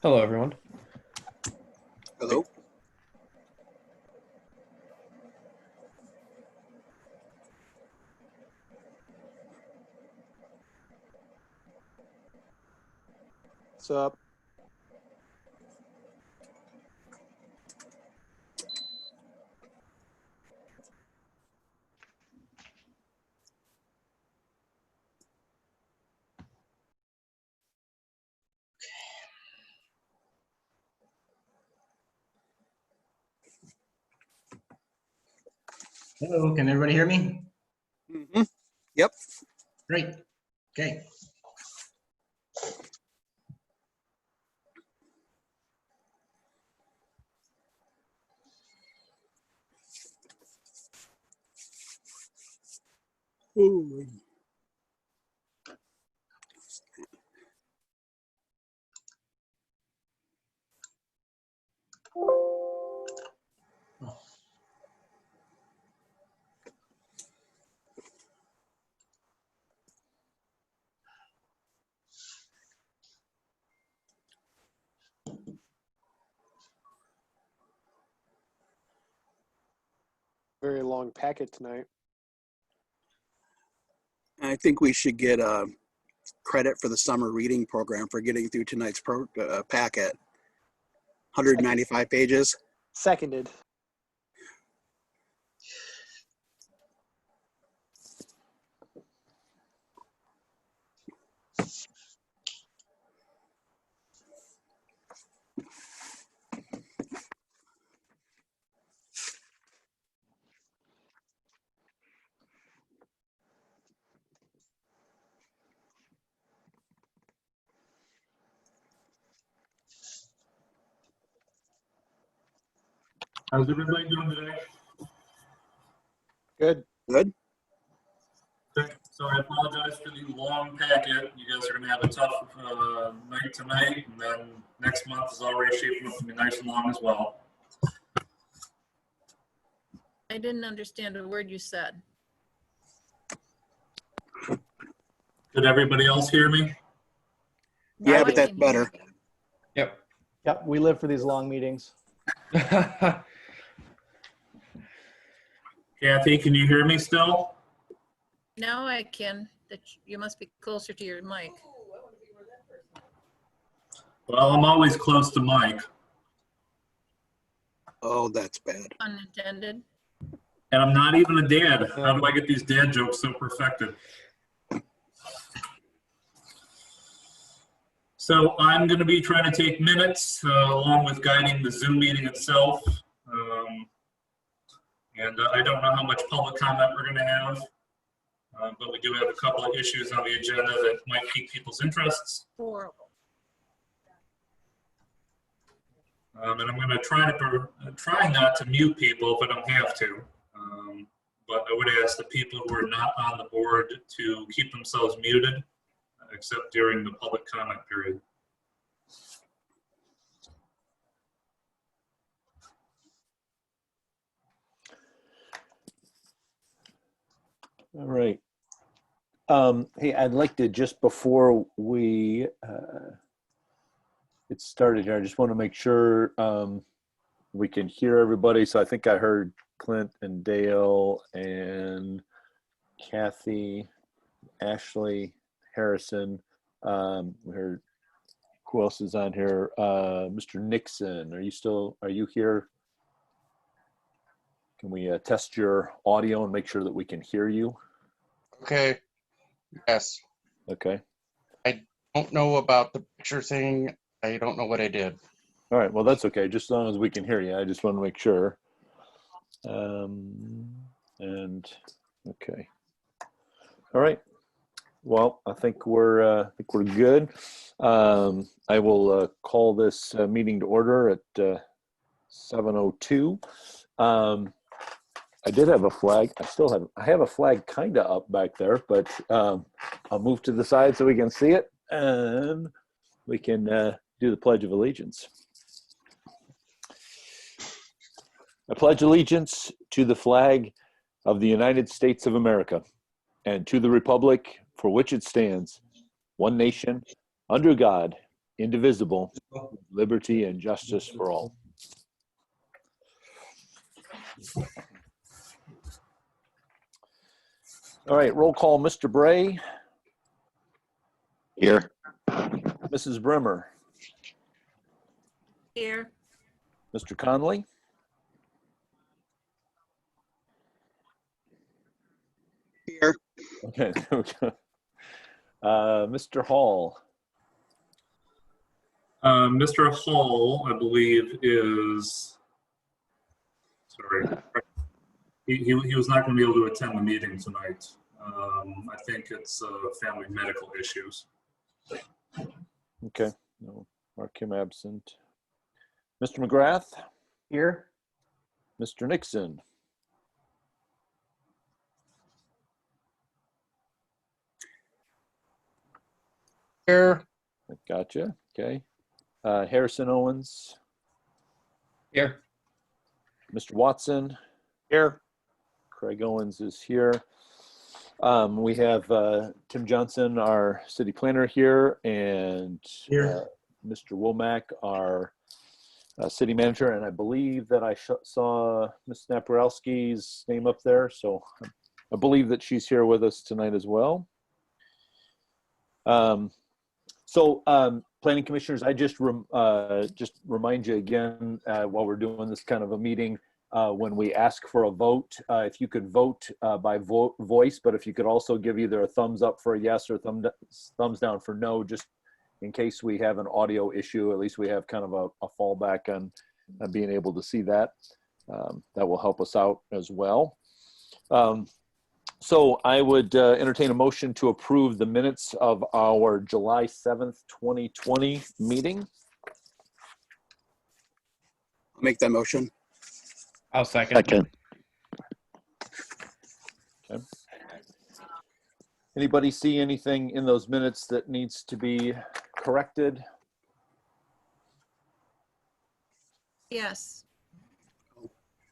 Hello, everyone. Hello. What's up? Hello, can everybody hear me? Mm-hmm. Yep. Great. Okay. Ooh. Very long packet tonight. I think we should get credit for the summer reading program for getting through tonight's packet. 195 pages. Seconded. How's everybody doing today? Good. Good. Okay, so I apologize for the long packet. You guys are going to have a tough night tonight, and then next month is already shaping up to be nice and long as well. I didn't understand a word you said. Did everybody else hear me? Yeah, Now but I that's can hear better. you. Yep. Yep, we live for these long meetings. Kathy, can you hear me still? Now I can. You must be closer to your mic. Well, I'm always close to Mike, Oh, that's bad. Unintended. and I'm not even a dad. How do I get these dad jokes so perfected? So I'm going to be trying to take minutes along with guiding the Zoom meeting itself. I don't know how much public comment we're going to have, but we do have a couple of issues on the agenda that might pique people's interests. Horrible. And I'm going to try not to mute people if I don't have to. But I would ask the people who are not on the board to keep themselves muted, except during the public comment period. All right. Hey, I'd like to, just before we get started here, I just want to make sure we can hear everybody. So I think I heard Clint and Dale and Kathy, Ashley, Harrison. We heard, who else is on here? Mr. Nixon, are you here? Can we test your audio and make sure that we can hear you? Okay. Yes. Okay. I don't know about the picture thing. I don't know what I did. All right. Well, that's okay. Just as long as we can hear you. I just want to make sure. And okay. All right. Well, I think we're good. I will call this meeting to order at 7:02. I did have a flag. I have a flag kind of up back there, but I'll move to the side so we can see it, and we can do the Pledge of Allegiance. I pledge allegiance to the flag of the United States of America and to the republic for which it stands, one nation, under God, indivisible, with liberty and justice for all. All right, roll call, Mr. Bray, Here. Mrs. Brimmer, Here, Mr. Conley, Here, okay, Mr. Hall, Mr. Hall, I believe, is, sorry, he was not going to be able to attend the meeting tonight. I think it's family medical issues. okay, no, mark him absent. Mr. McGrath, Here. Mr. Nixon, Here. gotcha, okay. Harrison Owens, Here. Mr. Watson, Here. Craig Owens is here. We have Tim Johnson, our city planner here, and Here. Mr. Womack, our city manager, and I believe that I saw Ms. Naparowski's name up there, so I believe that she's here with us tonight as well. Planning commissioners, I just remind you again while we're doing this kind of a meeting, when we ask for a vote, if you could vote by voice, but if you could also give either a thumbs up for a yes or thumbs down for no, just in case we have an audio issue, at least we have kind of a fallback on being able to see that. That will help us out as well. So I would entertain a motion to approve the minutes of our July 7th, 2020 meeting. I'll make that motion. I'll second. Anybody see anything in those minutes that needs to be corrected? yes.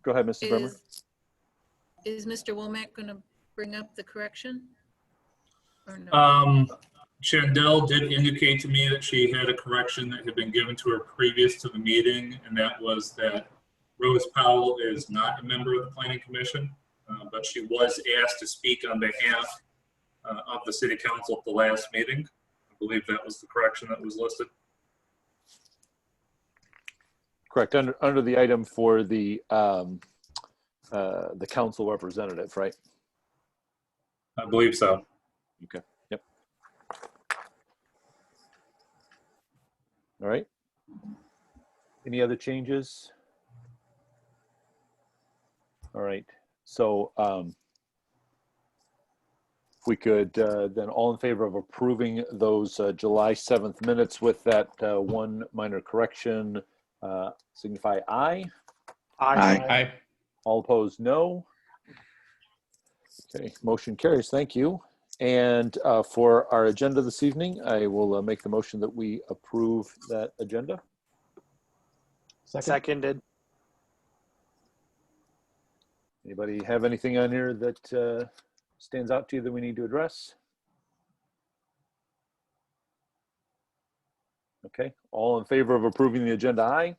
Go ahead, Mrs. Bremer. Is Mr. Womack going to bring up the correction? Or no? Chandel did indicate to me that she had a correction that had been given to her previous to the meeting, and that was that Rose Powell is not a member of the Planning Commission, but she was asked to speak on behalf of the City Council at the last meeting. I believe that was the correction that was listed. Correct, under the item for the council representative, right? I believe so. Okay, yep. All right. Any other changes? All right, so if we could then all in favor of approving those July 7th minutes with that one minor correction, signify aye. Aye. All opposed, no. Okay, motion carries. Thank you. And for our agenda this evening, I will make the motion that we approve that agenda. Seconded. Anybody have anything on here that stands out to you that we need to address? Okay, all in favor of approving the agenda, aye.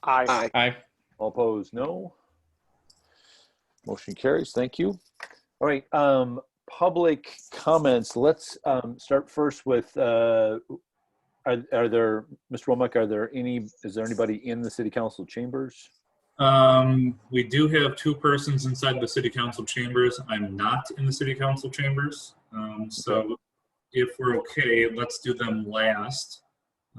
Aye. Aye. All opposed, no. Motion carries. Thank you. All right, public comments. Let's start first with, are there, Mr. Womack, is there anybody in the city council chambers? We do have two persons inside the City Council chambers. I'm not in the City Council chambers. So if we're okay, let's do them last.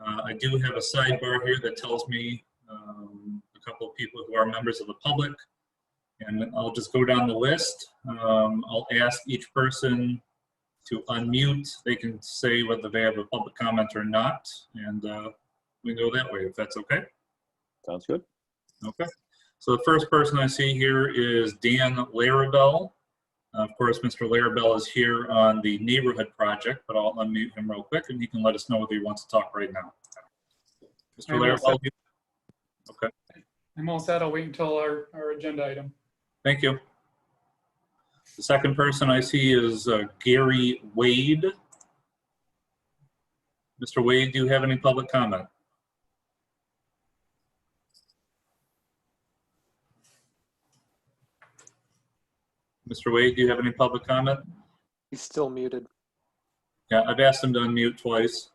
I do have a sidebar here that tells me a couple of people who are members of the public, and I'll just go down the list. I'll ask each person to unmute. They can say whether they have a public comment or not, and we go that way, if that's okay. Sounds good. Okay. So the first person I see here is Dan Larabelle. Of course, Mr. Larabelle is here on the neighborhood project, but I'll unmute him real quick and he can let us know whether he wants to talk right now. Mr. Larabelle. Okay. I'm all set. I'll wait until our agenda item. Thank you. The second person I see is Gary Wade. Mr. Wade, do you have any public comment? Mr. Wade, do you have any public comment? He's still muted. Yeah, I've asked him to unmute twice.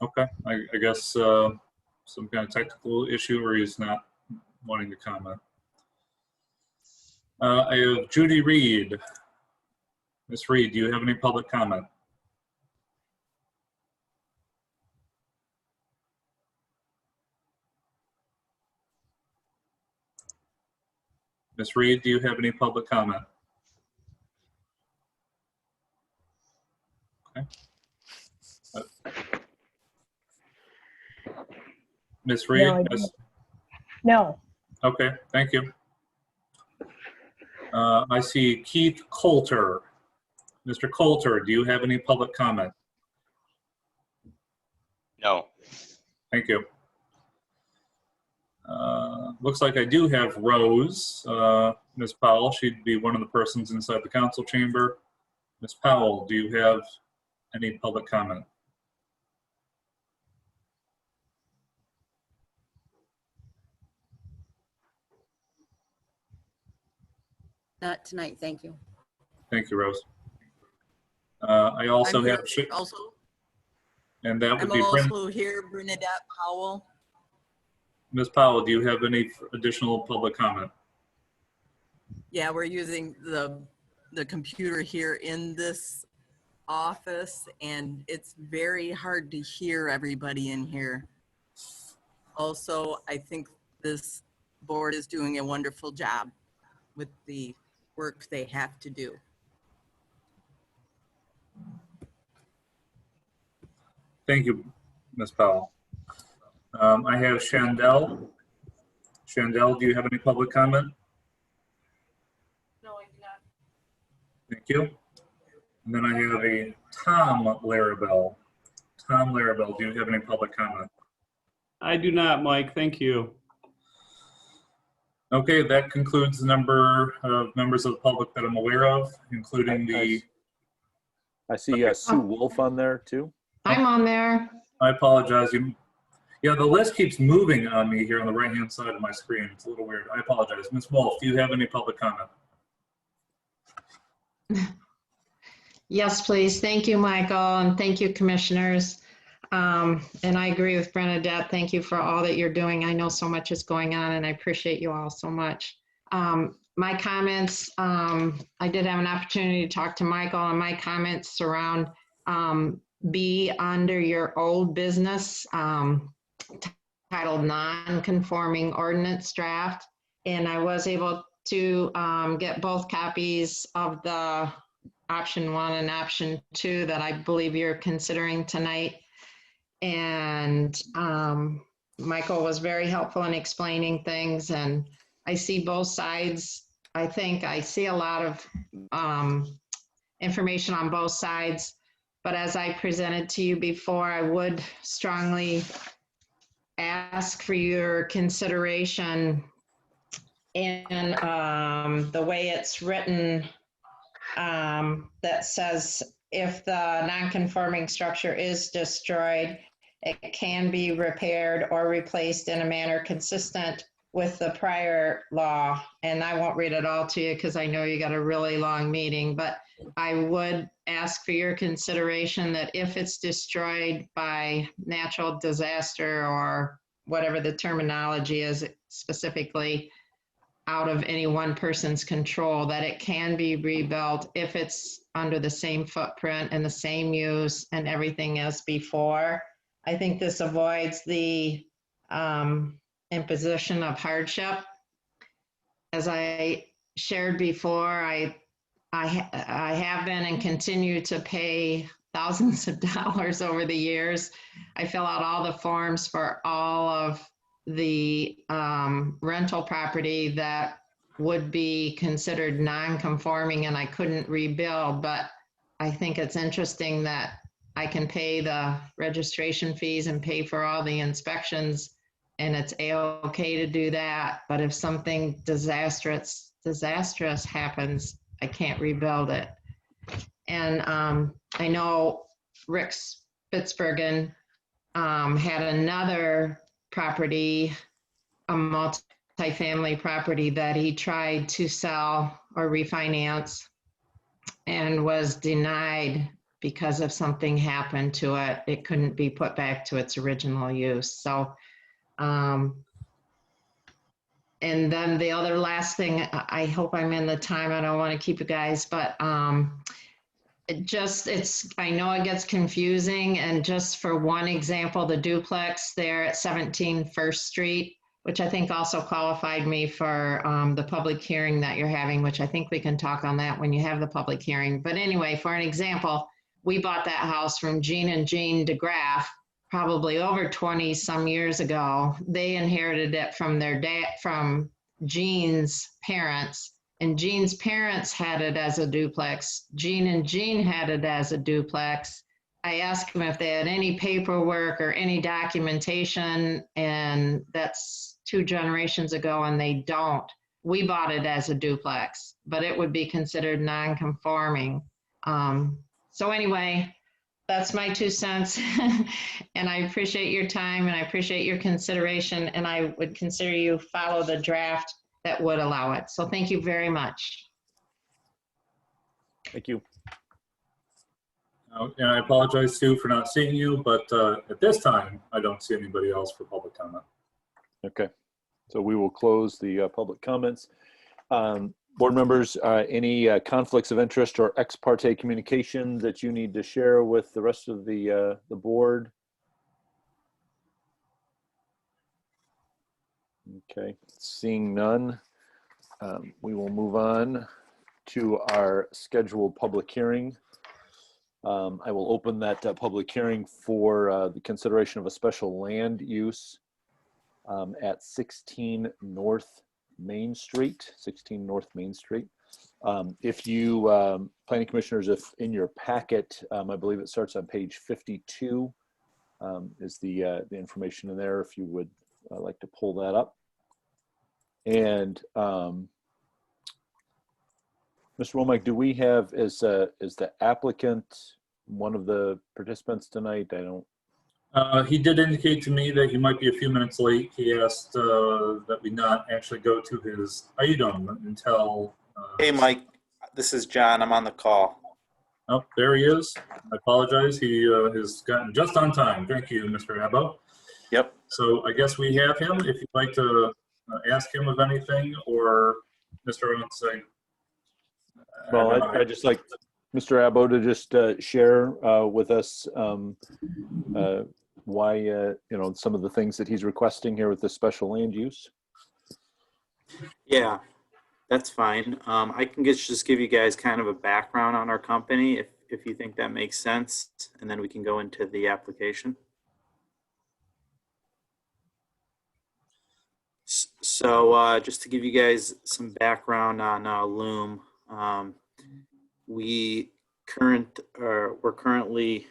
Okay, I guess some kind of technical issue where he's not wanting to comment. I have Judy Reed. Ms. Reed, do you have any public comment? Ms. Reed, do you have any public comment? Okay. Ms. Reed? No, I Ms. No, Okay, thank you. I see Keith Coulter. Mr. Coulter, do you have any public comment? No. Thank you. Looks like I do have Rose, Ms. Powell. She'd be one of the persons inside the council chamber. Ms. Powell, do you have any public comment? Not tonight, thank you. Thank you, Rose. I also I'm have, here also. and that would I'm be also here, Bernadette Powell. Ms. Powell, do you have any additional public comment? Yeah, we're using the computer here in this office, and it's very hard to hear everybody in here. Also, I think this board is doing a wonderful job with the work they have to do. Thank you, Ms. Powell. I have Shandell. Shandell, do you have any public comment? No, I do not. Thank you. And then I have a Tom Larabelle. Tom Larabelle, do you have any public comment? I do not, Mike. Thank you. Okay, that concludes the number of members of the public that I'm aware of, including the, I see Sue Wolf on there too. I'm on there. I apologize. Yeah, the list keeps moving on me here on the right-hand side of my screen. It's a little weird. I apologize. Ms. Wolf, do you have any public comment? Yes, please. Thank you, Michael, and thank you, commissioners. And I agree with Bernadette. Thank you for all that you're doing. I know so much is going on, and I appreciate you all so much. My comments, I did have an opportunity to talk to Michael, and my comments surround B under your old business, titled non-conforming ordinance draft. And I was able to get both copies of the option 1 and option 2 that I believe you're considering tonight. And Michael was very helpful in explaining things, and I see both sides. I think I see a lot of information on both sides, but as I presented to you before, I would strongly ask for your consideration in the way it's written, that says if the non-conforming structure is destroyed, it can be repaired or replaced in a manner consistent with the prior law. And I won't read it all to you because I know you got a really long meeting, but I would ask for your consideration that if it's destroyed by natural disaster or whatever the terminology is specifically, out of any one person's control, that it can be rebuilt if it's under the same footprint and the same use and everything as before. I think this avoids the imposition of hardship. As I shared before, I have been and continue to pay thousands of dollars over the years. I fill out all the forms for all of the rental property that would be considered non-conforming, and I couldn't rebuild, but I think it's interesting that I can pay the registration fees and pay for all the inspections, and it's okay to do that. But if something disastrous disastrous happens, I can't rebuild it. And I know Rick Spitzbergen had another property, a multifamily property that he tried to sell or refinance and was denied because of something happened to it. It couldn't be put back to its original use. So, and then the other last thing, I hope I'm in the time. I don't want to keep you guys, but I know it gets confusing. And just for one example, the duplex there at 17 First Street, which I think also qualified me for the public hearing that you're having, which I think we can talk on that when you have the public hearing. But anyway, for an example, we bought that house from Gene and Jean DeGraff probably over 20 some years ago. They inherited it from their dad, from Gene's parents, and Gene's parents had it as a duplex. Gene and Jean had it as a duplex. I asked them if they had any paperwork or any documentation, and that's 2 generations ago, and they don't. We bought it as a duplex, but it would be considered non-conforming. So anyway, that's my 2 cents. And I appreciate your time and I appreciate your consideration, and I would consider you follow the draft that would allow it. So thank you very much. Thank you. And I apologize, Sue, for not seeing you, but at this time, I don't see anybody else for public comment. Okay, so we will close the public comments. Board members, any conflicts of interest or ex parte communication that you need to share with the rest of the board? Okay, seeing none, we will move on to our scheduled public hearing. I will open that public hearing for the consideration of a special land use at 16 North Main Street, 16 North Main Street. If you, planning commissioners, if in your packet, I believe it starts on page 52, is the information in there, if you would like to pull that up. And Mr. Womack, do we have, is the applicant one of the participants tonight? I don't. He did indicate to me that he might be a few minutes late. He asked that we not actually go to his item until. Hey, Mike, this is John. I'm on the call. Oh, there he is. I apologize. He has gotten just on time. Thank you, Mr. Abbo. Yep. So I guess we have him. If you'd like to ask him of anything, or Mr. Owens. Well, I'd just like Mr. Abbo to just share with us why, you know, some of the things that he's requesting here with this special land use. Yeah, that's fine. I can just give you guys kind of a background on our company if you think that makes sense, and then we can go into the application. So just to give you guys some background on Loom, we're currently,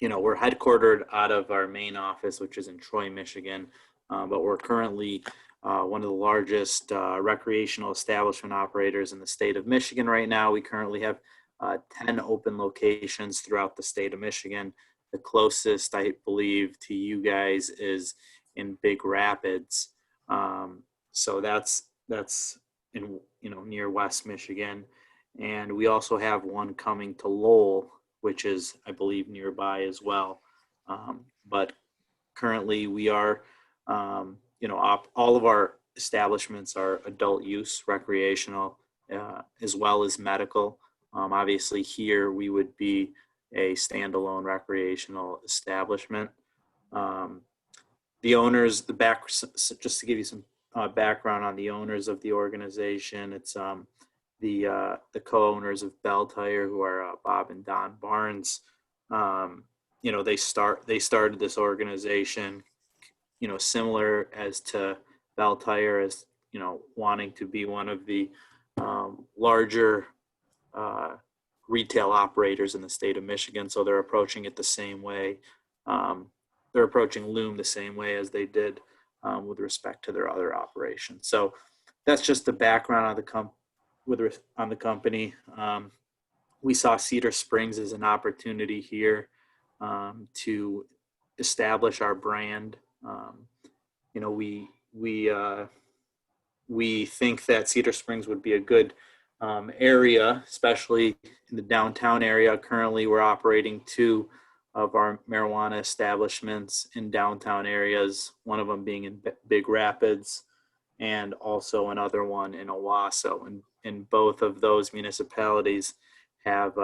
you know, we're headquartered out of our main office, which is in Troy, Michigan, but we're currently one of the largest recreational establishment operators in the state of Michigan right now. We currently have 10 open locations throughout the state of Michigan. The closest, I believe, to you guys is in Big Rapids. So that's in, you know, near West Michigan. And we also have one coming to Lowell, which is, I believe, nearby as well. But currently we are, you know, all of our establishments are adult use, recreational, as well as medical. Obviously here we would be a standalone recreational establishment. The owners, just to give you some background on the owners of the organization, it's the co-owners of Bell Tire, who are Bob and Don Barnes. You know, they started this organization, you know, similar as to Bell Tire, as, you know, wanting to be one of the larger retail operators in the state of Michigan. So they're approaching it the same way. They're approaching Loom the same way as they did with respect to their other operations. So that's just the background on the company. We saw Cedar Springs as an opportunity here to establish our brand. You know, we think that Cedar Springs would be a good area, especially in the downtown area. Currently, we're operating 2 of our marijuana establishments in downtown areas, one of them being in Big Rapids and also another one in Owasso. And both of those municipalities have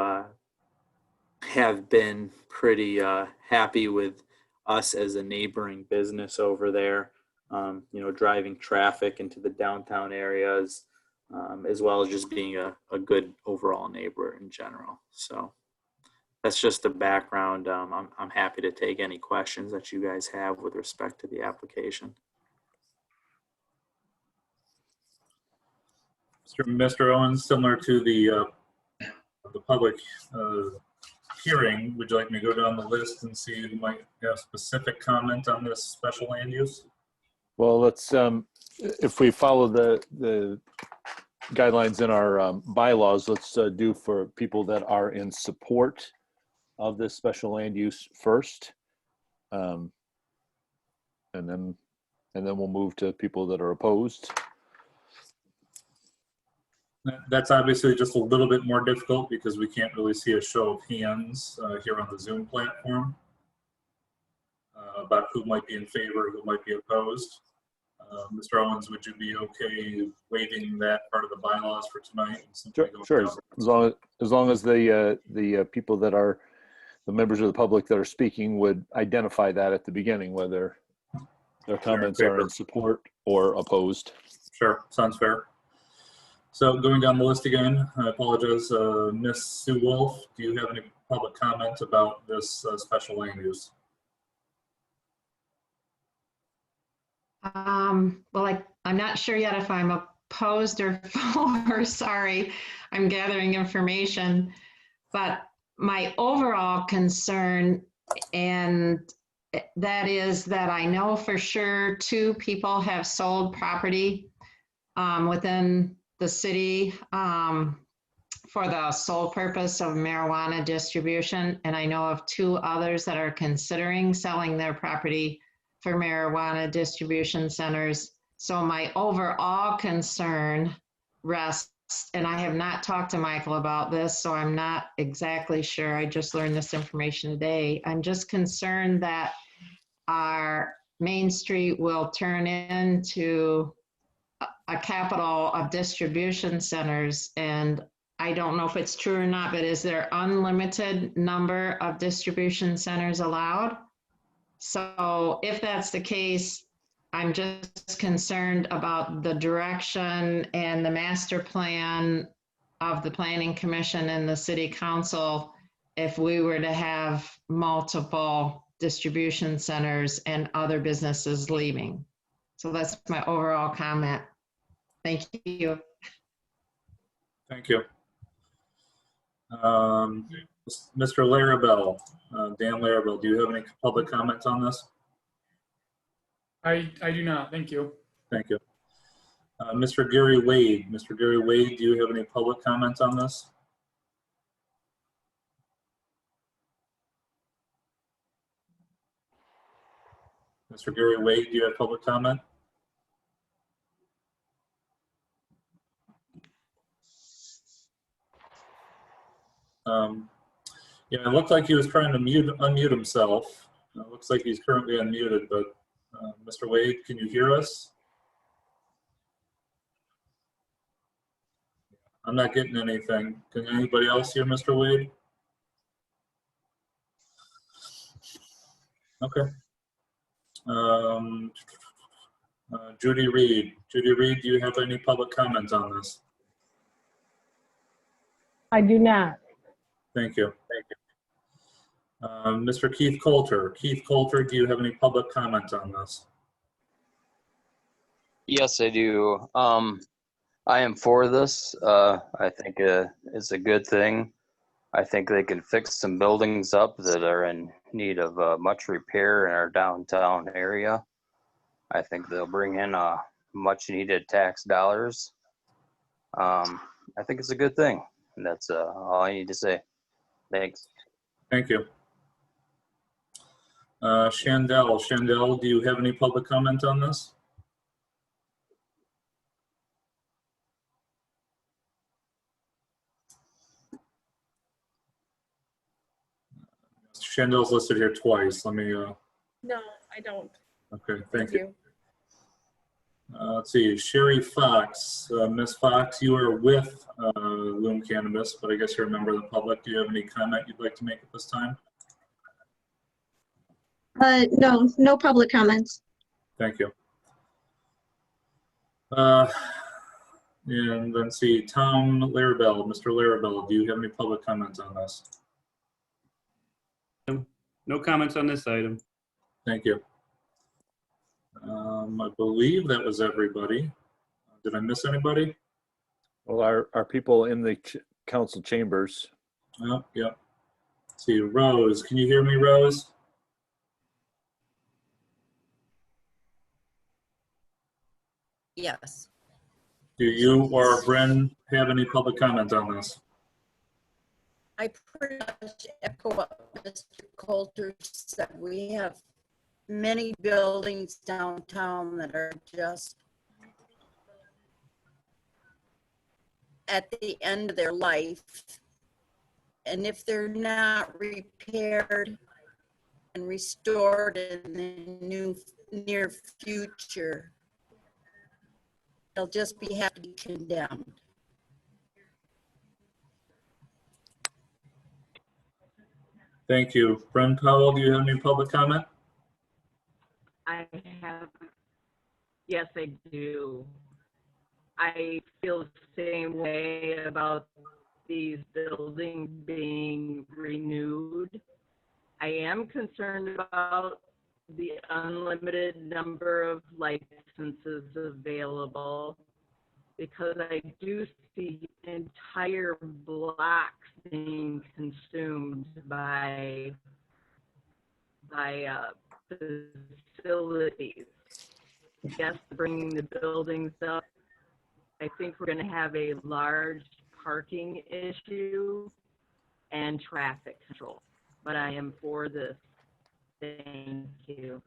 been pretty happy with us as a neighboring business over there. You know, driving traffic into the downtown areas, as well as just being a good overall neighbor in general. So that's just the background. I'm happy to take any questions that you guys have with respect to the application. Mr. Owens, similar to the public hearing, would you like me to go down the list and see who might have specific comment on this special land use? Well, let's, if we follow the guidelines in our bylaws, let's do for people that are in support of this special land use first. And then we'll move to people that are opposed. That's obviously just a little bit more difficult because we can't really see a show of hands here on the Zoom platform about who might be in favor, who might be opposed. Mr. Owens, would you be okay waiving that part of the bylaws for tonight? Sure. As long as the people that are the members of the public that are speaking would identify that at the beginning, whether their comments are in support or opposed. Sure, sounds fair. So going down the list again, I apologize. Ms. Sue Wolf, do you have any public comment about this special land use? Well, I'm not sure yet if I'm opposed or for, sorry, I'm gathering information. But my overall concern, and that is that I know for sure 2 people have sold property within the city for the sole purpose of marijuana distribution. And I know of 2 others that are considering selling their property for marijuana distribution centers. So my overall concern rests, and I have not talked to Michael about this, so I'm not exactly sure. I just learned this information today. I'm just concerned that our Main Street will turn into a capital of distribution centers. And I don't know if it's true or not, but is there unlimited number of distribution centers allowed? So if that's the case, I'm just concerned about the direction and the master plan of the Planning Commission and the City Council if we were to have multiple distribution centers and other businesses leaving. So that's my overall comment. Thank you. Thank you. Mr. Larabelle, Dan Larabelle, do you have any public comments on this? I do not. Thank you. Thank you. Mr. Gary Wade. Mr. Gary Wade, do you have any public comments on this? Mr. Gary Wade, do you have public comment? Yeah, it looked like he was trying to unmute himself. It looks like he's currently unmuted, but Mr. Wade, can you hear us? I'm not getting anything. Can anybody else hear Mr. Wade? Okay. Judy Reed. Judy Reed, do you have any public comments on this? I do not. Thank you. Thank you. Mr. Keith Coulter. Keith Coulter, do you have any public comment on this? Yes, I do. I am for this. I think it's a good thing. I think they can fix some buildings up that are in need of much repair in our downtown area. I think they'll bring in much needed tax dollars. I think it's a good thing. And that's all I need to say. Thanks. Thank you. Shandell, do you have any public comment on this? Shandell's listed here twice. Let me, No, I don't. okay, thank you. Let's see, Sherry Fox. Ms. Fox, you are with Loom Cannabis, but I guess you're a member of the public. Do you have any comment you'd like to make at this time? No, no public comments. Thank you. And then see, Tom Larabelle. Mr. Larabelle, do you have any public comments on this? No comments on this item. Thank you. I believe that was everybody. Did I miss anybody? Well, our people in the council chambers. Oh, yep. Let's see, Rose, can you hear me, Rose? Yes. Do you or Bren have any public comment on this? I pretty much echo what Mr. Coulter said. We have many buildings downtown that are just at the end of their life. And if they're not repaired and restored in the near future, they'll just have to be condemned. Thank you. Bren Powell, do you have any public comment? I have, yes, I do. I feel the same way about these buildings being renewed. I am concerned about the unlimited number of licenses available because I do see entire blocks being consumed by facilities. Yes, bringing the buildings up. I think we're going to have a large parking issue and traffic control, but I am for this. Thank you.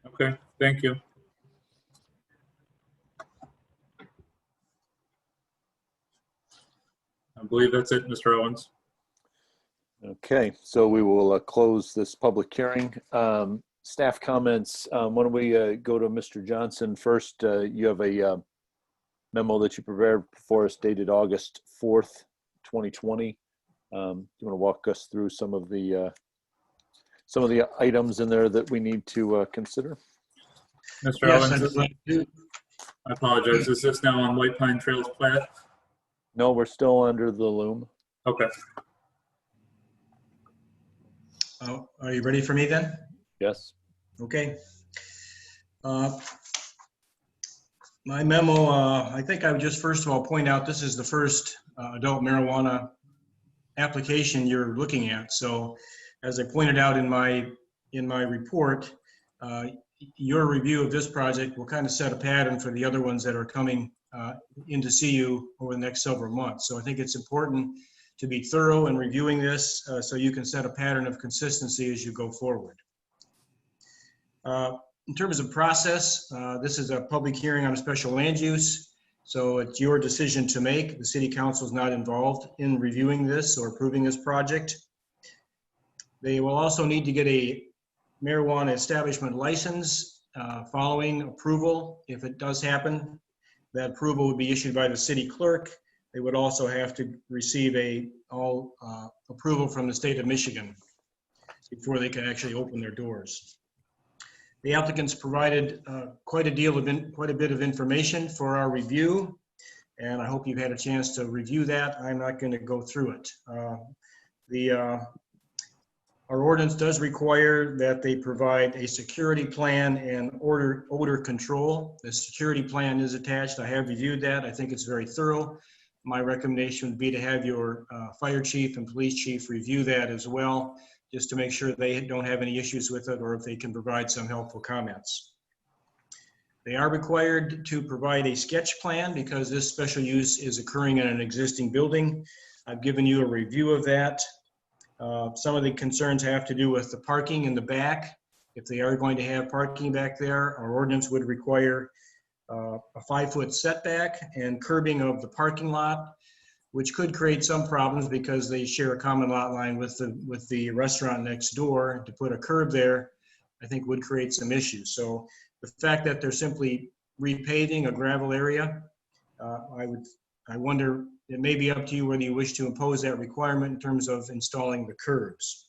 Okay, thank you. I believe that's it, Mr. Owens. Okay, so we will close this public hearing. Staff comments. Why don't we go to Mr. Johnson first? You have a memo that you prepared for us dated August 4th, 2020. Do you want to walk us through some of the items in there that we need to consider? Mr. Yes, Owens, I'd like to. I apologize. Is this now on White Pine Trails plat? No, we're still under the loom. Okay. Oh, are you ready for me then? Yes. Okay. My memo, I think I would just first of all point out this is the first adult marijuana application you're looking at. So as I pointed out in my report, your review of this project will kind of set a pattern for the other ones that are coming in to see you over the next several months. So I think it's important to be thorough in reviewing this so you can set a pattern of consistency as you go forward. In terms of process, this is a public hearing on a special land use. So it's your decision to make. The city council is not involved in reviewing this or approving this project. They will also need to get a marijuana establishment license following approval. If it does happen, that approval would be issued by the city clerk. They would also have to receive approval from the state of Michigan before they can actually open their doors. The applicants provided quite a bit of information for our review, and I hope you've had a chance to review that. I'm not going to go through it. Our ordinance does require that they provide a security plan and odor control. The security plan is attached. I have reviewed that. I think it's very thorough. My recommendation would be to have your fire chief and police chief review that as well. just to make sure they don't have any issues with it or if they can provide some helpful comments. They are required to provide a sketch plan because this special use is occurring in an existing building. I've given you a review of that. Some of the concerns have to do with the parking in the back. If they are going to have parking back there, our ordinance would require a 5-foot setback and curbing of the parking lot, which could create some problems because they share a common lot line with the restaurant next door. To put a curb there, I think would create some issues. So the fact that they're simply repaving a gravel area, I wonder, it may be up to you whether you wish to impose that requirement in terms of installing the curbs.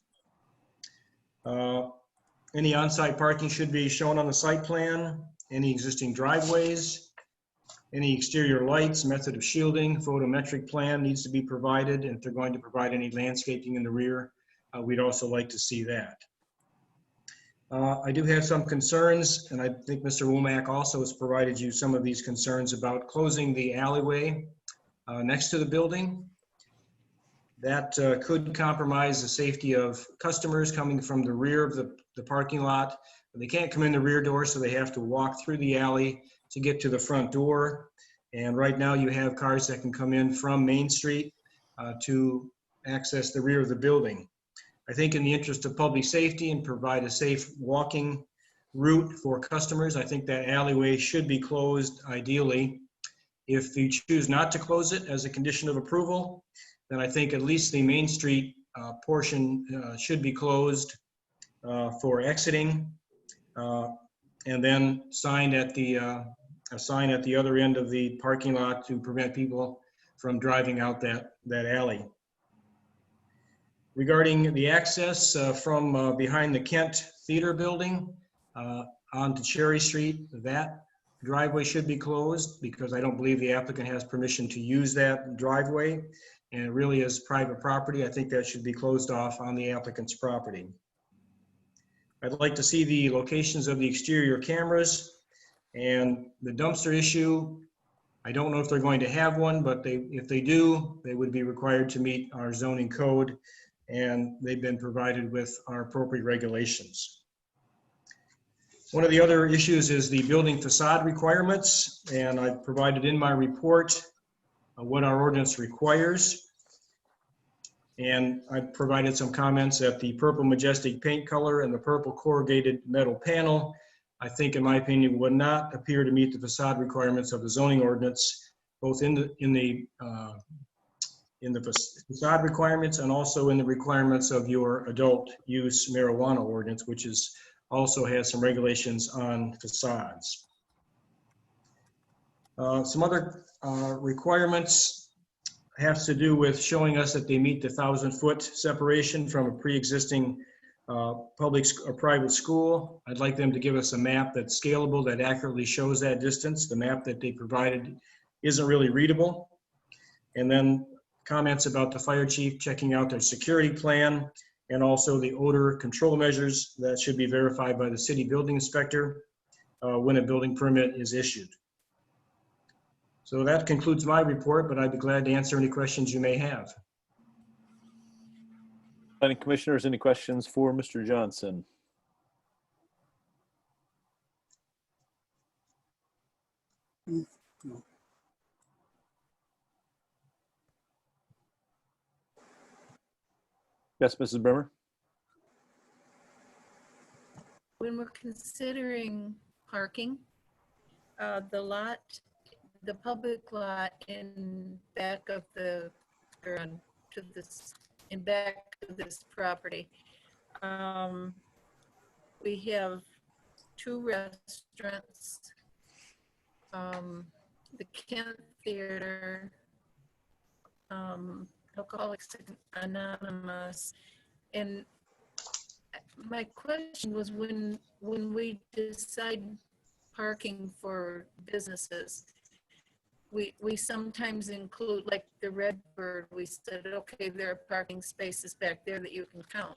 Any on-site parking should be shown on the site plan, any existing driveways, any exterior lights, method of shielding, photometric plan needs to be provided. And if they're going to provide any landscaping in the rear, we'd also like to see that. I do have some concerns, and I think Mr. Womack also has provided you some of these concerns about closing the alleyway next to the building. That could compromise the safety of customers coming from the rear of the parking lot. They can't come in the rear door, so they have to walk through the alley to get to the front door. And right now you have cars that can come in from Main Street to access the rear of the building. I think in the interest of public safety and provide a safe walking route for customers, I think that alleyway should be closed ideally. If you choose not to close it as a condition of approval, then I think at least the Main Street portion should be closed for exiting, and then a sign at the other end of the parking lot to prevent people from driving out that alley. Regarding the access from behind the Kent Theater building onto Cherry Street, that driveway should be closed because I don't believe the applicant has permission to use that driveway, and it really is private property. I think that should be closed off on the applicant's property. I'd like to see the locations of the exterior cameras and the dumpster issue. I don't know if they're going to have one, but if they do, they would be required to meet our zoning code, and they've been provided with our appropriate regulations. One of the other issues is the building facade requirements, and I've provided in my report what our ordinance requires. And I provided some comments that the purple majestic paint color and the purple corrugated metal panel, I think in my opinion, would not appear to meet the facade requirements of the zoning ordinance, both in the facade requirements and also in the requirements of your adult use marijuana ordinance, which also has some regulations on facades. Some other requirements has to do with showing us that they meet the 1,000-foot separation from a pre-existing public or private school. I'd like them to give us a map that's scalable, that accurately shows that distance. The map that they provided isn't really readable. And then comments about the fire chief checking out their security plan, and also the odor control measures that should be verified by the city building inspector when a building permit is issued. So that concludes my report, but I'd be glad to answer any questions you may have. Planning commissioners, any questions for Mr. Johnson? Yes, Mrs. Bremer? When we're considering parking, the public lot in back of in back of this property, we have 2 restaurants, the Kent Theater, Alcoholics Anonymous, and my question was when we decide parking for businesses, we sometimes include, like the Redbird, we said, okay, there are parking spaces back there that you can count.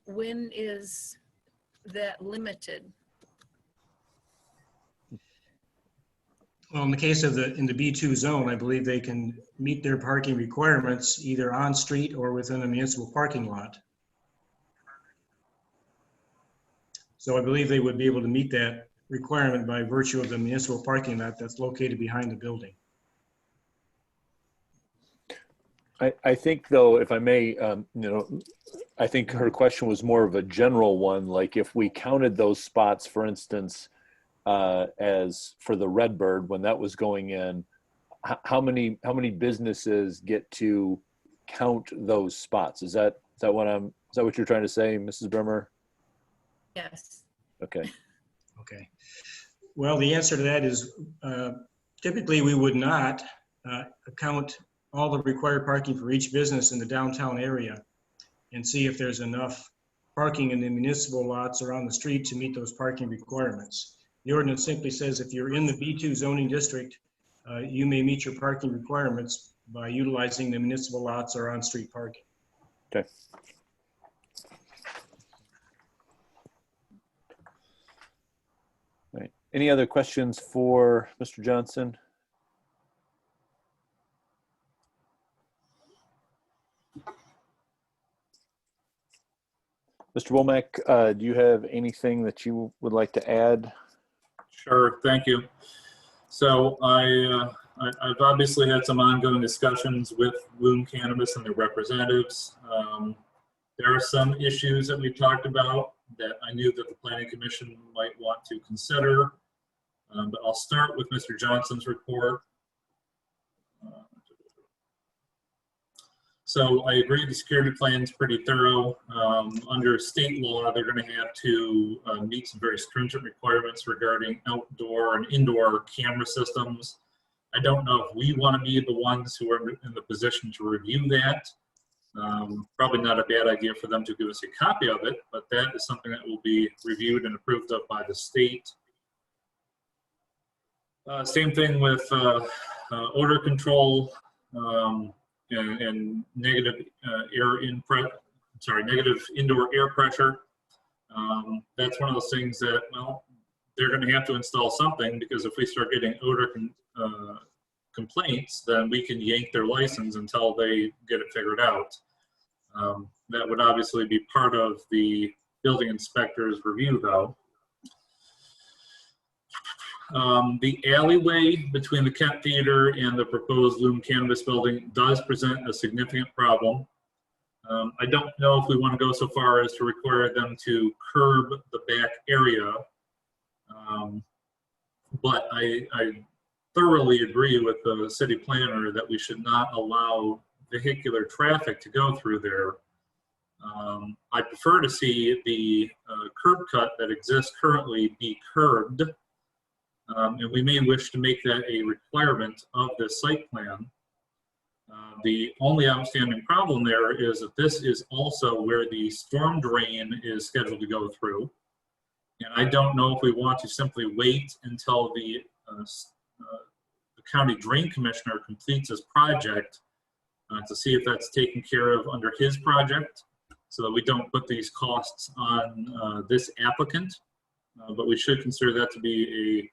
When is that limited? Well, in the case of in the B2 zone, I believe they can meet their parking requirements either on street or within a municipal parking lot. So I believe they would be able to meet that requirement by virtue of the municipal parking lot that's located behind the building. I think though, if I may, I think her question was more of a general one. Like if we counted those spots, for instance, as for the Redbird, when that was going in, how many businesses get to count those spots? Is that what you're trying to say, Mrs. Bremer? Yes. Okay. Okay. Well, the answer to that is typically we would not count all the required parking for each business in the downtown area and see if there's enough parking in the municipal lots or on the street to meet those parking requirements. The ordinance simply says if you're in the B2 zoning district, you may meet your parking requirements by utilizing the municipal lots or on-street parking. Okay. All right. Any other questions for Mr. Johnson? Mr. Womack, do you have anything that you would like to add? Sure, thank you. So I've obviously had some ongoing discussions with Bloom Cannabis and their representatives. There are some issues that we've talked about that I knew that the Planning Commission might want to consider, but I'll start with Mr. Johnson's report. So I agree the security plan is pretty thorough. Under state law, they're going to have to meet some very stringent requirements regarding outdoor and indoor camera systems. I don't know if we want to be the ones who are in the position to review that. Probably not a bad idea for them to give us a copy of it, but that is something that will be reviewed and approved of by the state. Same thing with odor control. And negative negative indoor air pressure. That's one of those things that, well, they're going to have to install something, because if we start getting odor complaints, then we can yank their license until they get it figured out. That would obviously be part of the building inspector's review, though. The alleyway between the Kent Theater and the proposed Bloom Cannabis building does present a significant problem. I don't know if we want to go so far as to require them to curb the back area, but I thoroughly agree with the city planner that we should not allow vehicular traffic to go through there. I prefer to see the curb cut that exists currently be curbed. And we may wish to make that a requirement of the site plan. The only outstanding problem there is that this is also where the storm drain is scheduled to go through. And I don't know if we want to simply wait until the county drain commissioner completes his project to see if that's taken care of under his project, so that we don't put these costs on this applicant. But we should consider that to be a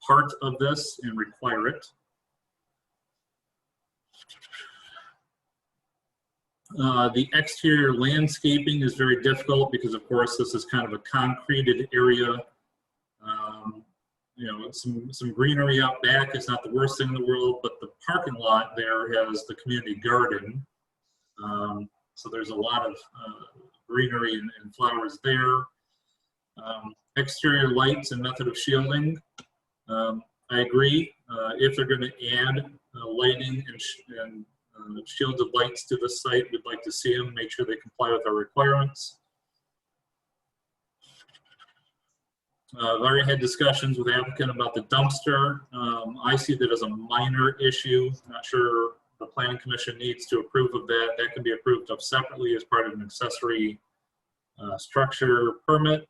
part of this and require it. The exterior landscaping is very difficult because, of course, this is kind of a concreted area. You know, some greenery out back is not the worst thing in the world, but the parking lot there has the community garden. So there's a lot of greenery and flowers there. Exterior lights and method of shielding. I agree. If they're going to add lighting and shielded lights to the site, we'd like to see them, make sure they comply with our requirements. I've already had discussions with the applicant about the dumpster. I see that as a minor issue. Not sure the Planning Commission needs to approve of that. That can be approved of separately as part of an accessory structure permit.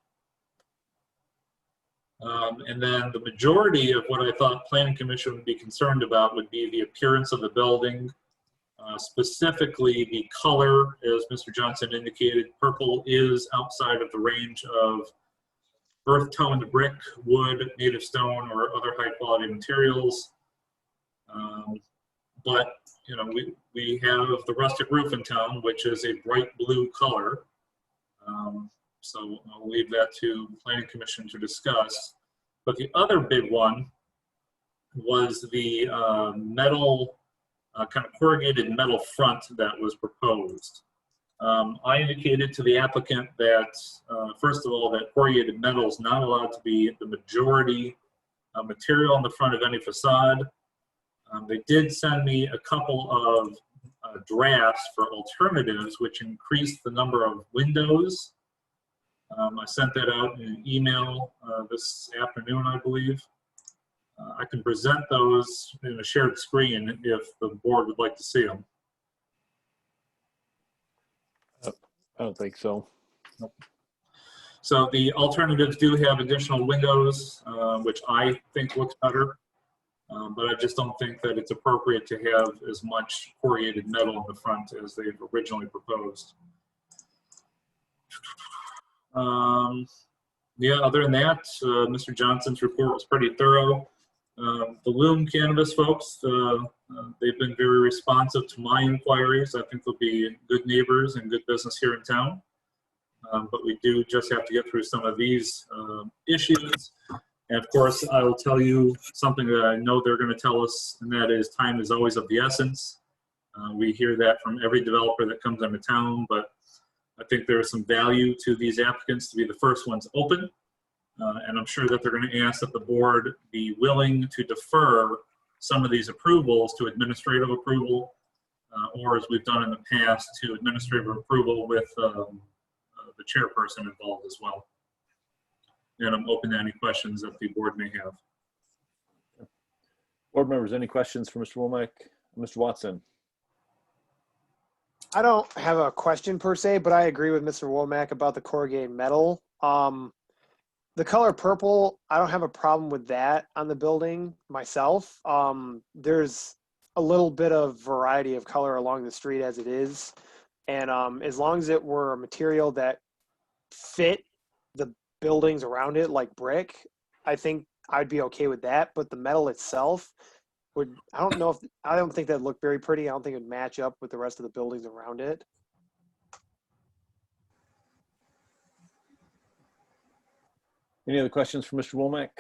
And then the majority of what I thought Planning Commission would be concerned about would be the appearance of the building, specifically the color. As Mr. Johnson indicated, purple is outside of the range of earth-toned brick, wood, native stone, or other high-quality materials. But you know, we have the rustic roof in town, which is a bright blue color. So I'll leave that to the Planning Commission to discuss. But the other big one was the metal, kind of corrugated metal front that was proposed. I indicated to the applicant that, first of all, that corrugated metal is not allowed to be the majority material on the front of any facade. They did send me a couple of drafts for alternatives, which increased the number of windows. I sent that out in an email this afternoon, I believe. I can present those in a shared screen if the board would like to see them. I don't think so. Nope. So the alternatives do have additional windows, which I think looks better. But I just don't think that it's appropriate to have as much corrugated metal in the front as they've originally proposed. Yeah, other than that, Mr. Johnson's report was pretty thorough. The Loom Cannabis folks, they've been very responsive to my inquiries. I think they'll be good neighbors and good business here in town. But we do just have to get through some of these issues. And of course, I will tell you something that I know they're going to tell us, and that is time is always of the essence. We hear that from every developer that comes into town, but I think there is some value to these applicants to be the first ones open. And I'm sure that they're going to ask that the board be willing to defer some of these approvals to administrative approval, or as we've done in the past, to administrative approval with the chairperson involved as well. And I'm open to any questions that the board may have. Board members, any questions for Mr. Womack? Mr. Watson? I don't have a question per se, but I agree with Mr. Womack about the corrugated metal. The color purple, I don't have a problem with that on the building myself. There's a little bit of variety of color along the street as it is. And as long as it were a material that fit the buildings around it, like brick, I think I'd be okay with that. But the metal itself would, I don't think that'd look very pretty. I don't think it'd match up with the rest of the buildings around it. Any other questions for Mr. Womack?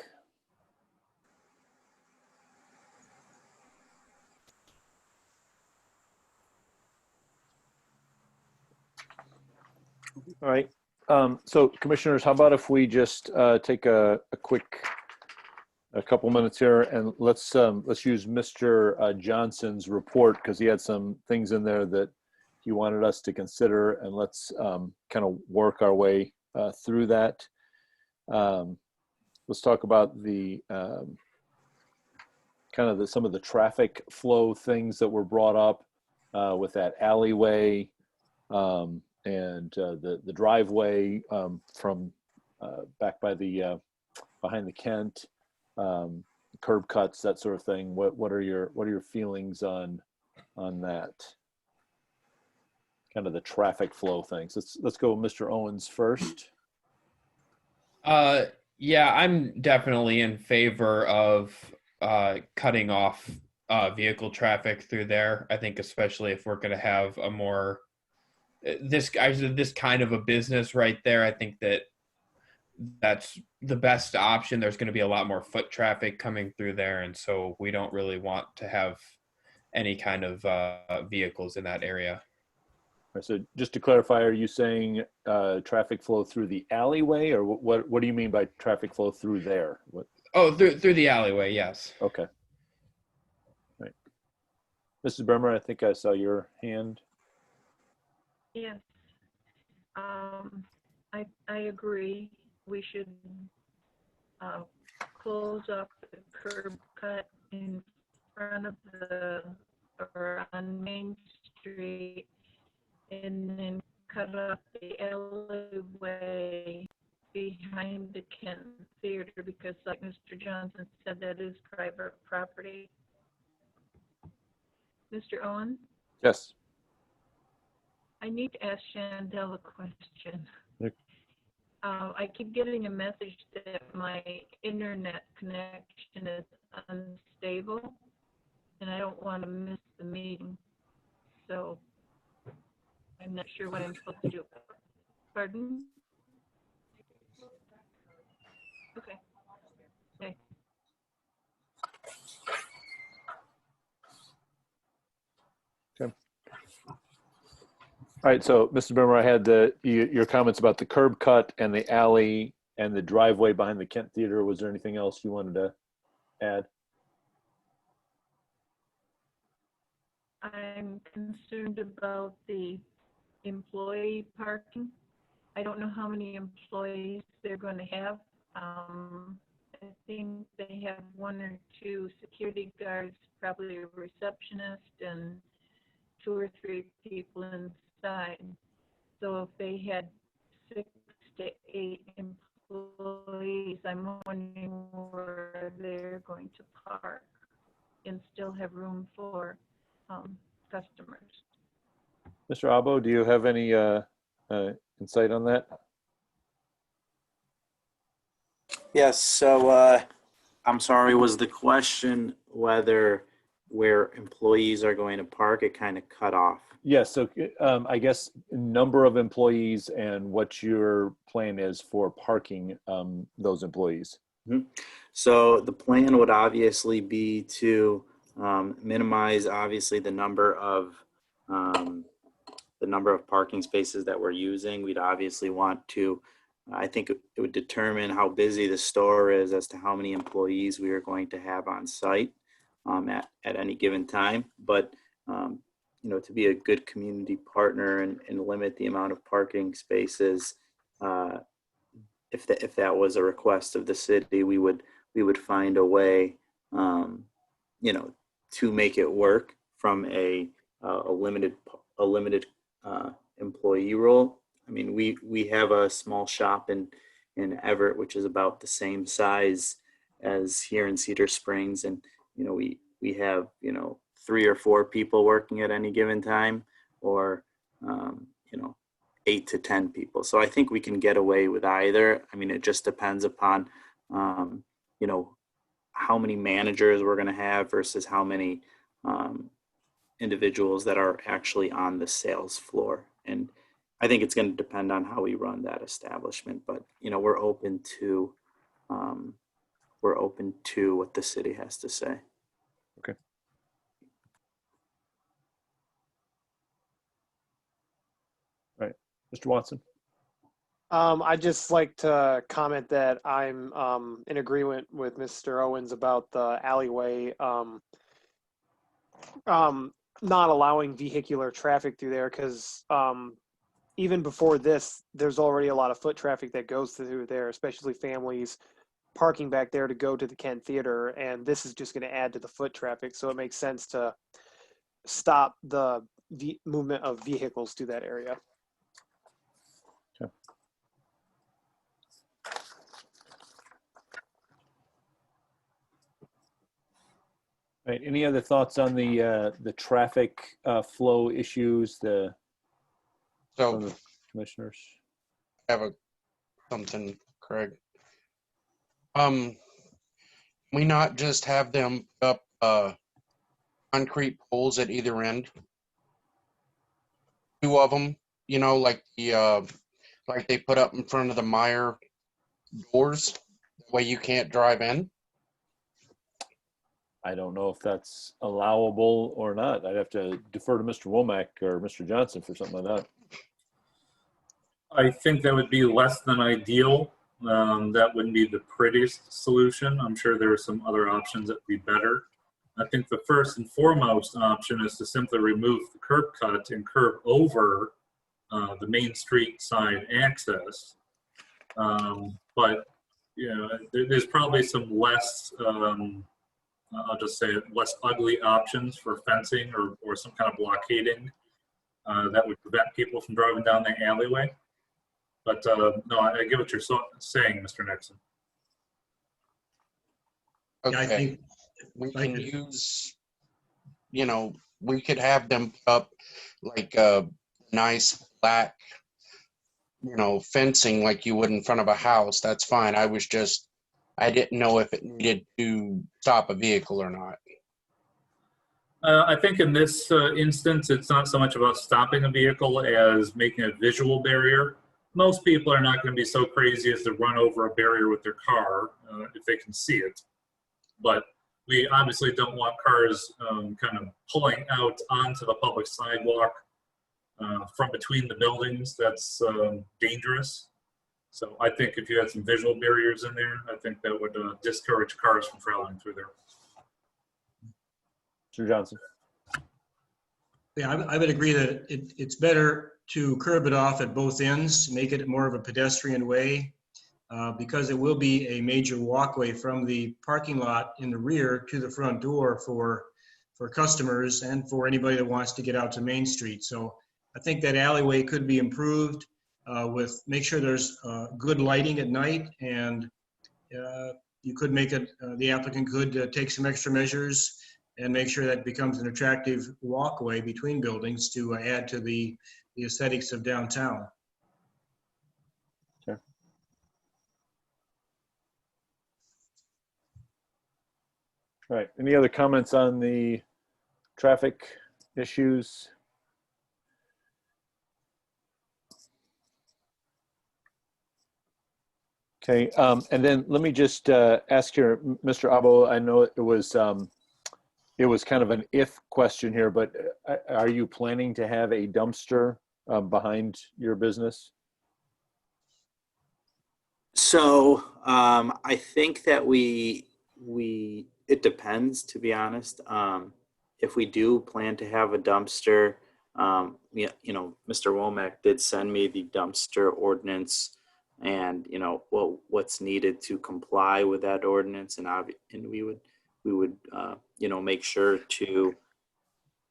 All right. So commissioners, how about if we just take a couple minutes here, and let's use Mr. Johnson's report, because he had some things in there that he wanted us to consider, and let's kind of work our way through that. Let's talk about the some of the traffic flow things that were brought up with that alleyway and the driveway from back by the behind the Kent, curb cuts, that sort of thing. What are your feelings on that? Kind of the traffic flow things. Let's go with Mr. Owens first. Yeah, I'm definitely in favor of cutting off vehicle traffic through there. I think especially if we're going to have a more this kind of a business right there, I think that's the best option. There's going to be a lot more foot traffic coming through there, and so we don't really want to have any kind of vehicles in that area. So just to clarify, are you saying traffic flow through the alleyway, or what do you mean by traffic flow through there? Oh, through the alleyway, yes. Okay. Right. Mrs. Bremer, I think I saw your hand. Yes. I agree. We should close off the curb cut in front of or on Main Street, and then cut off the alleyway behind the Kent Theater, because like Mr. Johnson said, that is private property. Mr. Owen? Yes. I need to ask Chandel a question. Nick. I keep getting a message that my internet connection is unstable, and I don't want to miss the meeting. So I'm not sure what I'm supposed to do. Pardon? All right, so Mr. Brimmer, I had your comments about the curb cut and the alley and the driveway behind the Kent Theater. Was there anything else you wanted to add? I'm concerned about the employee parking. I don't know how many employees they're going to have. I think they have 1 or 2 security guards, probably a receptionist, and 2 or 3 people inside. So if they had 6 to 8 employees, I'm wondering where they're going to park and still have room for customers. Mr. Abo, do you have any insight on that? Yes, so I'm sorry, was the question whether where employees are going to park? It kind of cut off. Yes, so I guess number of employees and what your plan is for parking those employees. Mm-hmm. So the plan would obviously be to minimize obviously the number of parking spaces that we're using. We'd obviously want to, I think it would determine how busy the store is as to how many employees we are going to have on site at any given time. But you know, to be a good community partner and limit the amount of parking spaces, if that was a request of the city, we would find a way, you know, to make it work from a limited employee role. I mean, we have a small shop in Everett, which is about the same size as here in Cedar Springs, and you know, we have, you know, 3 or 4 people working at any given time, or you know, 8 to 10 people. So I think we can get away with either. I mean, it just depends upon you know, how many managers we're going to have versus how many individuals that are actually on the sales floor. And I think it's going to depend on how we run that establishment. But you know, we're open to what the city has to say. Okay. All right, Mr. Watson. I'd just like to comment that I'm in agreement with Mr. Owens about the alleyway not allowing vehicular traffic through there, because even before this, there's already a lot of foot traffic that goes through there, especially families parking back there to go to the Kent Theater, and this is just going to add to the foot traffic, so it makes sense to stop the movement of vehicles through that area. Okay. All right, any other thoughts on the traffic flow issues, from the commissioners? I have something, Craig. We not just have them put up concrete poles at either end? 2 of them, you know, like like they put up in front of the Meyer doors, the way you can't drive in. I don't know if that's allowable or not. I'd have to defer to Mr. Womack or Mr. Johnson for something like that. I think that would be less than ideal. That wouldn't be the prettiest solution. I'm sure there are some other options that would be better. I think the first and foremost option is to simply remove the curb cut and curb over the Main Street side access. But you know, there's probably some less, I'll just say less ugly options for fencing or some kind of blockading that would prevent people from driving down the alleyway. But no, I get what you're saying, Mr. Nixon. Okay. Yeah, I think we can use, you know, we could have them put up like a nice black, you know, fencing like you would in front of a house. That's fine. I didn't know if it needed to stop a vehicle or not. I think in this instance, it's not so much about stopping a vehicle as making a visual barrier. Most people are not going to be so crazy as to run over a barrier with their car if they can see it. But we obviously don't want cars kind of pulling out onto the public sidewalk from between the buildings, that's dangerous. So I think if you had some visual barriers in there, I think that would discourage cars from traveling through there. Mr. Johnson. Yeah, I would agree that it's better to curb it off at both ends, make it more of a pedestrian way, because it will be a major walkway from the parking lot in the rear to the front door for customers and for anybody that wants to get out to Main Street. So I think that alleyway could be improved with, make sure there's good lighting at night, and you could make it, the applicant could take some extra measures and make sure that becomes an attractive walkway between buildings to add to the aesthetics of downtown. Sure. All right. Any other comments on the traffic issues? Okay. And then let me just ask here, Mr. Abo, I know it was kind of an if question here, but are you planning to have a dumpster behind your business? So I think that it depends, to be honest. If we do plan to have a dumpster, you know, Mr. Womack did send me the dumpster ordinance and, you know, what's needed to comply with that ordinance. And we would you know, make sure to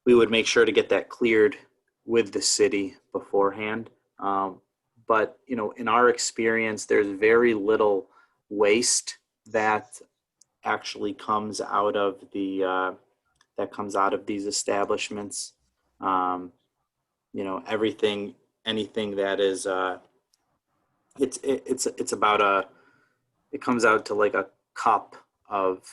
get that cleared with the city beforehand. But, you know, in our experience, there's very little waste that actually comes out of these establishments. You know, anything that is, it's about it comes out to like a cup of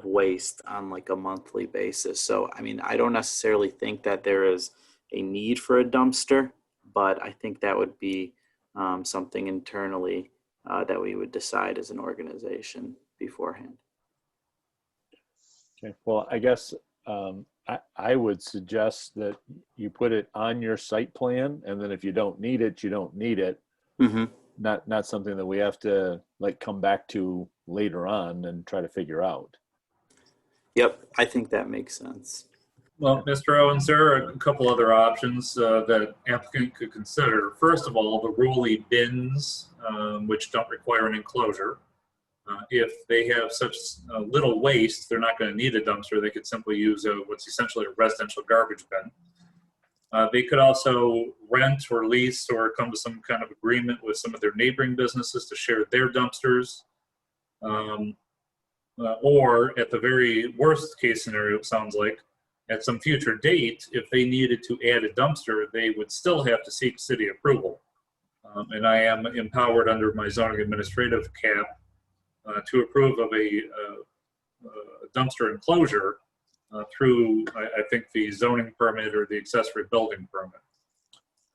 waste on like a monthly basis. So, I mean, I don't necessarily think that there is a need for a dumpster, but I think that would be something internally that we would decide as an organization beforehand. Okay. Well, I guess I would suggest that you put it on your site plan, and then if you don't need it, you don't need it. Mm-hmm. Not something that we have to like come back to later on and try to figure out. Yep, I think that makes sense. Well, Mr. Owens, there are a couple other options that applicant could consider. First of all, the rolly bins, which don't require an enclosure. If they have such little waste, they're not going to need a dumpster. They could simply use what's essentially a residential garbage bin. They could also rent or lease or come to some kind of agreement with some of their neighboring businesses to share their dumpsters. Or at the very worst case scenario, it sounds like, at some future date, if they needed to add a dumpster, they would still have to seek city approval. And I am empowered under my zoning administrative cap to approve of a dumpster enclosure through, I think, the zoning permit or the accessory building permit.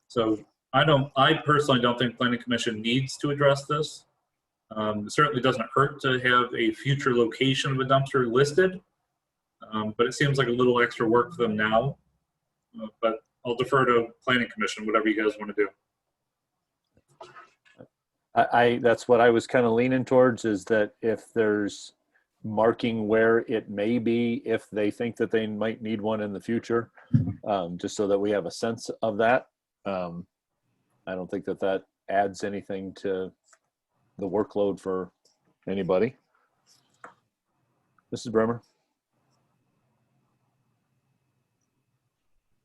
So I personally don't think Planning Commission needs to address this. It certainly doesn't hurt to have a future location of a dumpster listed, but it seems like a little extra work for them now. But I'll defer to Planning Commission, whatever you guys want to do. That's what I was kind of leaning towards, is that if there's marking where it may be, if they think that they might need one in the future, just so that we have a sense of that. I don't think that adds anything to the workload for anybody. Mrs. Bremer?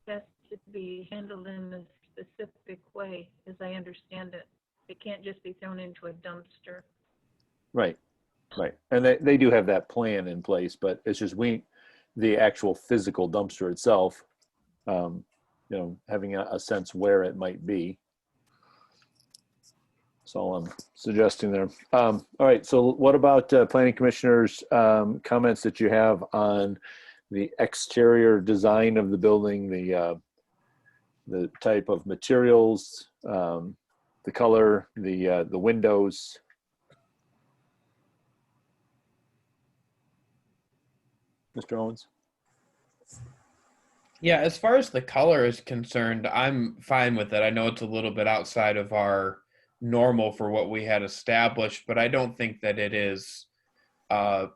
That should be handled in a specific way, as I understand it. It can't just be thrown into a dumpster. Right. And they do have that plan in place, but it's just the actual physical dumpster itself, you know, having a sense where it might be. That's all I'm suggesting there. All right, so what about Planning Commissioners' comments that you have on the exterior design of the building, the type of materials, the color, the windows? Mr. Owens? Yeah, as far as the color is concerned, I'm fine with it. I know it's a little bit outside of our normal for what we had established, but I don't think that it is, for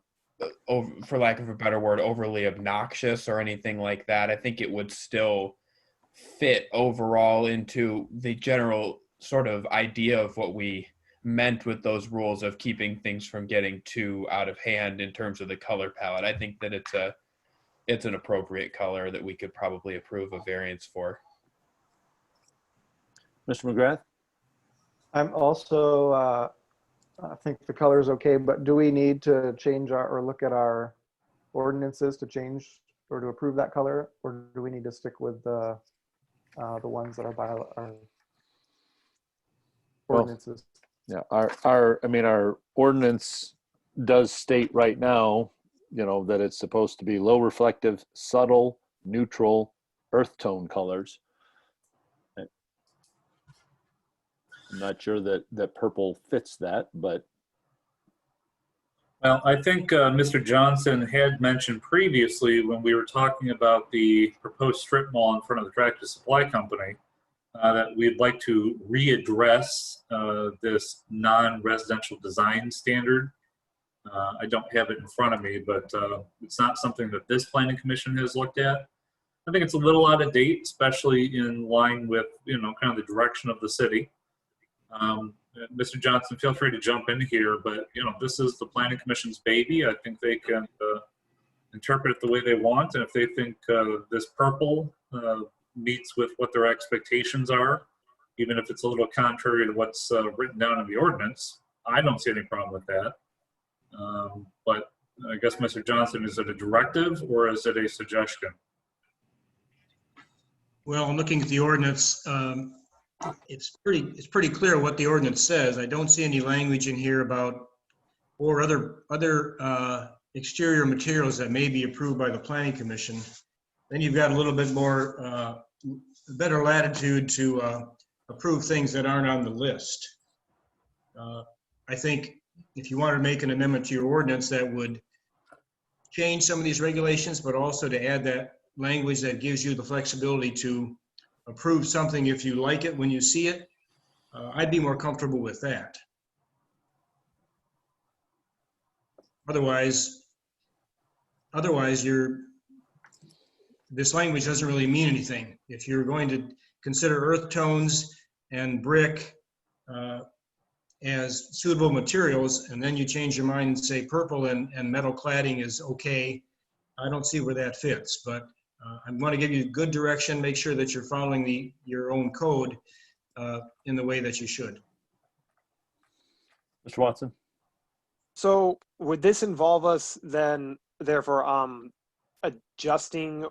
lack of a better word, overly obnoxious or anything like that. I think it would still fit overall into the general sort of idea of what we meant with those rules of keeping things from getting too out of hand in terms of the color palette. I think that it's an appropriate color that we could probably approve a variance for. Mr. McGrath? I'm also, I think the color is okay, but do we need to change or look at our ordinances to change or to approve that color? Or do we need to stick with the ones that are by our ordinances? Yeah, our ordinance does state right now, that it's supposed to be low reflective, subtle, neutral, earth tone colors. I'm not sure that purple fits that, but. Well, I think Mr. Johnson had mentioned previously when we were talking about the proposed strip mall in front of the Tractor Supply Company, that we'd like to readdress this non-residential design standard. I don't have it in front of me, but it's not something that this planning commission has looked at. I think it's a little out of date, especially in line with, kind of the direction of the city. Mr. Johnson, feel free to jump in here, but, this is the planning commission's baby. I think they can interpret it the way they want. And if they think this purple meets with what their expectations are, even if it's a little contrary to what's written down in the ordinance, I don't see any problem with that. But I guess, Mr. Johnson, is it a directive or is it a suggestion? Well, I'm looking at the ordinance. It's pretty clear what the ordinance says. I don't see any language in here about or other exterior materials that may be approved by the planning commission. Then you've got a little bit more better latitude to approve things that aren't on the list. I think if you want to make an amendment to your ordinance that would change some of these regulations, but also to add that language that gives you the flexibility to approve something if you like it when you see it, I'd be more comfortable with that. Otherwise, this language doesn't really mean anything. If you're going to consider earth tones and brick as suitable materials, and then you change your mind and say purple and metal cladding is okay, I don't see where that fits. But I'm going to give you good direction, make sure that you're following your own code in the way that you should. Mr. Watson? So would this involve us then, therefore, adjusting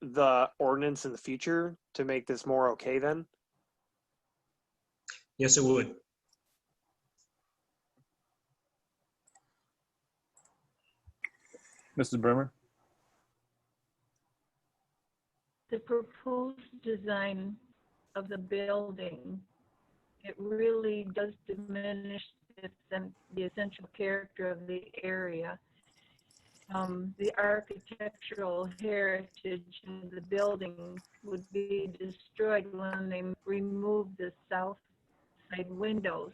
the ordinance in the future to make this more okay then? Yes, it would. Mrs. Bremer? The proposed design of the building, it really does diminish the essential character of the area. The architectural heritage of the building would be destroyed when they remove the south side windows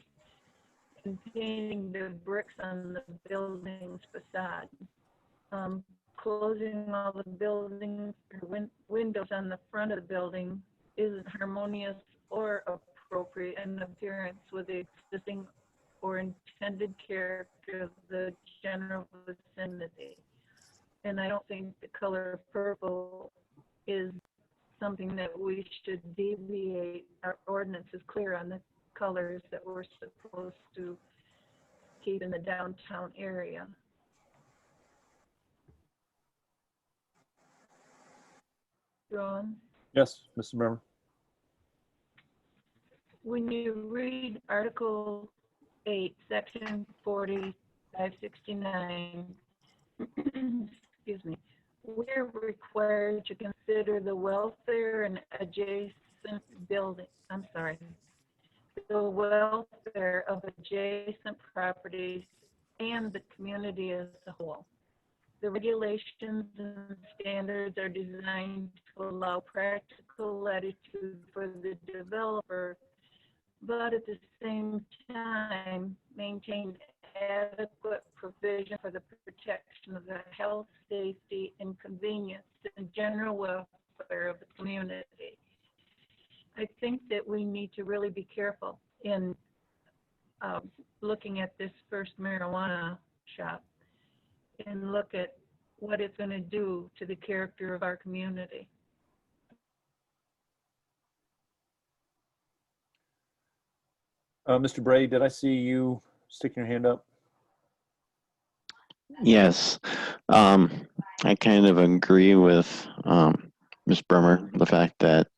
and painting the bricks on the building's facade. Closing all the buildings or windows on the front of the building isn't harmonious or appropriate in appearance with the existing or intended character of the general vicinity. And I don't think the color purple is something that we should deviate. Our ordinance is clear on the colors that we're supposed to keep in the downtown area. Ron? Yes, Mr. Bremer? When you read Article 8, Section 4569, excuse me, we're required to consider the welfare and adjacent building, the welfare of adjacent properties and the community as a whole. The regulations and standards are designed to allow practical latitude for the developer, but at the same time, maintain adequate provision for the protection of the health, safety, and convenience and general welfare of the community. I think that we need to really be careful in looking at this first marijuana shop and look at what it's going to do to the character of our community. Mr. Bray, did I see you sticking your hand up? Yes, I kind of agree with Ms. Bremer, the fact that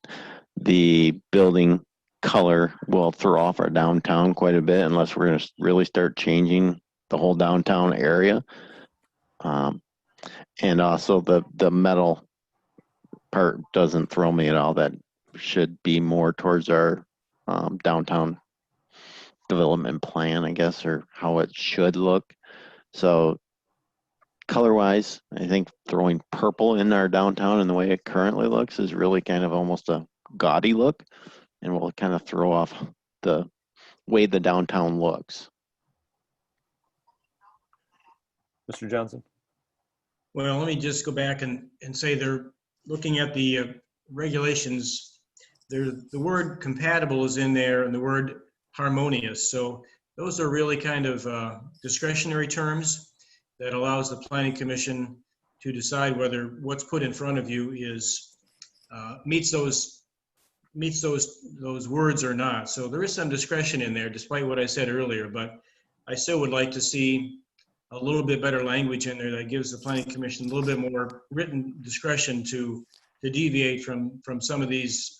the building color will throw off our downtown quite a bit unless we're going to really start changing the whole downtown area. And also the metal part doesn't throw me at all. That should be more towards our downtown development plan, I guess, or how it should look. So color-wise, I think throwing purple in our downtown and the way it currently looks is really kind of almost a gaudy look, and will kind of throw off the way the downtown looks. Mr. Johnson? Well, let me just go back and say they're looking at the regulations. The word compatible is in there and the word harmonious. So those are really kind of discretionary terms that allows the Planning Commission to decide whether what's put in front of you is meets those words or not. So there is some discretion in there, despite what I said earlier, but I still would like to see a little bit better language in there that gives the Planning Commission a little bit more written discretion to deviate from some of these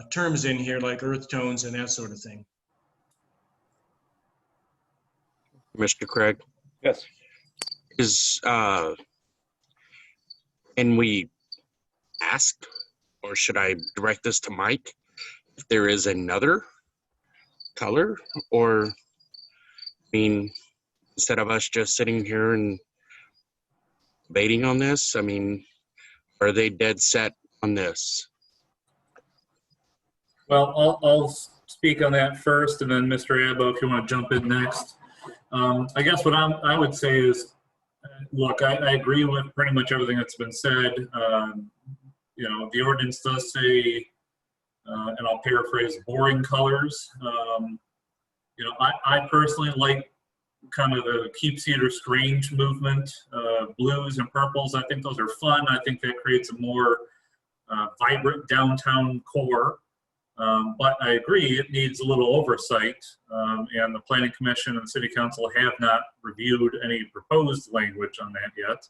terms in here, like earth tones and that sort of thing. Mr. Craig? Yes. Can we ask, or should I direct this to Mike, if there is another color? Or, I mean, instead of us just sitting here and debating on this, I mean, are they dead set on this? Well, I'll speak on that first, and then Mr. Abbo, if you want to jump in next. I guess what I would say is, look, I agree with pretty much everything that's been said. You know, the ordinance does say, and I'll paraphrase, boring colors. You know, I personally like kind of the Keep Cedar Strange movement, blues and purples. I think those are fun. I think that creates a more vibrant downtown core. But I agree, it needs a little oversight, and the Planning Commission and City Council have not reviewed any proposed language on that yet.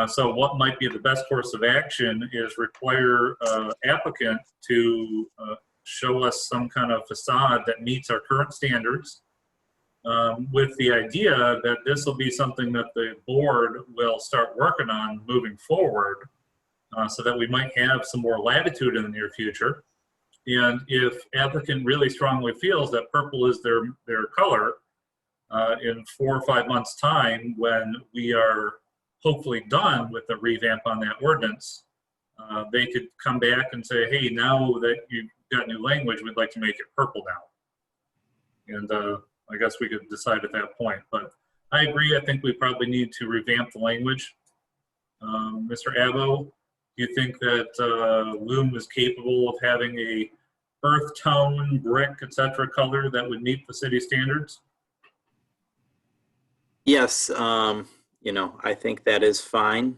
So what might be the best course of action is require applicant to show us some kind of facade that meets our current standards, with the idea that this will be something that the board will start working on moving forward, so that we might have some more latitude in the near future. And if applicant really strongly feels that purple is their color, in 4 or 5 months' time, when we are hopefully done with the revamp on that ordinance, they could come back and say, hey, now that you've got new language, we'd like to make it purple now. And I guess we could decide at that point. But I agree, I think we probably need to revamp the language. Mr. Abbo, do you think that Loom is capable of having a earth tone, brick, etc. color that would meet the city standards? Yes, you know, I think that is fine.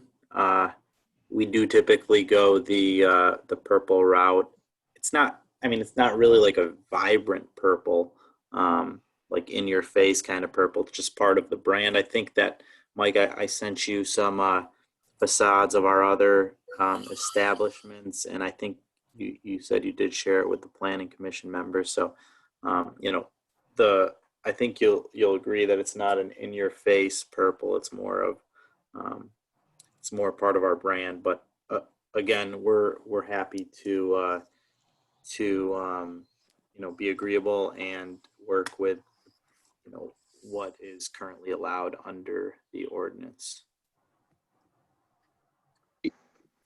We do typically go the purple route. It's not, I mean, it's not really like a vibrant purple, like in your face kind of purple. It's just part of the brand. I think that, Mike, I sent you some facades of our other establishments, and I think you said you did share it with the Planning Commission members. So, you know, I think you'll agree that it's not an in-your-face purple. It's more of it's more part of our brand. But again, we're happy to you know, be agreeable and work with, you know, what is currently allowed under the ordinance.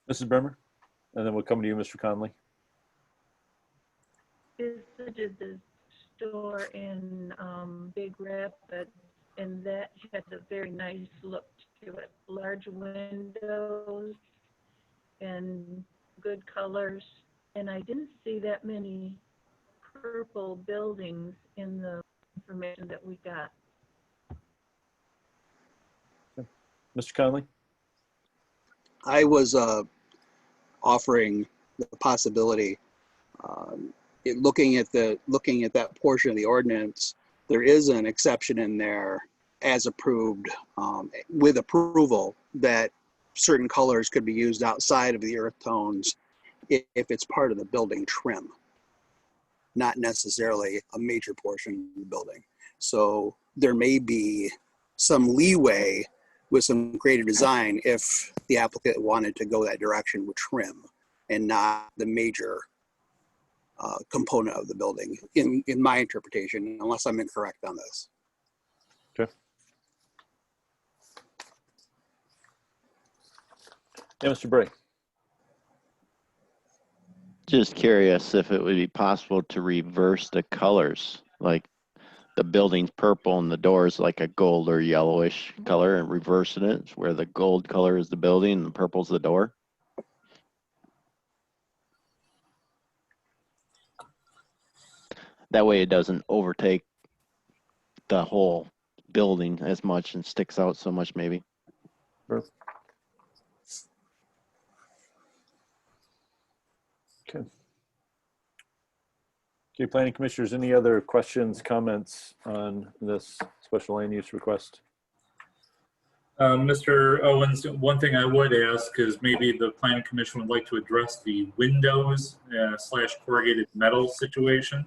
Mrs. Bremer, and then we'll come to you, Mr. Conley. Visited the store in Big Rapids, and that had a very nice look to it. Large windows and good colors. And I didn't see that many purple buildings in the information that we got. Mr. Conley? I was offering the possibility, looking at that portion of the ordinance, there is an exception in there as approved, with approval, that certain colors could be used outside of the earth tones if it's part of the building trim, not necessarily a major portion of the building. So there may be some leeway with some creative design if the applicant wanted to go that direction with trim and not the major component of the building, in my interpretation, unless I'm incorrect on this. Okay. Yeah, Mr. Bray. Just curious if it would be possible to reverse the colors, like the building's purple and the doors like a gold or yellowish color, and reversing it where the gold color is the building and the purple's the door. That way it doesn't overtake the whole building as much and sticks out so much maybe. Sure. Okay. Okay, planning commissioners, any other questions, comments on this special land use request? Mr. Owens, one thing I would ask is maybe the planning commission would like to address the windows / corrugated metal situation.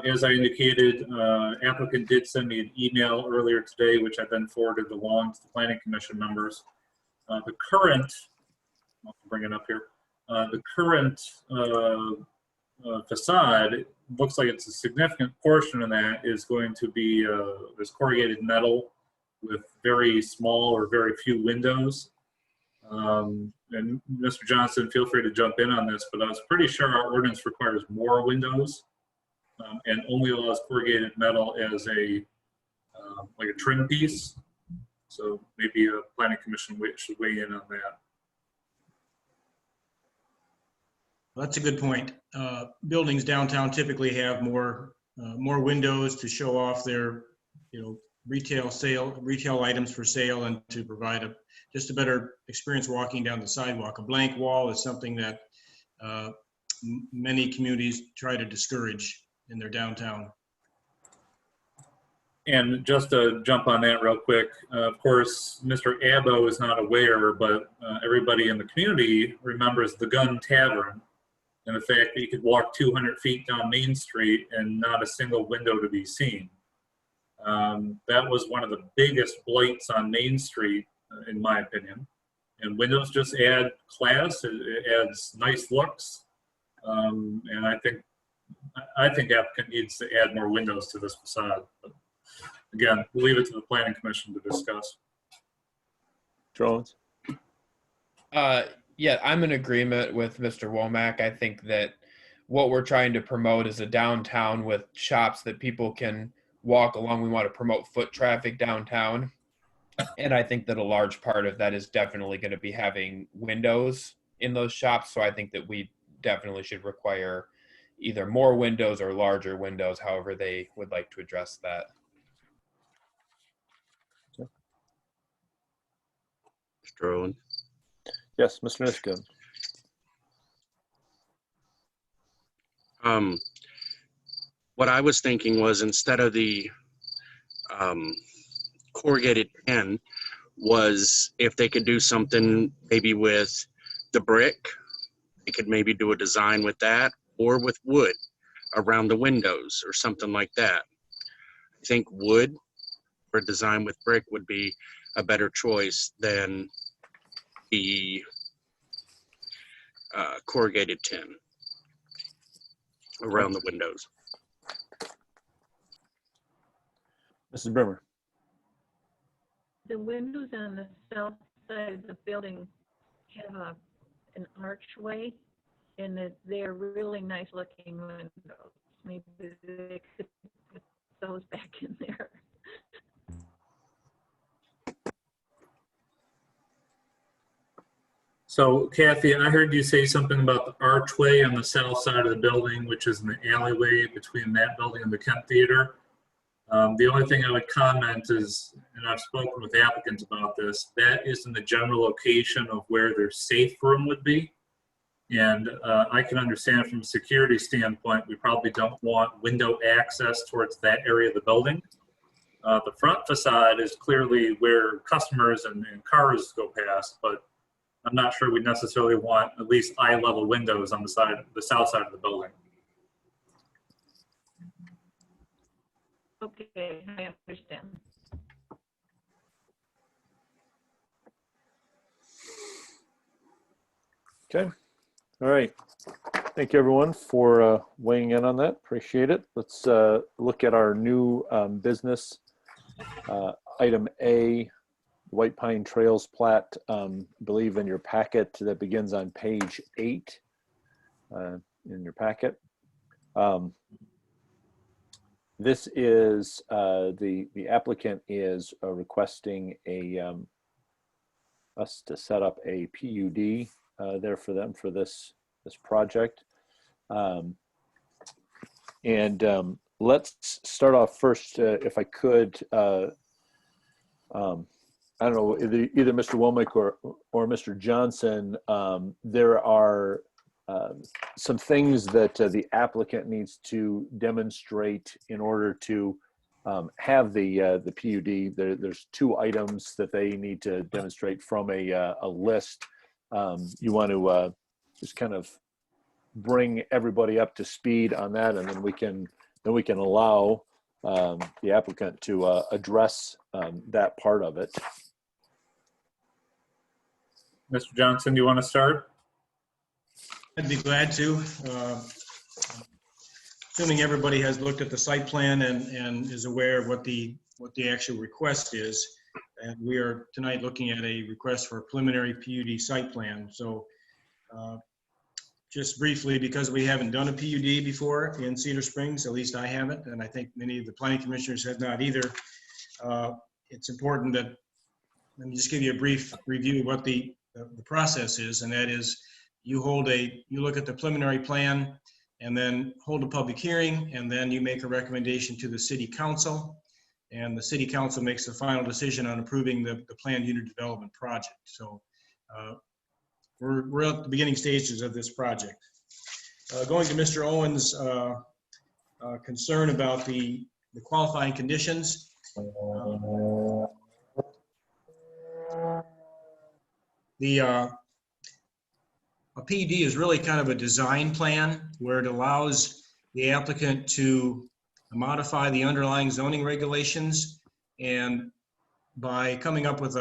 As I indicated, applicant did send me an email earlier today, which I've been forwarded along to the planning commission members. The current, I'll bring it up here, the current facade looks like it's a significant portion of that is going to be this corrugated metal with very small or very few windows. And Mr. Johnson, feel free to jump in on this, but I was pretty sure our ordinance requires more windows and only allows corrugated metal as a like a trim piece. So maybe a planning commission should weigh in on that. That's a good point. Buildings downtown typically have more windows to show off their, retail items for sale, and to provide just a better experience walking down the sidewalk. A blank wall is something that many communities try to discourage in their downtown. And just to jump on that real quick, of course, Mr. Abbo is not aware, but everybody in the community remembers the Gun Tavern and the fact that you could walk 200 feet down Main Street and not a single window to be seen. That was one of the biggest blights on Main Street, in my opinion. And windows just add class, it adds nice looks. And I think applicant needs to add more windows to this facade. But again, we'll leave it to the planning commission to discuss. Jones? Yeah, I'm in agreement with Mr. Womack. I think that what we're trying to promote is a downtown with shops that people can walk along. We want to promote foot traffic downtown. And I think that a large part of that is definitely going to be having windows in those shops. So I think that we definitely should require either more windows or larger windows, however they would like to address that. Mr. Owen. Yes, Mr. Nishkin. What I was thinking was, instead of the corrugated pen, was if they could do something maybe with the brick, they could maybe do a design with that, or with wood around the windows or something like that. I think wood or design with brick would be a better choice than the corrugated tin around the windows. Mrs. Bremer. The windows on the south side of the building have an archway, and they're really nice looking windows. Maybe they could put those back in there. So Kathy, I heard you say something about the archway on the south side of the building, which is in the alleyway between that building and the Kent Theater. The only thing I would comment is, and I've spoken with applicants about this, that is in the general location of where their safe room would be. And I can understand from a security standpoint, we probably don't want window access towards that area of the building. The front facade is clearly where customers and cars go past, but I'm not sure we necessarily want at least eye-level windows on the south side of the building. Okay, I understand. Okay. All right. Thank you, everyone, for weighing in on that. Appreciate it. Let's look at our new business. Item A, White Pine Trails plat, believe in your packet that begins on page 8 in your packet. This is the applicant is requesting us to set up a PUD there for them for this project. Let's start off first, if I could. I don't know, either Mr. Womack or Mr. Johnson, there are some things that the applicant needs to demonstrate in order to have the PUD. There's 2 items that they need to demonstrate from a list. You want to just kind of bring everybody up to speed on that, and then we can allow the applicant to address that part of it. Mr. Johnson, do you want to start? I'd be glad to. Assuming everybody has looked at the site plan and is aware of what the actual request is. And we are tonight looking at a request for a preliminary PUD site plan. So just briefly, because we haven't done a PUD before in Cedar Springs, at least I haven't, and I think many of the planning commissioners have not either, it's important that, let me just give you a brief review of what the process is, and that is you look at the preliminary plan and then hold a public hearing, and then you make a recommendation to the city council, and the city council makes the final decision on approving the planned unit development project. So we're at the beginning stages of this project. Going to Mr. Owen's concern about the qualifying conditions. A PUD is really kind of a design plan where it allows the applicant to modify the underlying zoning regulations, and by coming up with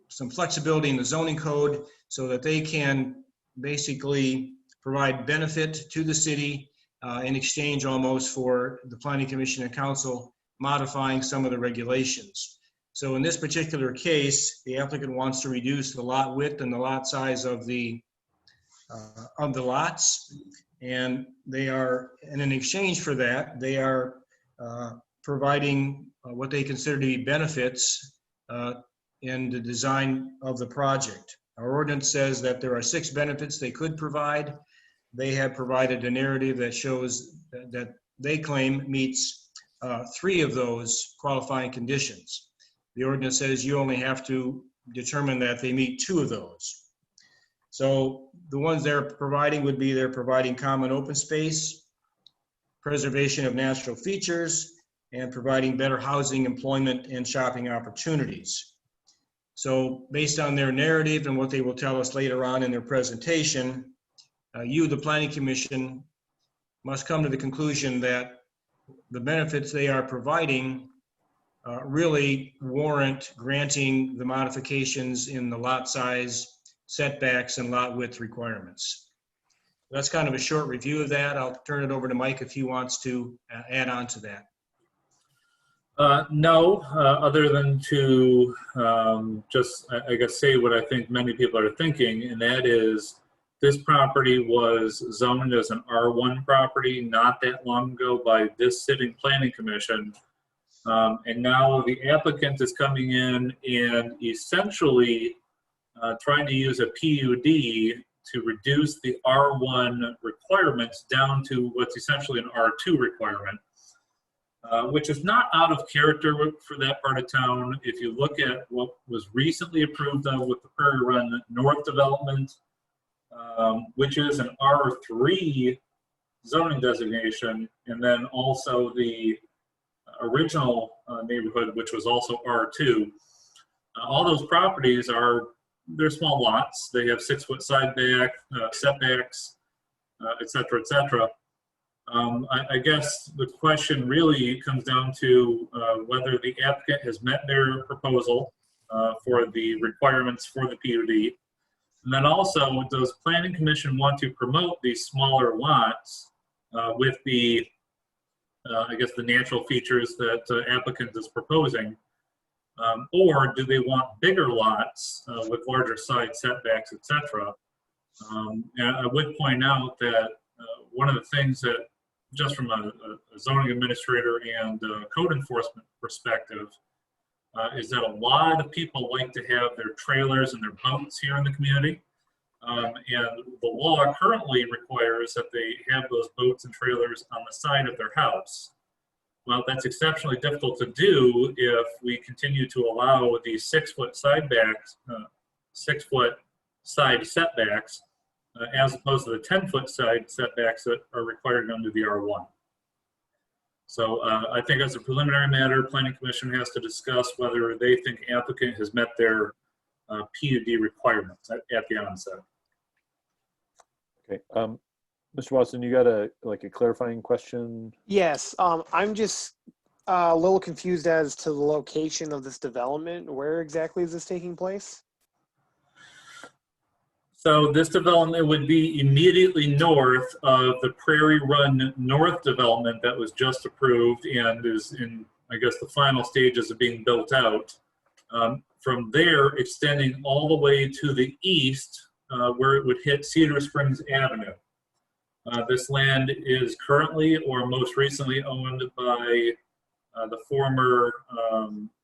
some flexibility in the zoning code so that they can basically provide benefit to the city in exchange almost for the planning commission and council modifying some of the regulations. So in this particular case, the applicant wants to reduce the lot width and the lot size of the lots, and they are, and in exchange for that, they are providing what they consider to be benefits in the design of the project. Our ordinance says that there are 6 benefits they could provide. They have provided a narrative that shows that they claim meets 3 of those qualifying conditions. The ordinance says you only have to determine that they meet 2 of those. So the ones they're providing would be they're providing common open space, preservation of natural features, and providing better housing, employment, and shopping opportunities. So based on their narrative and what they will tell us later on in their presentation, you, the Planning Commission, must come to the conclusion that the benefits they are providing really warrant granting the modifications in the lot size, setbacks, and lot width requirements. That's kind of a short review of that. I'll turn it over to Mike if he wants to add on to that. No, other than to just, I guess, say what I think many people are thinking, and that is this property was zoned as an R1 property not that long ago by this sitting planning commission. And now the applicant is coming in and essentially trying to use a PUD to reduce the R1 requirements down to what's essentially an R2 requirement. Which is not out of character for that part of town. If you look at what was recently approved of with the Prairie Run North development, which is an R3 zoning designation, and then also the original neighborhood, which was also R2. All those properties they're small lots. They have 6-foot side setbacks, et cetera, et cetera. I guess the question really comes down to whether the applicant has met their proposal for the requirements for the PUD. And then also, does Planning Commission want to promote these smaller lots with the, I guess, the natural features that applicant is proposing? Or do they want bigger lots with larger side setbacks, et cetera? And I would point out that one of the things that, just from a zoning administrator and code enforcement perspective, is that a lot of people like to have their trailers and their boats here in the community. And the law currently requires that they have those boats and trailers on the side of their house. Well, that's exceptionally difficult to do if we continue to allow these 6-foot side setbacks, as opposed to the 10-foot side setbacks that are required under the R1. So I think as a preliminary matter, Planning Commission has to discuss whether they think applicant has met their PUD requirements at the onset. Okay, Mr. Watson, you got a clarifying question? Yes, I'm just a little confused as to the location of this development. Where exactly is this taking place? So this development would be immediately north of the Prairie Run North development that was just approved and is in, I guess, the final stages of being built out. From there, extending all the way to the east, where it would hit Cedar Springs Avenue. This land is currently or most recently owned by the former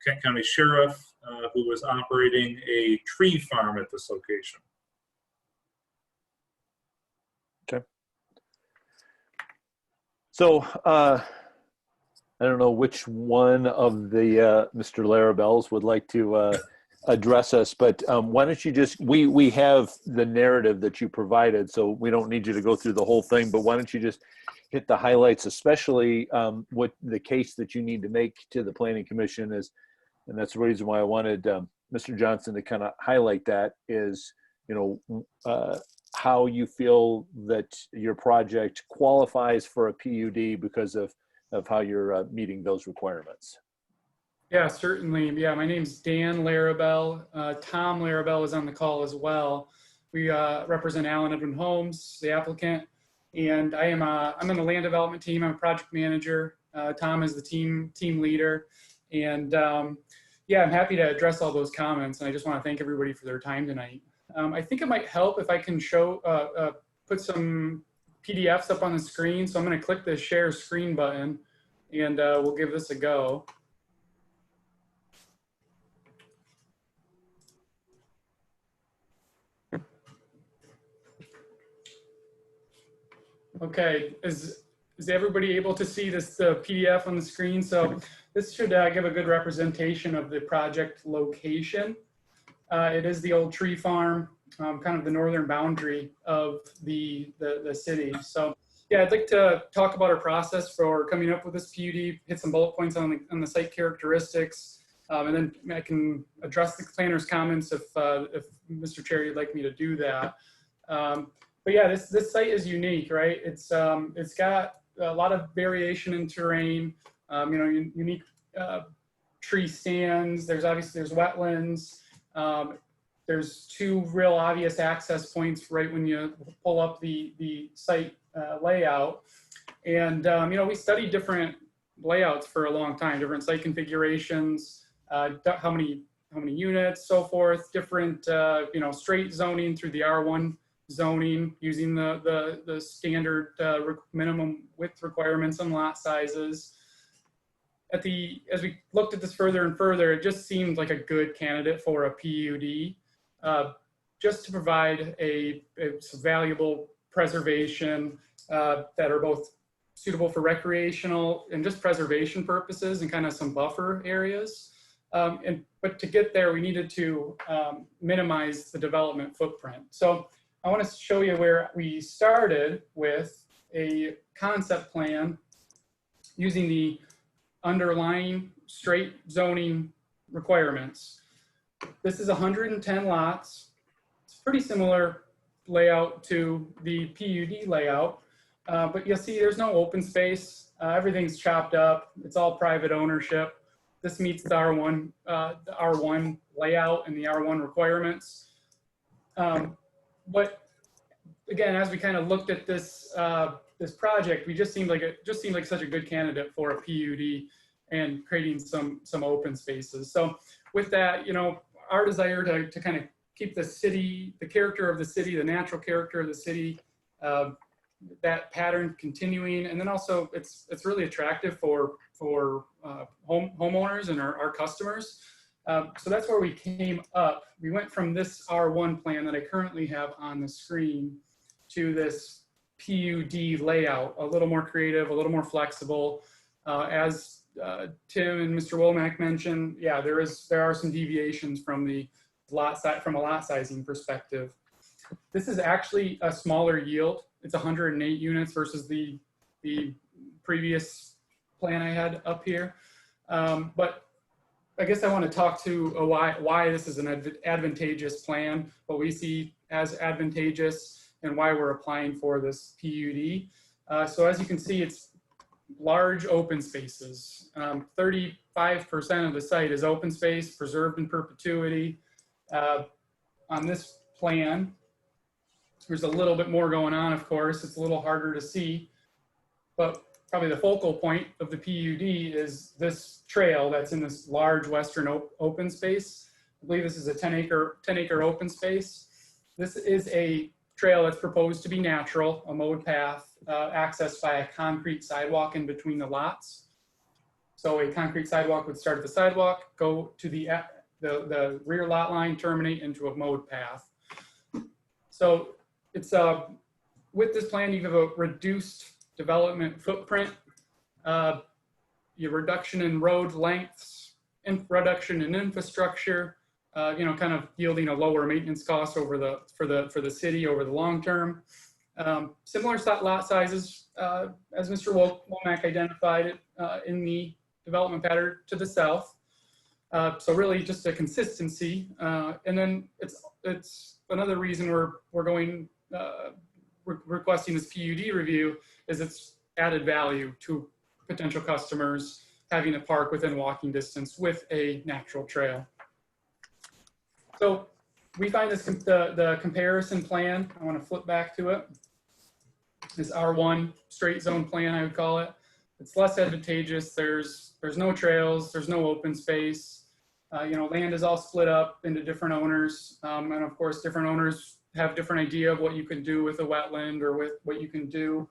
Kent County Sheriff, who was operating a tree farm at this location. Okay. So I don't know which one of the Mr. Larabells would like to address us, but why don't you just, we have the narrative that you provided, so we don't need you to go through the whole thing, but why don't you just hit the highlights, especially what the case that you need to make to the Planning Commission is, and that's the reason why I wanted Mr. Johnson to kind of highlight that is, how you feel that your project qualifies for a PUD because of how you're meeting those requirements. Yeah, certainly. Yeah, my name's Dan Larabell. Tom Larabell is on the call as well. We represent Allen Edwin Homes, the applicant, and I'm in the land development team. I'm a project manager. Tom is the team leader, and yeah, I'm happy to address all those comments. And I just want to thank everybody for their time tonight. I think it might help if I can show, put some PDFs up on the screen. So I'm going to click the share screen button, and we'll give this a go. Okay, is everybody able to see this PDF on the screen? So this should give a good representation of the project location. It is the old tree farm, kind of the northern boundary of the city. So yeah, I'd like to talk about our process for coming up with this PUD, hit some bullet points on the site characteristics, and then I can address the planner's comments if Mr. Chair, you'd like me to do that. But yeah, this site is unique, right? It's got a lot of variation in terrain, unique tree stands. There's wetlands. There's two real obvious access points right when you pull up the site layout. And we studied different layouts for a long time, different site configurations, how many units, so forth, different, straight zoning through the R1 zoning, using the standard minimum width requirements and lot sizes. As we looked at this further and further, it just seemed like a good candidate for a PUD, just to provide a valuable preservation that are both suitable for recreational and just preservation purposes, and kind of some buffer areas. But to get there, we needed to minimize the development footprint. So I want to show you where we started with a concept plan using the underlying straight zoning requirements. This is 110 lots. It's pretty similar layout to the PUD layout, but you'll see there's no open space. Everything's chopped up. It's all private ownership. This meets the R1 layout and the R1 requirements. But again, as we kind of looked at this this project, we just seemed like such a good candidate for a PUD and creating some open spaces. So with that, our desire to kind of keep the city, the character of the city, the natural character of the city, that pattern continuing, and then also it's really attractive for homeowners and our customers. So that's where we came up. We went from this R1 plan that I currently have on the screen to this PUD layout, a little more creative, a little more flexible. As Tim and Mr. Womack mentioned, yeah, there are some deviations from the from a lot sizing perspective. This is actually a smaller yield. It's 108 units versus the previous plan I had up here. But I guess I want to talk to why this is an advantageous plan, what we see as advantageous, and why we're applying for this PUD. So as you can see, it's large open spaces. 35% of the site is open space, preserved in perpetuity. On this plan, there's a little bit more going on, of course. It's a little harder to see, but probably the focal point of the PUD is this trail that's in this large western open space. I believe this is a 10 acre open space. This is a trail that's proposed to be natural, a mowed path accessed by a concrete sidewalk in between the lots. So a concrete sidewalk would start at the sidewalk, go to the rear lot line, terminate into a mowed path. So it's with this plan, you have a reduced development footprint, your reduction in road lengths, reduction in infrastructure, kind of yielding a lower maintenance cost for the city over the long term. Similar lot sizes, as Mr. Womack identified it in the development pattern to the south. So really just a consistency. And then it's another reason we're going requesting this PUD review is it's added value to potential customers having a park within walking distance with a natural trail. So we find this the comparison plan. I want to flip back to it. This R1 straight zone plan, I would call it. It's less advantageous. There's no trails. There's no open space. Land is all split up into different owners, and of course, different owners have different idea of what you can do with a wetland or with what you can do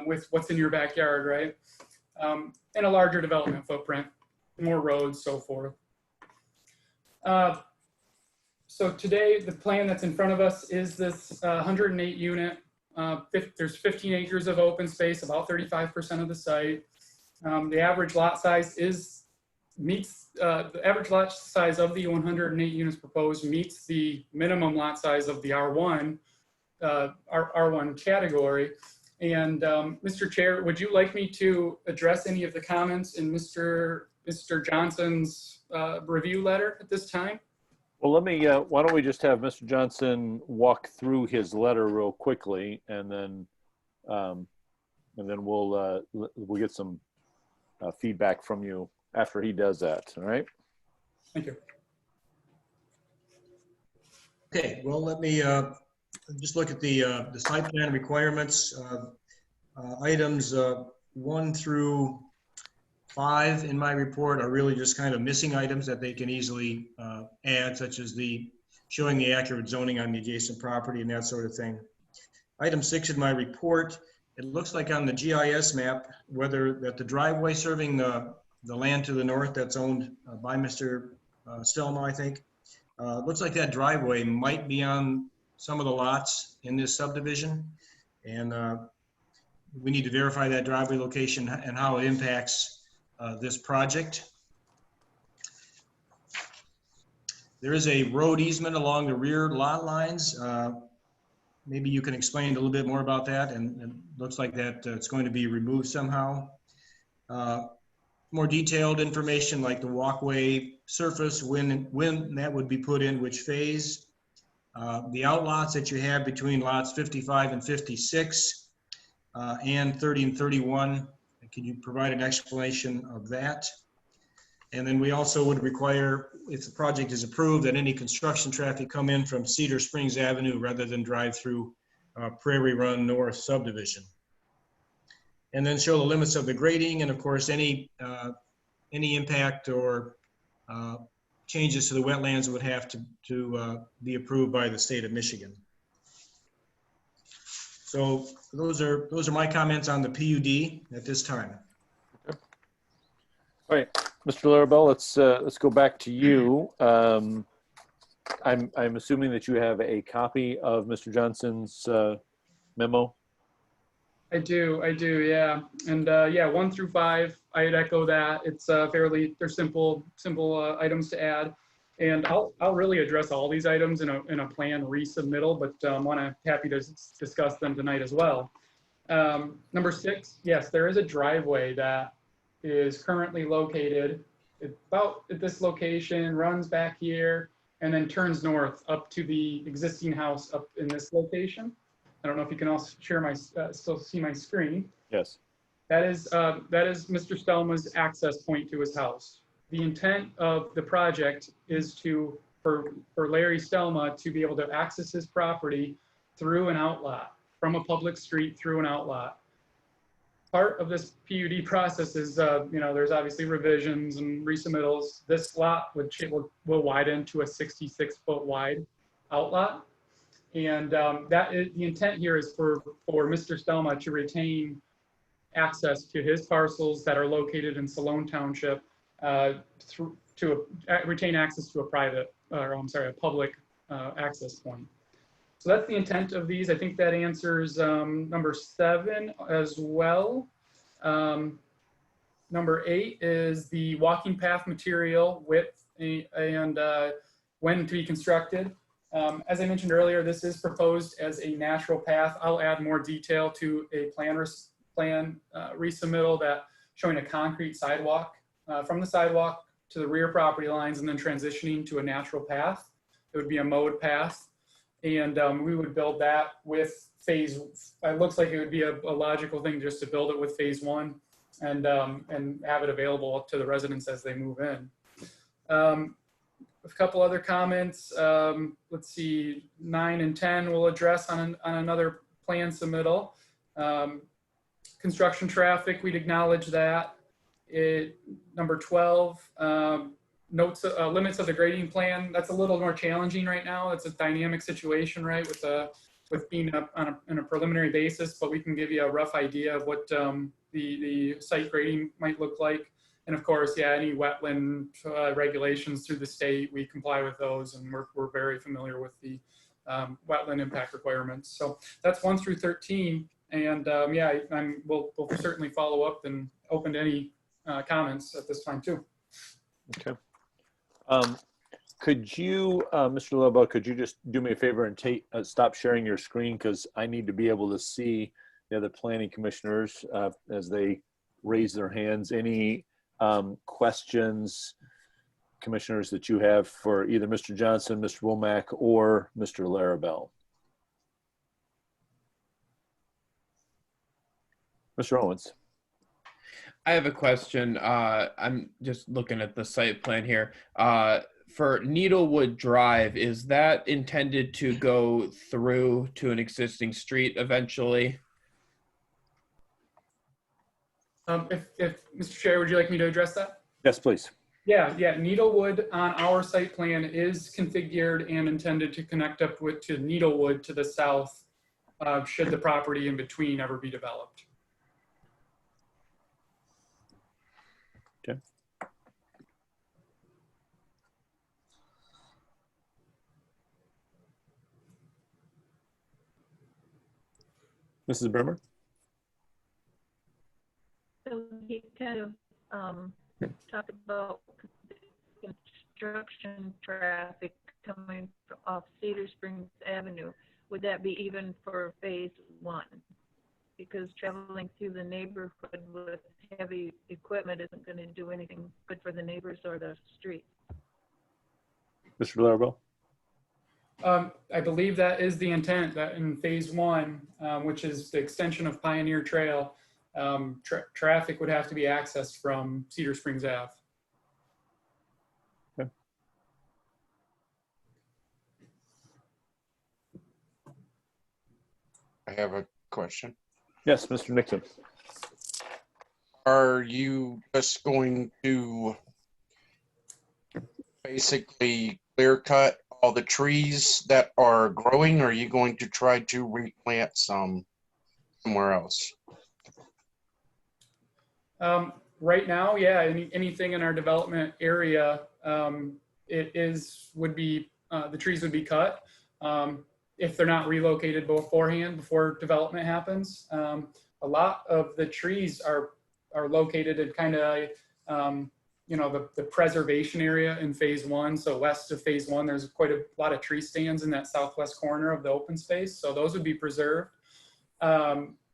with what's in your backyard, right? And a larger development footprint, more roads, so forth. So today, the plan that's in front of us is this 108 unit. There's 15 acres of open space, about 35% of the site. The average lot size meets the average lot size of the 108 units proposed meets the minimum lot size of the R1 category. And Mr. Chair, would you like me to address any of the comments in Mr. Johnson's review letter at this time? Well, why don't we just have Mr. Johnson walk through his letter real quickly, and then we'll get some feedback from you after he does that. All right. Thank you. Okay. Well, let me just look at the site plan requirements. Items 1 through 5 in my report are really just kind of missing items that they can easily add, such as showing the accurate zoning on the adjacent property and that sort of thing. Item 6 in my report, it looks like on the GIS map, that the driveway serving the land to the north that's owned by Mr. Stelma, I think, looks like that driveway might be on some of the lots in this subdivision. And we need to verify that driveway location and how it impacts this project. There is a road easement along the rear lot lines. Maybe you can explain a little bit more about that, and it looks like that it's going to be removed somehow. More detailed information like the walkway surface, when that would be put in, which phase. The outlots that you have between lots 55 and 56 and 30 and 31. Can you provide an explanation of that? And then we also would require, if the project is approved, that any construction traffic come in from Cedar Springs Avenue rather than drive through Prairie Run North subdivision. And then show the limits of the grading and of course any impact or changes to the wetlands would have to be approved by the state of Michigan. So those are my comments on the PUD at this time. All right, Mr. Larrabell, let's go back to you. I'm assuming that you have a copy of Mr. Johnson's memo. I do, yeah. And yeah, 1 through 5, I'd echo that. It's they're simple items to add. And I'll really address all these items in a plan resubmittal, but happy to discuss them tonight as well. Number 6, yes, there is a driveway that is currently located about at this location, runs back here, and then turns north up to the existing house up in this location. I don't know if you can all share still see my screen. Yes. That is Mr. Stelma's access point to his house. The intent of the project is for Larry Stelma to be able to access his property through an outlot, from a public street through an outlot. Part of this PUD process is, there's obviously revisions and resubmittals. This lot will widen to a 66-foot wide outlot. And the intent here is for Mr. Stelma to retain access to his parcels that are located in Salone Township retain access to a public access point. So that's the intent of these. I think that answers number 7 as well. Number 8 is the walking path material, width, and when to be constructed. As I mentioned earlier, this is proposed as a natural path. I'll add more detail to a plan resubmittal that showing a concrete sidewalk from the sidewalk to the rear property lines and then transitioning to a natural path. It would be a mowed path. And we would build that with it looks like it would be a logical thing just to build it with phase 1 and have it available to the residents as they move in. A couple other comments. Let's see, 9 and 10 we'll address on another plan submittal. Construction traffic, we'd acknowledge that. Number 12, limits of the grading plan. That's a little more challenging right now. It's a dynamic situation, right, with being on a preliminary basis, but we can give you a rough idea of what the site grading might look like. And of course, yeah, any wetland regulations through the state, we comply with those, and we're very familiar with the wetland impact requirements. So that's 1 through 13, and yeah, we'll certainly follow up and open to any comments at this time too. Okay. Could you, Mr. Lobo, could you just do me a favor and stop sharing your screen, because I need to be able to see the other planning commissioners as they raise their hands. Any questions, commissioners, that you have for either Mr. Johnson, Mr. Womack, or Mr. Larrabell? Mr. Owens. I have a question. I'm just looking at the site plan here. For Needlewood Drive, is that intended to go through to an existing street eventually? If Mr. Chair, would you like me to address that? Yes, please. Yeah, Needlewood on our site plan is configured and intended to connect up to Needlewood to the south, should the property in between ever be developed. Okay. Mrs. Bremer? So he kind of talked about construction traffic coming off Cedar Springs Avenue. Would that be even for phase 1? Because traveling through the neighborhood with heavy equipment isn't going to do anything good for the neighbors or the street. Mr. Larrabell? I believe that is the intent, that in phase 1, which is the extension of Pioneer Trail, traffic would have to be accessed from Cedar Springs Ave. Okay. I have a question. Yes, Mr. Nixon. Are you just going to basically clear cut all the trees that are growing, or are you going to try to replant some somewhere else? Right now, yeah, anything in our development area, the trees would be cut. If they're not relocated beforehand, before development happens. A lot of the trees are located in kind of, the preservation area in phase 1. So west of phase 1, there's quite a lot of tree stands in that southwest corner of the open space. So those would be preserved.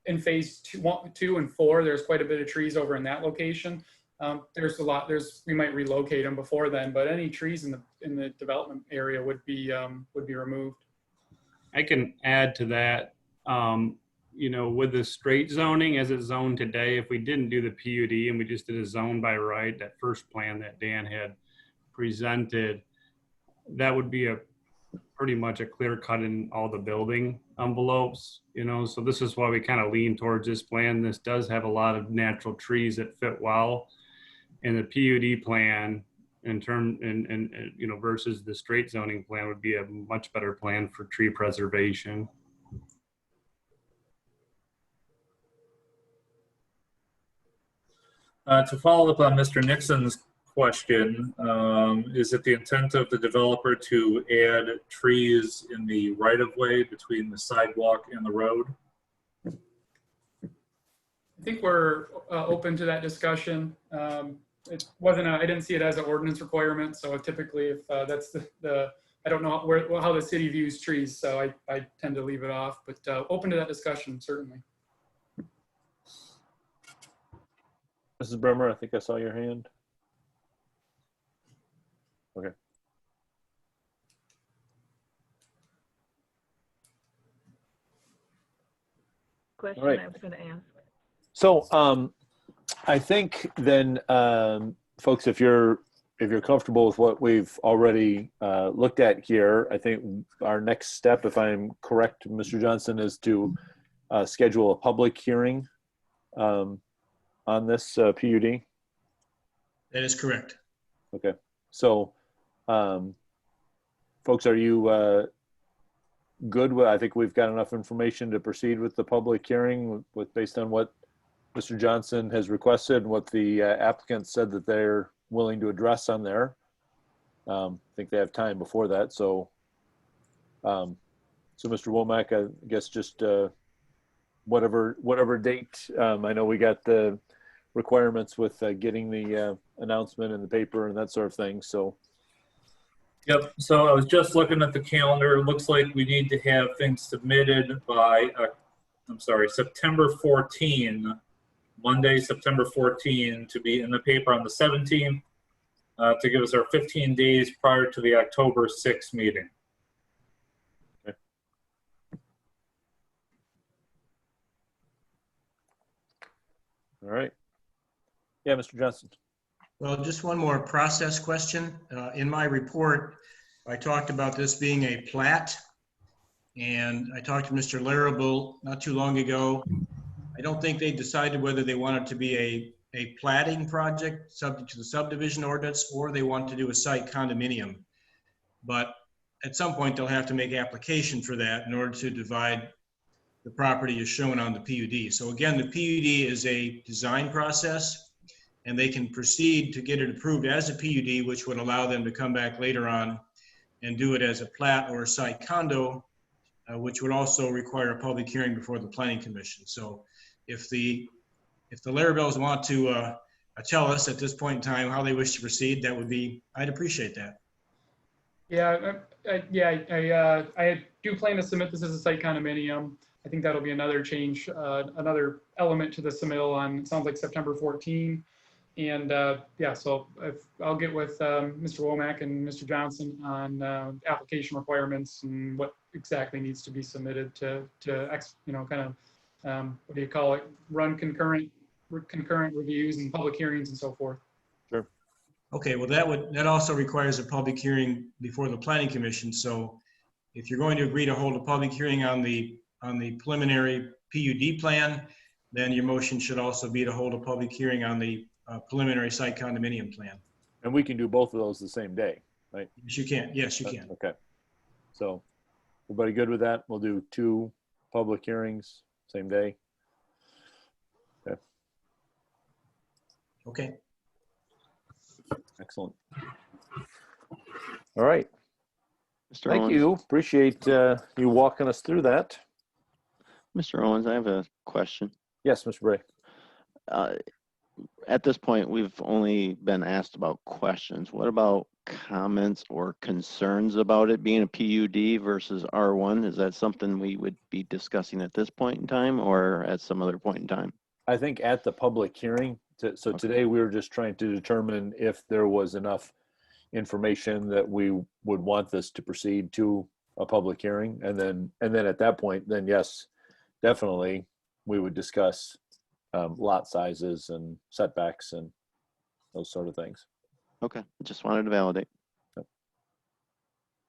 In phase 2 and 4, there's quite a bit of trees over in that location. We might relocate them before then, but any trees in the development area would be removed. I can add to that, with the straight zoning as it's zoned today, if we didn't do the PUD and we just did a zone by right, that first plan that Dan had presented, that would be pretty much a clear cut in all the building envelopes, so this is why we kind of lean towards this plan. This does have a lot of natural trees that fit well in the PUD plan versus the straight zoning plan would be a much better plan for tree preservation. To follow up on Mr. Nixon's question, is it the intent of the developer to add trees in the right-of-way between the sidewalk and the road? I think we're open to that discussion. It wasn't. I didn't see it as an ordinance requirement. So typically, if that's I don't know how the city views trees, so I tend to leave it off. But open to that discussion, certainly. Mrs. Bremer, I think I saw your hand. Okay. Question All right. I was going to ask. So I think then, folks, if you're comfortable with what we've already looked at here, I think our next step, if I'm correct, Mr. Johnson, is to schedule a public hearing on this PUD. That is correct. Okay. So, folks, are you good with, I think we've got enough information to proceed with the public hearing based on what Mr. Johnson has requested and what the applicant said that they're willing to address on there. I think they have time before that. So, Mr. Womack, I guess just whatever date. I know we got the requirements with getting the announcement in the paper and that sort of thing. So. Yep. So I was just looking at the calendar. It looks like we need to have things submitted by, September 14, Monday, September 14, to be in the paper on the 17th, to give us our 15 days prior to the October 6th meeting. Okay. All right. Yeah, Mr. Johnson. Well, just one more process question. In my report, I talked about this being a plat, and I talked to Mr. Larrabell not too long ago. I don't think they decided whether they want it to be a platting project subject to the subdivision ordinance, or they want to do a site condominium. But at some point, they'll have to make application for that in order to divide the property as shown on the PUD. So again, the PUD is a design process, and they can proceed to get it approved as a PUD, which would allow them to come back later on and do it as a plat or a site condo, which would also require a public hearing before the Planning Commission. So if the Larabells want to tell us at this point in time how they wish to proceed, that would be, I'd appreciate that. Yeah, I do plan to submit this as a site condominium. I think that'll be another change, another element to the submittal on, it sounds like September 14. And yeah, so I'll get with Mr. Womack and Mr. Johnson on application requirements and what exactly needs to be submitted to you know, kind of, what do you call it? Run concurrent reviews and public hearings and so forth. Sure. Okay, well, that also requires a public hearing before the Planning Commission. So if you're going to agree to hold a public hearing on the preliminary PUD plan, then your motion should also be to hold a public hearing on the preliminary site condominium plan. And we can do both of those the same day, right? Yes, you can. Yes, you can. Okay. So everybody good with that? We'll do 2 public hearings, same day. Okay. Okay. Excellent. All right. Mr. Thank Owens? you. Appreciate you walking us through that. Mr. Owens, I have a question. Yes, Mr. Bray. At this point, we've only been asked about questions. What about comments or concerns about it being a PUD versus R1? Is that something we would be discussing at this point in time or at some other point in time? I think at the public hearing, so today we were just trying to determine if there was enough information that we would want this to proceed to a public hearing. And then at that point, then yes, definitely we would discuss lot sizes and setbacks and those sort of things. Okay, just wanted to validate. Yep.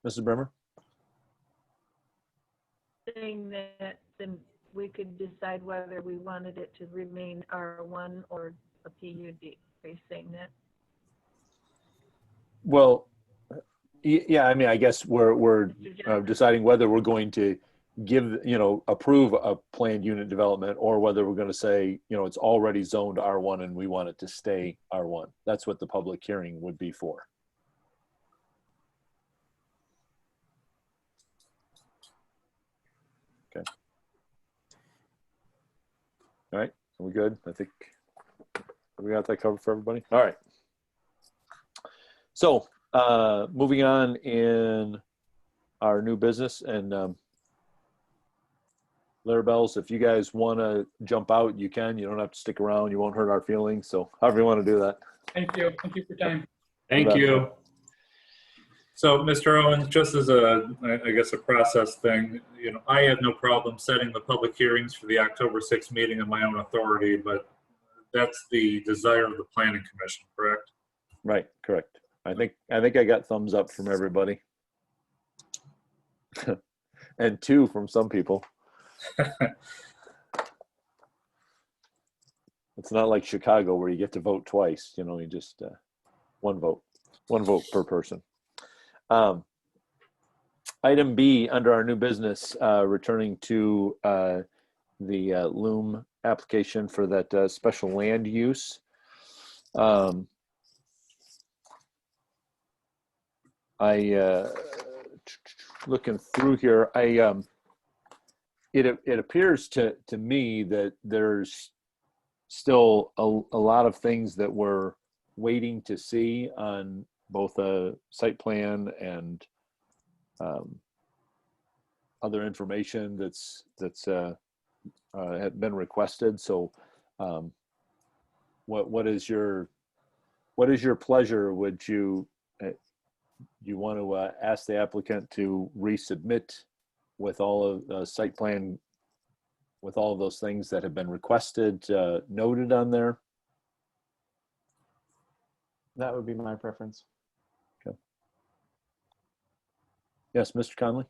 Mrs. Bremer? Saying that then we could decide whether we wanted it to remain R1 or a PUD. Are you saying that? Well, yeah, I mean, I guess we're deciding whether we're going to approve a planned unit development or whether we're going to say, it's already zoned R1 and we want it to stay R1. That's what the public hearing would be for. Okay. All right, are we good? I think we got that covered for everybody. All right. So moving on in our new business, and Larabells, if you guys want to jump out, you can. You don't have to stick around. You won't hurt our feelings. So however you want to do that. Thank you. Thank you for your time. Thank you. So, Mr. Owens, just as I guess a process thing, I have no problem setting the public hearings for the October 6th meeting on my own authority, but that's the desire of the Planning Commission, correct? Right, correct. I think I got thumbs up from everybody. And 2 from some people. It's not like Chicago where you get to vote twice, you just one vote per person. Item B under our new business, returning to the Loom application for that special land use. Looking through here, it appears to me that there's still a lot of things that we're waiting to see on both a site plan and other information that's had been requested. So what is your pleasure? Would you want to ask the applicant to resubmit with all of the site plan, with all of those things that have been requested, noted on there? That would be my preference. Okay. Yes, Mr. Conley?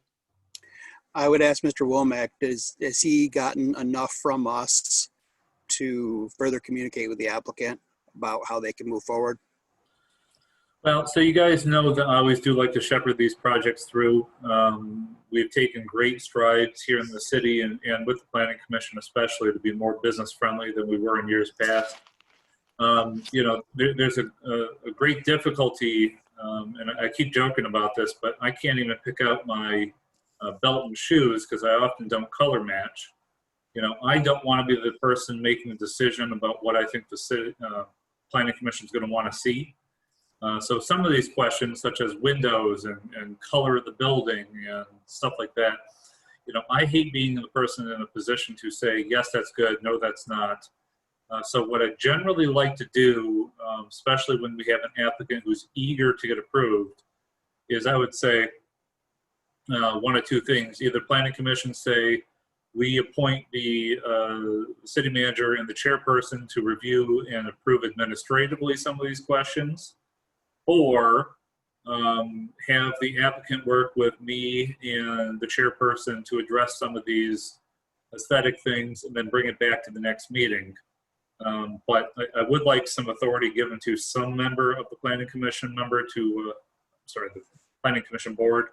I would ask Mr. Womack, has he gotten enough from us to further communicate with the applicant about how they can move forward? Well, so you guys know that I always do like to shepherd these projects through. We've taken great strides here in the city and with the Planning Commission especially to be more business friendly than we were in years past. You know, there's a great difficulty, and I keep joking about this, but I can't even pick out my belt and shoes because I often don't color match. You know, I don't want to be the person making the decision about what I think the city, Planning Commission is going to want to see. So some of these questions, such as windows and color of the building and stuff like that, you know, I hate being the person in a position to say, yes, that's good, no, that's not. So what I generally like to do, especially when we have an applicant who's eager to get approved, is I would say one of two things. Either Planning Commission say, we appoint the city manager and the chairperson to review and approve administratively some of these questions, or have the applicant work with me and the chairperson to address some of these aesthetic things and then bring it back to the next meeting. But I would like some authority given to some member of the Planning Commission the Planning Commission board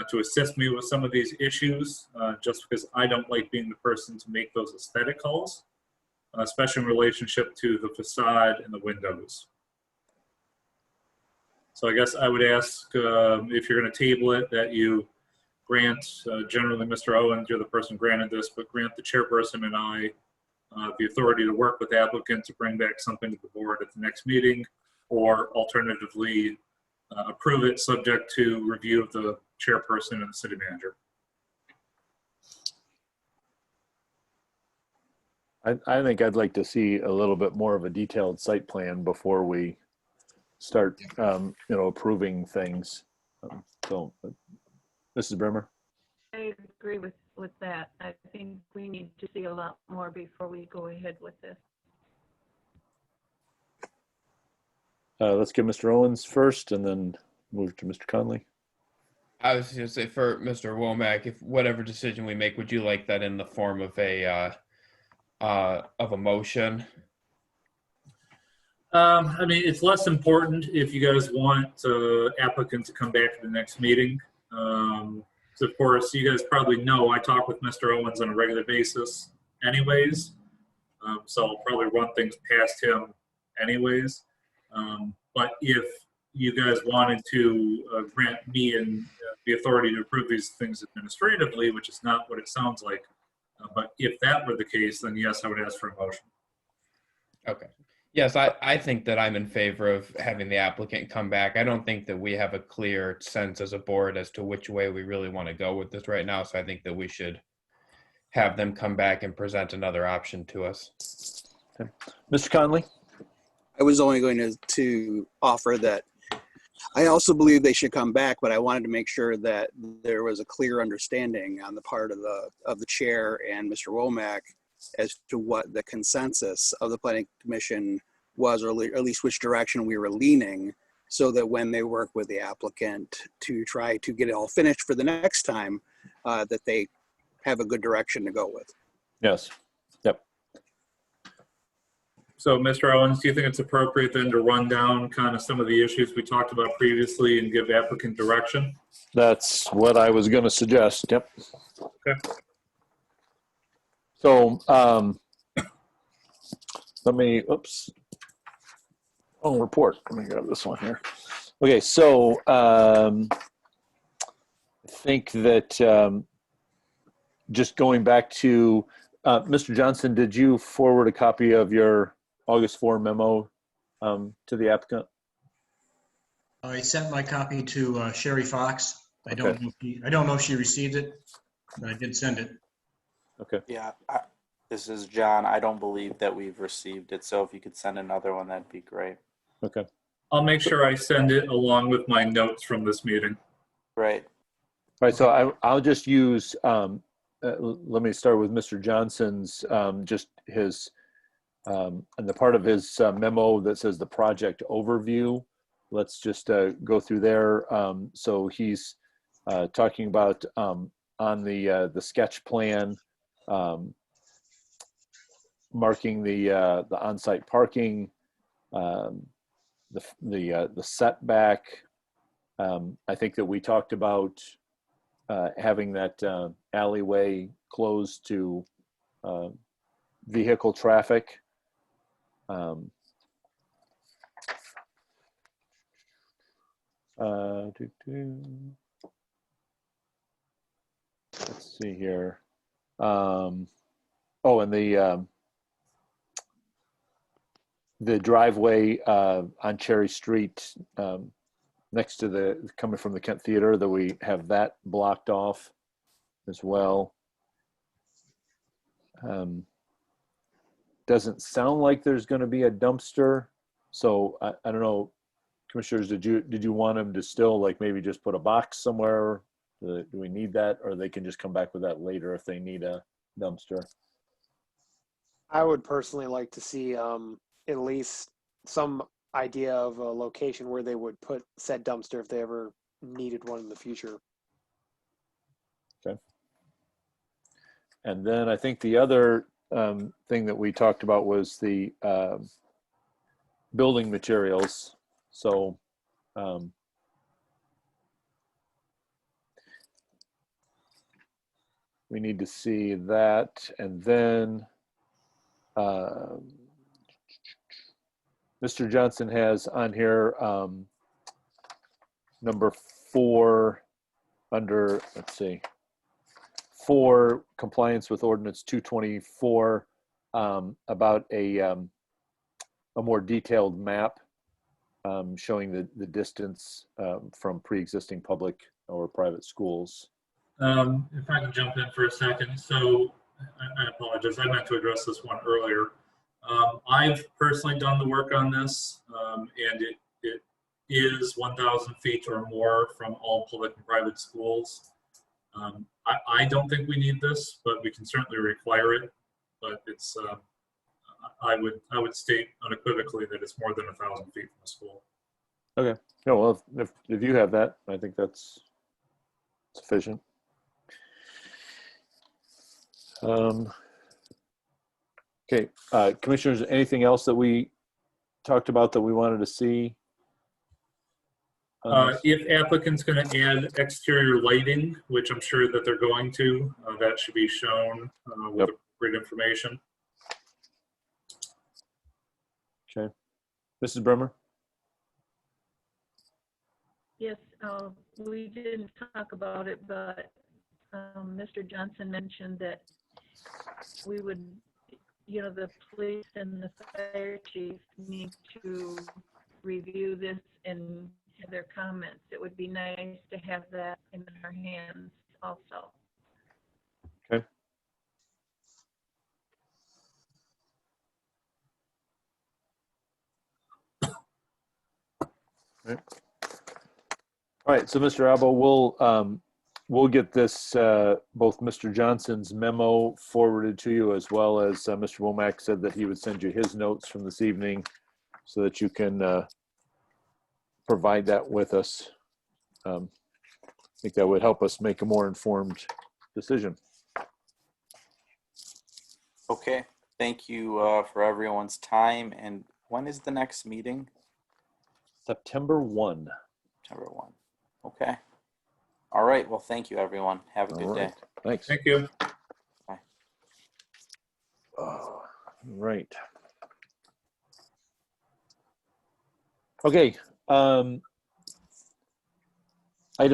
to assist me with some of these issues, just because I don't like being the person to make those aesthetic calls, especially in relationship to the facade and the windows. So I guess I would ask if you're going to table it that you grant, generally Mr. Owens, you're the person granted this, but grant the chairperson and I the authority to work with the applicant to bring back something to the board at the next meeting, or alternatively approve it subject to review of the chairperson and the city manager. I think I'd like to see a little bit more of a detailed site plan before we start, you know, approving things. So, Mrs. Brimmer? I agree with that. I think we need to see a lot more before we go ahead with this. Let's get Mr. Owens first and then move to Mr. Conley. I was going to say for Mr. Womack, if whatever decision we make, would you like that in the form of a motion? I mean, it's less important if you guys want applicant to come back to the next meeting. So of course, you guys probably know I talk with Mr. Owens on a regular basis anyways. So I'll probably run things past him anyways. But if you guys wanted to grant me and the authority to approve these things administratively, which is not what it sounds like, but if that were the case, then yes, I would ask for a motion. Okay. Yes, I think that I'm in favor of having the applicant come back. I don't think that we have a clear sense as a board as to which way we really want to go with this right now. So I think that we should have them come back and present another option to us. Okay. Mr. Conley? I was only going to offer that I also believe they should come back, but I wanted to make sure that there was a clear understanding on the part of the chair and Mr. Womack as to what the consensus of the Planning Commission was, or at least which direction we were leaning, so that when they work with the applicant to try to get it all finished for the next time, that they have a good direction to go with. Yes. Yep. So Mr. Owens, do you think it's appropriate then to run down kind of some of the issues we talked about previously and give applicant direction? That's what I was going to suggest. Yep. Okay. So let me, report. Let me grab this one here. Okay, so I think that just going back to Mr. Johnson, did you forward a copy of your August 4 memo to the applicant? I sent my copy to Sherry Fox. I don't know if she received it, but I did send it. Okay. Yeah, this is John. I don't believe that we've received it, so if you could send another one, that'd be great. Okay. I'll make sure I send it along with my notes from this meeting. Right. All right, so I'll just use, let me start with Mr. Johnson's, just his, and the part of his memo that says the project overview. Let's just go through there. So he's talking about on the sketch plan, marking the on-site parking, the setback. I think that we talked about having that alleyway closed to vehicle traffic. Let's see here. And the driveway on Cherry Street next to the coming from the Kent Theater, that we have that blocked off as well. Doesn't sound like there's going to be a dumpster, so I don't know, commissioners, did you want them to still like maybe just put a box somewhere? Do we need that, or they can just come back with that later if they need a dumpster? I would personally like to see at least some idea of a location where they would put said dumpster if they ever needed one in the future. Okay. And then I think the other thing that we talked about was the building materials. So we need to see that. And then Mr. Johnson has on here number 4 under, let's see, 4, compliance with ordinance 224, about a more detailed map showing the distance from pre-existing public or private schools. If I can jump in for a second. So I apologize. I meant to address this one earlier. I've personally done the work on this, and it is 1,000 feet or more from all public and private schools. I don't think we need this, but we can certainly require it. But it's I would state unequivocally that it's more than 1,000 feet from a school. Okay. No, well, if you have that, I think that's sufficient. Okay, commissioners, anything else that we talked about that we wanted to see? If applicant's going to add exterior lighting, which I'm sure that they're going to, that should be shown with appropriate information. Okay. Mrs. Bremer? Yes, we didn't talk about it, but Mr. Johnson mentioned that we would, the police and the fire chief need to review this and have their comments. It would be nice to have that in our hands also. Okay. All right, so Mr. Albo, we'll get this, both Mr. Johnson's memo forwarded to you, as well as Mr. Womack said that he would send you his notes from this evening so that you can provide that with us. I think that would help us make a more informed decision. Okay, thank you for everyone's time. And when is the next meeting? September 1. September 1. Okay. All right. Well, thank you, everyone. Have a good day. Thanks. Thank you. Bye. Right. Okay. Item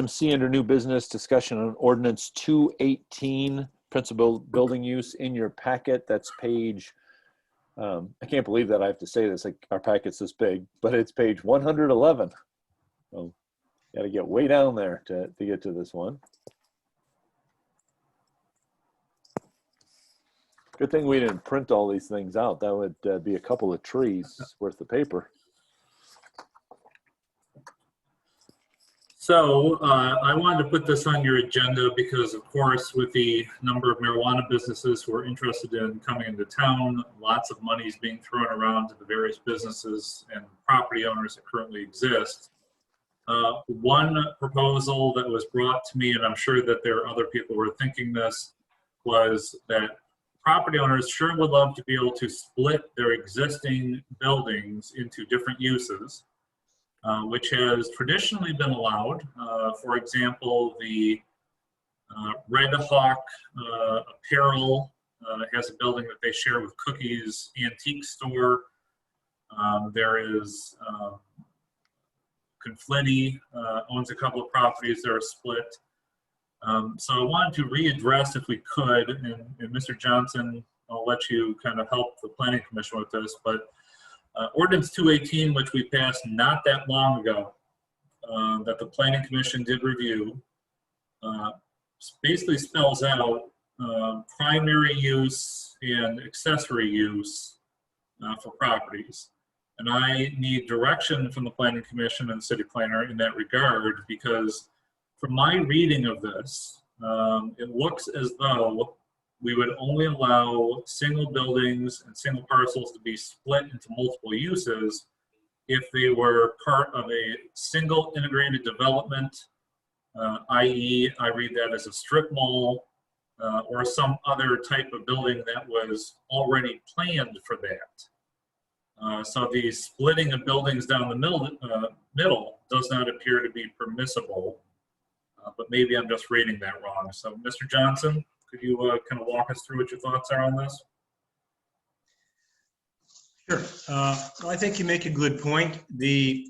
C under new business, discussion on ordinance 218, principal building use in your packet. That's page, I can't believe that I have to say this, like our packet's this big, but it's page 111. So got to get way down there to get to this one. Good thing we didn't print all these things out. That would be a couple of trees worth of paper. So I wanted to put this on your agenda because, of course, with the number of marijuana businesses who are interested in coming into town, lots of money is being thrown around to the various businesses and property owners that currently exist. One proposal that was brought to me, and I'm sure that there are other people who are thinking this, was that property owners sure would love to be able to split their existing buildings into different uses, which has traditionally been allowed. For example, the Red Hawk Apparel has a building that they share with Cookies Antique Store. There is Confetti owns a couple of properties that are split. So I wanted to readdress, if we could, and Mr. Johnson, I'll let you kind of help the Planning Commission with this, but Ordinance 218, which we passed not that long ago, that the Planning Commission did review, basically spells out primary use and accessory use for properties. And I need direction from the Planning Commission and the City Planner in that regard, because from my reading of this, it looks as though we would only allow single buildings and single parcels to be split into multiple uses if they were part of a single integrated development, i.e., I read that as a strip mall or some other type of building that was already planned for that. So the splitting of buildings down the middle does not appear to be permissible, but maybe I'm just reading that wrong. So Mr. Johnson, could you kind of walk us through what your thoughts are on this? Sure. Well, I think you make a good point. A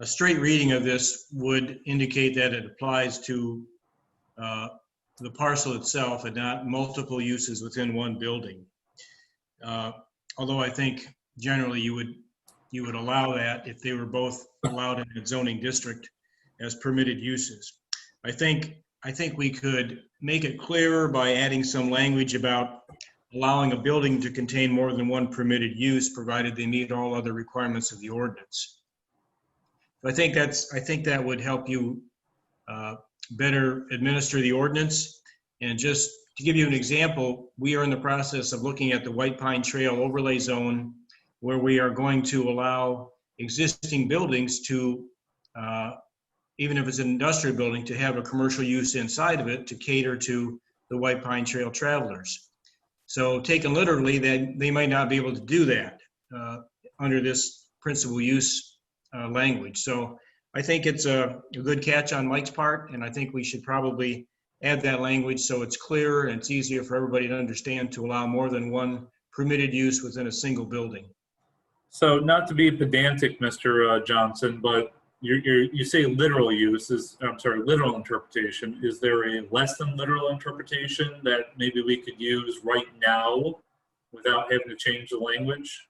straight reading of this would indicate that it applies to the parcel itself and not multiple uses within one building. Although I think generally you would allow that if they were both allowed in a zoning district as permitted uses. I think we could make it clearer by adding some language about allowing a building to contain more than one permitted use, provided they meet all other requirements of the ordinance. So I think that would help you better administer the ordinance. And just to give you an example, we are in the process of looking at the White Pine Trail overlay zone, where we are going to allow existing buildings to, even if it's an industrial building, to have a commercial use inside of it to cater to the White Pine Trail travelers. So taken literally, they might not be able to do that under this principal use language. So I think it's a good catch on Mike's part, and I think we should probably add that language so it's clearer and it's easier for everybody to understand to allow more than one permitted use within a single building. So not to be pedantic, Mr. Johnson, but you say literal use literal interpretation. Is there a less than literal interpretation that maybe we could use right now without having to change the language?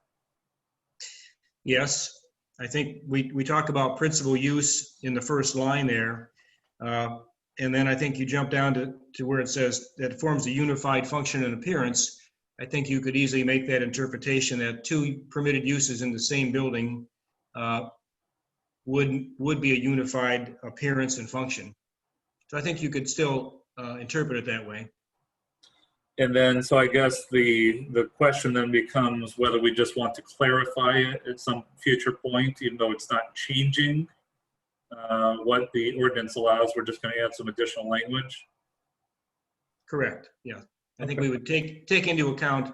Yes, I think we talk about principal use in the first line there. And then I think you jump down to where it says that it forms a unified function and appearance. I think you could easily make that interpretation that two permitted uses in the same building would be a unified appearance and function. So I think you could still interpret it that way. And then, so I guess the question then becomes whether we just want to clarify it at some future point, even though it's not changing what the ordinance allows. We're just going to add some additional language. Correct. Yeah. I think we would take into account,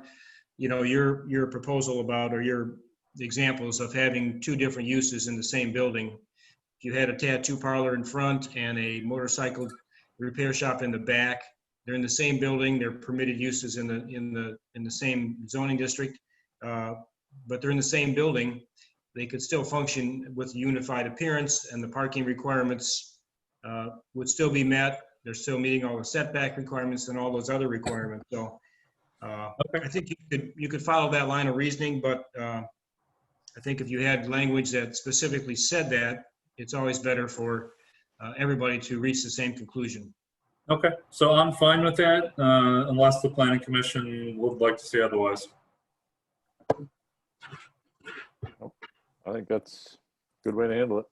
your proposal about, or your examples of having two different uses in the same building. If you had a tattoo parlor in front and a motorcycle repair shop in the back, they're in the same building. They're permitted uses in the same zoning district, but they're in the same building. They could still function with a unified appearance, and the parking requirements would still be met. They're still meeting all the setback requirements and all those other requirements. So I think you could follow that line of reasoning, but I think if you had language that specifically said that, it's always better for everybody to reach the same conclusion. Okay, so I'm fine with that, unless the Planning Commission would like to see otherwise. I think that's a good way to handle it.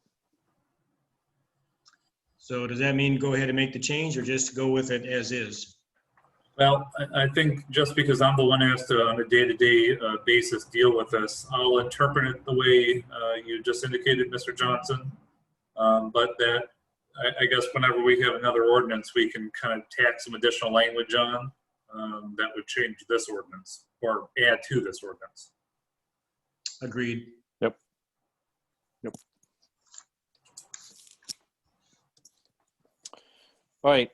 So does that mean go ahead and make the change, or just go with it as is? Well, I think just because I'm the one who has to, on a day-to-day basis, deal with this, I'll interpret it the way you just indicated, Mr. Johnson. But that, I guess whenever we have another ordinance, we can kind of tack some additional language on. that would change this ordinance or add to this ordinance. Agreed. Yep. All right.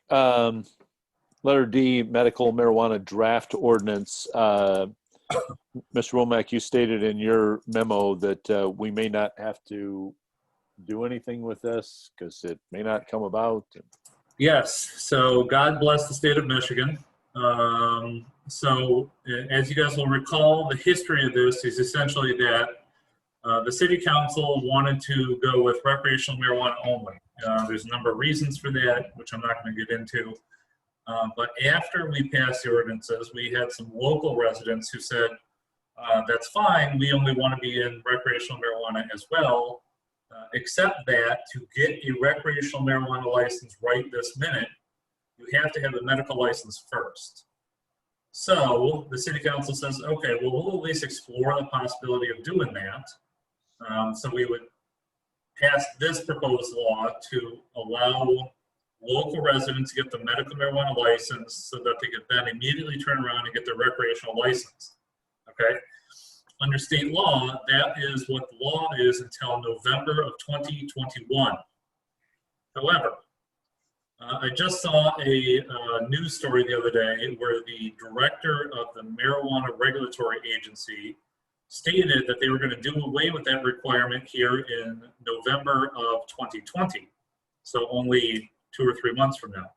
Letter D, medical marijuana draft ordinance. Mr. Womack, you stated in your memo that we may not have to do anything with this because it may not come about. Yes, so God bless the state of Michigan. So as you guys will recall, the history of this is essentially that the city council wanted to go with recreational marijuana only. There's a number of reasons for that, which I'm not going to get into. But after we passed the ordinances, we had some local residents who said, that's fine, we only want to be in recreational marijuana as well, except that to get a recreational marijuana license right this minute, you have to have a medical license first. So the city council says, okay, well, we'll at least explore the possibility of doing that. So we would pass this proposed law to allow local residents to get the medical marijuana license so that they could then immediately turn around and get their recreational license. Okay? Under state law, that is what the law is until November of 2021. However, I just saw a news story the other day where the director of the Marijuana Regulatory Agency stated that they were going to do away with that requirement here in November of 2020. So only 2 or 3 months from now.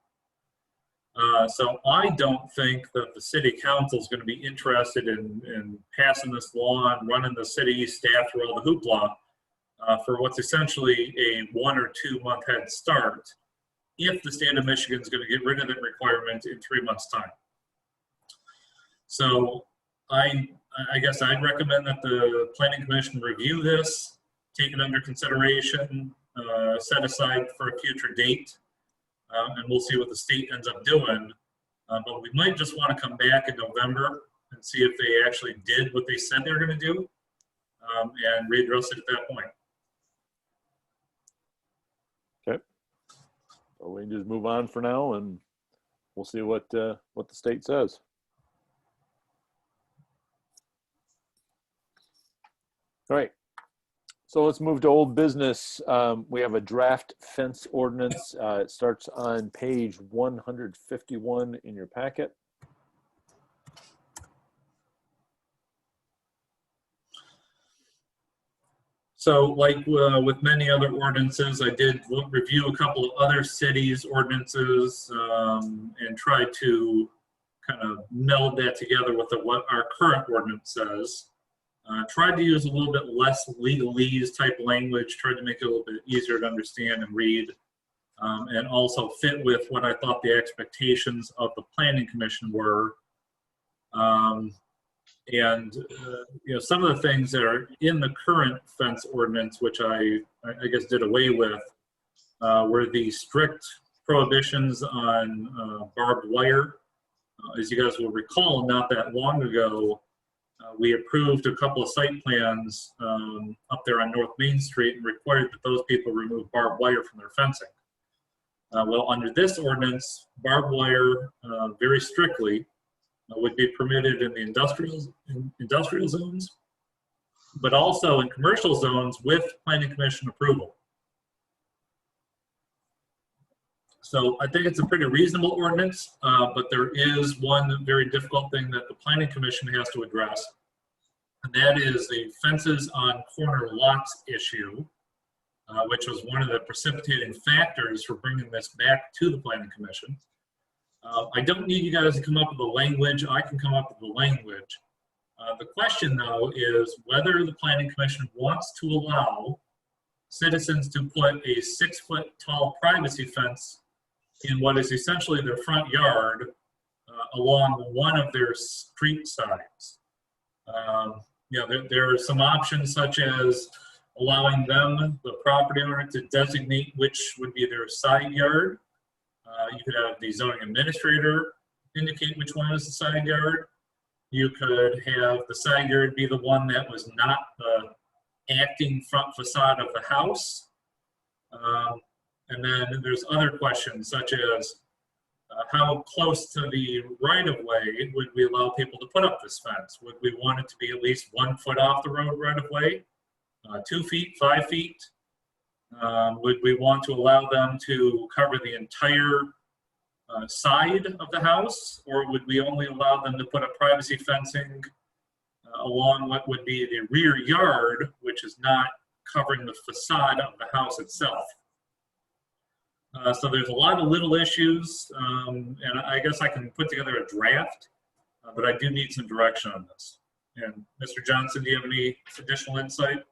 So I don't think that the city council is going to be interested in passing this law and running the city staff through all the hoopla for what's essentially a 1 or 2 month head start if the state of Michigan is going to get rid of that requirement in 3 months' time. So I guess I'd recommend that the Planning Commission review this, take it under consideration, set aside for a future date, and we'll see what the state ends up doing. But we might just want to come back in November and see if they actually did what they said they were going to do, and readdress it at that point. Okay. So we can just move on for now, and we'll see what the state says. All right. So let's move to old business. We have a draft fence ordinance. It starts on page 151 in your packet. So like with many other ordinances, I did review a couple of other cities' ordinances and try to kind of meld that together with what our current ordinance says. Tried to use a little bit less legalese type language, tried to make it a little bit easier to understand and read, and also fit with what I thought the expectations of the Planning Commission were. You know, some of the things that are in the current fence ordinance, which I guess did away with, were the strict prohibitions on barbed wire. As you guys will recall, not that long ago, we approved a couple of site plans up there on North Main Street and required that those people remove barbed wire from their fencing. Well, under this ordinance, barbed wire very strictly would be permitted in the industrial zones, but also in commercial zones with Planning Commission approval. So I think it's a pretty reasonable ordinance, but there is one very difficult thing that the Planning Commission has to address, and that is the fences on corner lots issue, which was one of the precipitating factors for bringing this back to the Planning Commission. I don't need you guys to come up with the language. I can come up with the language. The question, though, is whether the Planning Commission wants to allow citizens to put a 6-foot tall privacy fence in what is essentially their front yard along one of their street sides. You know, there are some options such as allowing them, the property owner, to designate which would be their side yard. You could have the zoning administrator indicate which one is the side yard. You could have the side yard be the one that was not the acting front facade of the house. And then there's other questions such as how close to the right of way would we allow people to put up this fence? Would we want it to be at least 1 foot off the road right of way? 2 feet, 5 feet? Would we want to allow them to cover the entire side of the house, or would we only allow them to put up privacy fencing along what would be the rear yard, which is not covering the facade of the house itself? So there's a lot of little issues, and I guess I can put together a draft, but I do need some direction on this. And Mr. Johnson, do you have any additional insight?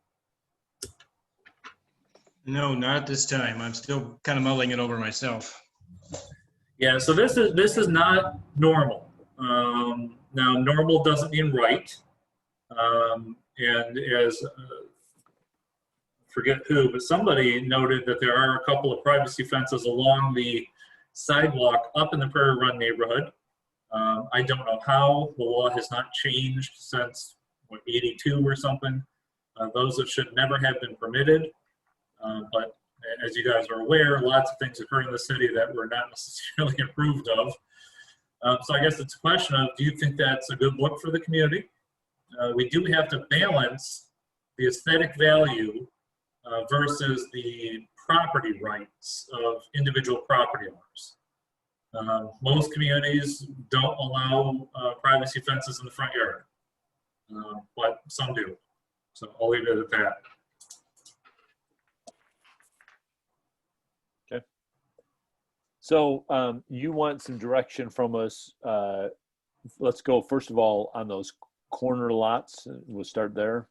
No, not at this time. I'm still kind of mulling it over myself. Yeah, so this is not normal. Now, normal doesn't mean right. And as forget who, but somebody noted that there are a couple of privacy fences along the sidewalk up in the Prairie Run neighborhood. I don't know how. The law has not changed since, what, 82 or something. Those that should never have been permitted. But as you guys are aware, lots of things occur in the city that were not necessarily approved of. So I guess it's a question of, do you think that's a good look for the community? We do have to balance the aesthetic value versus the property rights of individual property owners. Most communities don't allow privacy fences in the front yard, but some do. So I'll leave it at that. Okay. So you want some direction from us. Let's go first of all on those corner lots. We'll start there.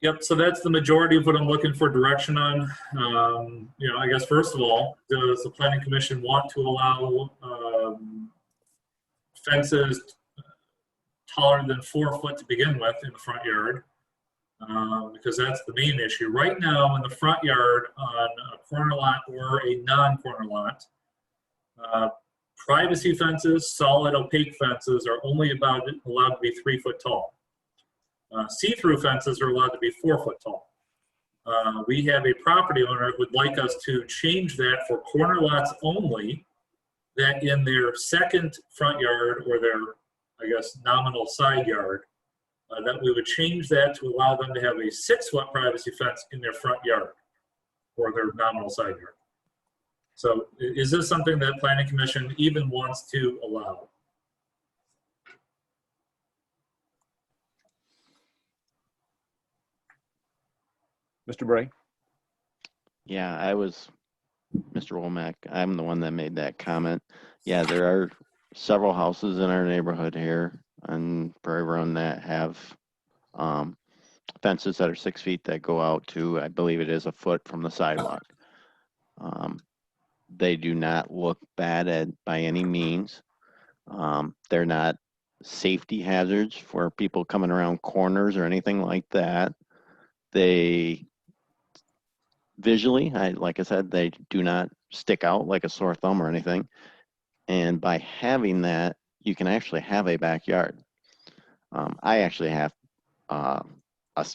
Yep, so that's the majority of what I'm looking for direction on. I guess first of all, does the Planning Commission want to allow fences taller than 4 foot to begin with in the front yard? Because that's the main issue. Right now in the front yard on a corner lot or a non-corner lot, privacy fences, solid opaque fences are only allowed to be 3 foot tall. See-through fences are allowed to be 4 foot tall. We have a property owner who would like us to change that for corner lots only, that in their second front yard or their, I guess, nominal side yard, that we would change that to allow them to have a 6 foot privacy fence in their front yard or their nominal side yard. So is this something that Planning Commission even wants to allow? Mr. Bray? Yeah, Mr. Womack, I'm the one that made that comment. Yeah, there are several houses in our neighborhood here on Prairie Run that have fences that are 6 feet that go out to, I believe it is a foot from the sidewalk. They do not look bad by any means. They're not safety hazards for people coming around corners or anything like that. They visually, like I said, they do not stick out like a sore thumb or anything. And by having that, you can actually have a backyard. I actually have a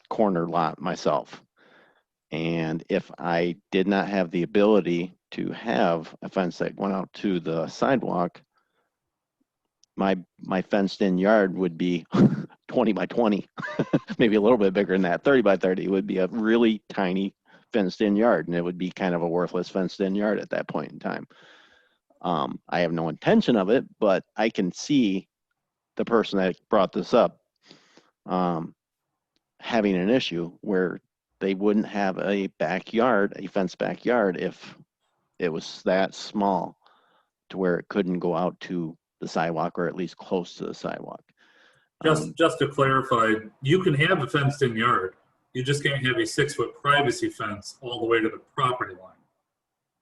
corner lot myself. And if I did not have the ability to have a fence that went out to the sidewalk, my fenced in yard would be 20 by 20, maybe a little bit bigger than that, 30 by 30. It would be a really tiny fenced in yard, and it would be kind of a worthless fenced in yard at that point in time. I have no intention of it, but I can see the person that brought this up having an issue where they wouldn't have a backyard, a fenced backyard, if it was that small to where it couldn't go out to the sidewalk or at least close to the sidewalk. Just to clarify, you can have a fenced in yard. You just can't have a 6 foot privacy fence all the way to the property line.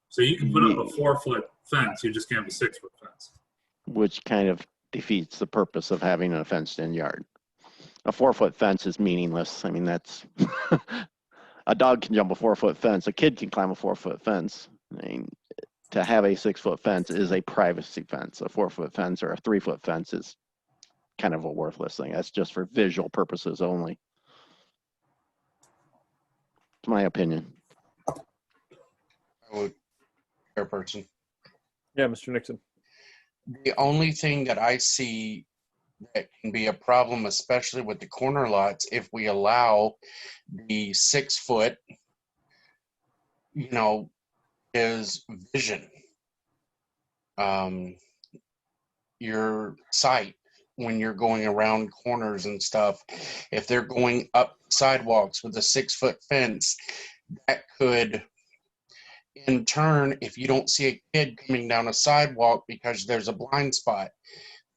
So you can put up a 4 foot fence, you just can't have a 6 foot fence. Which kind of defeats the purpose of having a fenced in yard. A 4 foot fence is meaningless. I mean, that's a dog can jump a 4 foot fence. A kid can climb a 4 foot fence. I mean, to have a 6 foot fence is a privacy fence. A 4 foot fence or a 3 foot fence is kind of a worthless thing. That's just for visual purposes only. It's my opinion. Chairperson. Yeah, Mr. Nixon. The only thing that I see that can be a problem, especially with the corner lots, if we allow the 6 foot, you know, is vision. Your sight when you're going around corners and stuff. If they're going up sidewalks with a 6 foot fence, that could, in turn, if you don't see a kid coming down a sidewalk because there's a blind spot,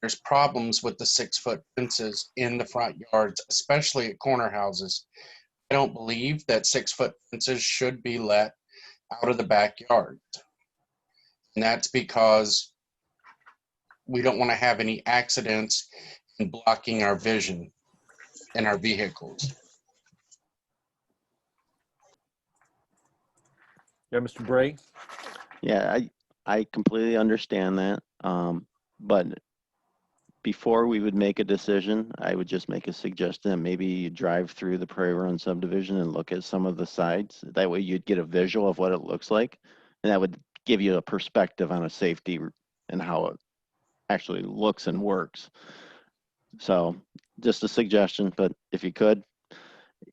there's problems with the 6 foot fences in the front yards, especially at corner houses. I don't believe that 6 foot fences should be let out of the backyard. And that's because we don't want to have any accidents and blocking our vision in our vehicles. Yeah, Mr. Bray. Yeah, I completely understand that. But before we would make a decision, I would just make a suggestion that maybe you drive through the Prairie Run subdivision and look at some of the sides. That way you'd get a visual of what it looks like. And that would give you a perspective on a safety and how it actually looks and works. So just a suggestion, but if you could,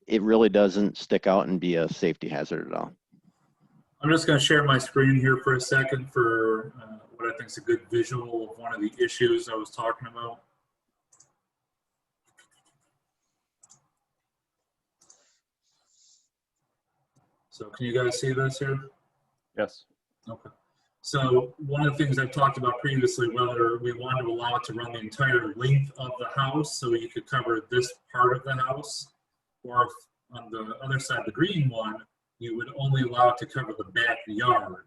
it really doesn't stick out and be a safety hazard at all. I'm just going to share my screen here for a second for what I think is a good visual of one of the issues I was talking about. So can you guys see this here? Yes. Okay. So one of the things I've talked about previously, whether we want to allow it to run the entire length of the house so you could cover this part of the house, or if on the other side of the green one, you would only allow it to cover the backyard.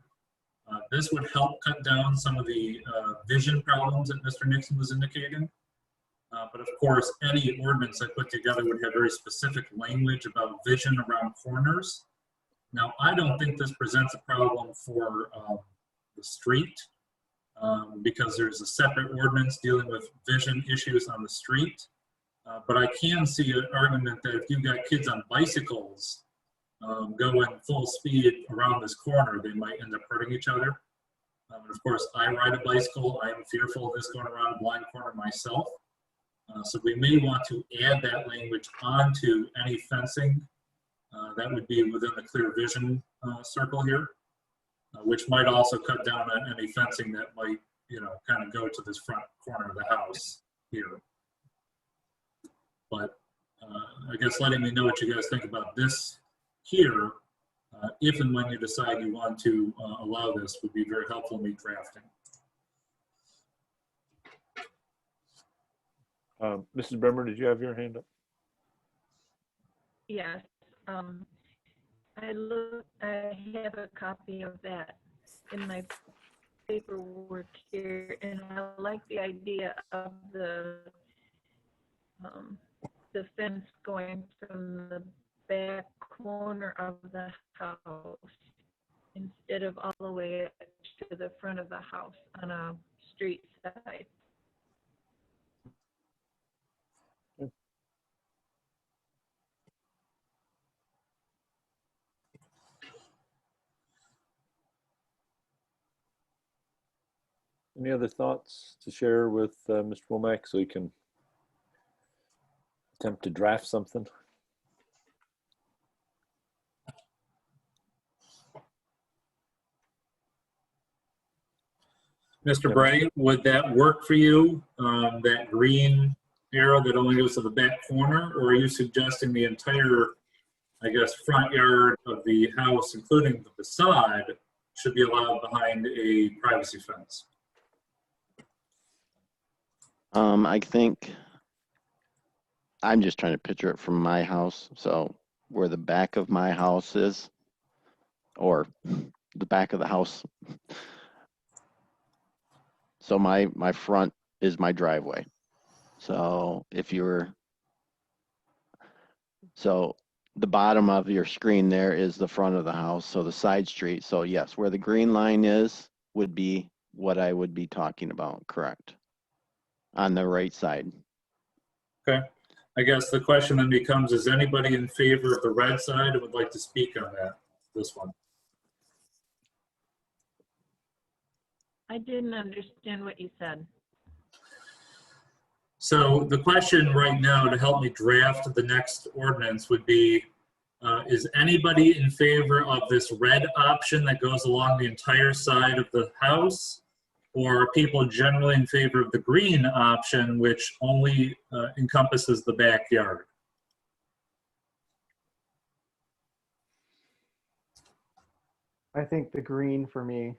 This would help cut down some of the vision problems that Mr. Nixon was indicating. But of course, any ordinance I put together would have very specific language about vision around corners. Now, I don't think this presents a problem for the street because there's a separate ordinance dealing with vision issues on the street. But I can see an argument that if you've got kids on bicycles going full speed around this corner, they might end up hurting each other. And of course, I ride a bicycle. I am fearful of this going around a blind corner myself. So we may want to add that language onto any fencing that would be within the clear vision circle here, which might also cut down on any fencing that might, kind of go to this front corner of the house here. But I guess letting me know what you guys think about this here, if and when you decide you want to allow this, would be very helpful in me drafting. Mrs. Bremer, did you have your hand up? Yes. I have a copy of that in my paperwork here, and I like the idea of the fence going from the back corner of the house instead of all the way to the front of the house on a street side. Any other thoughts to share with Mr. Womack so he can attempt to draft something? Mr. Bray, would that work for you? That green arrow that only goes to the back corner, or are you suggesting the entire, I guess, front yard of the house, including the facade, should be allowed behind a privacy fence? I think I'm just trying to picture it from my house. So where the back of my house is, or the back of the house. So my front is my driveway. So so the bottom of your screen there is the front of the house. So the side street. So yes, where the green line is would be what I would be talking about. Correct. On the right side. Okay. I guess the question then becomes, is anybody in favor of the red side and would like to speak on that, this one? I didn't understand what you said. So the question right now to help me draft the next ordinance would be, is anybody in favor of this red option that goes along the entire side of the house? Or are people generally in favor of the green option, which only encompasses the backyard? I think the green for me.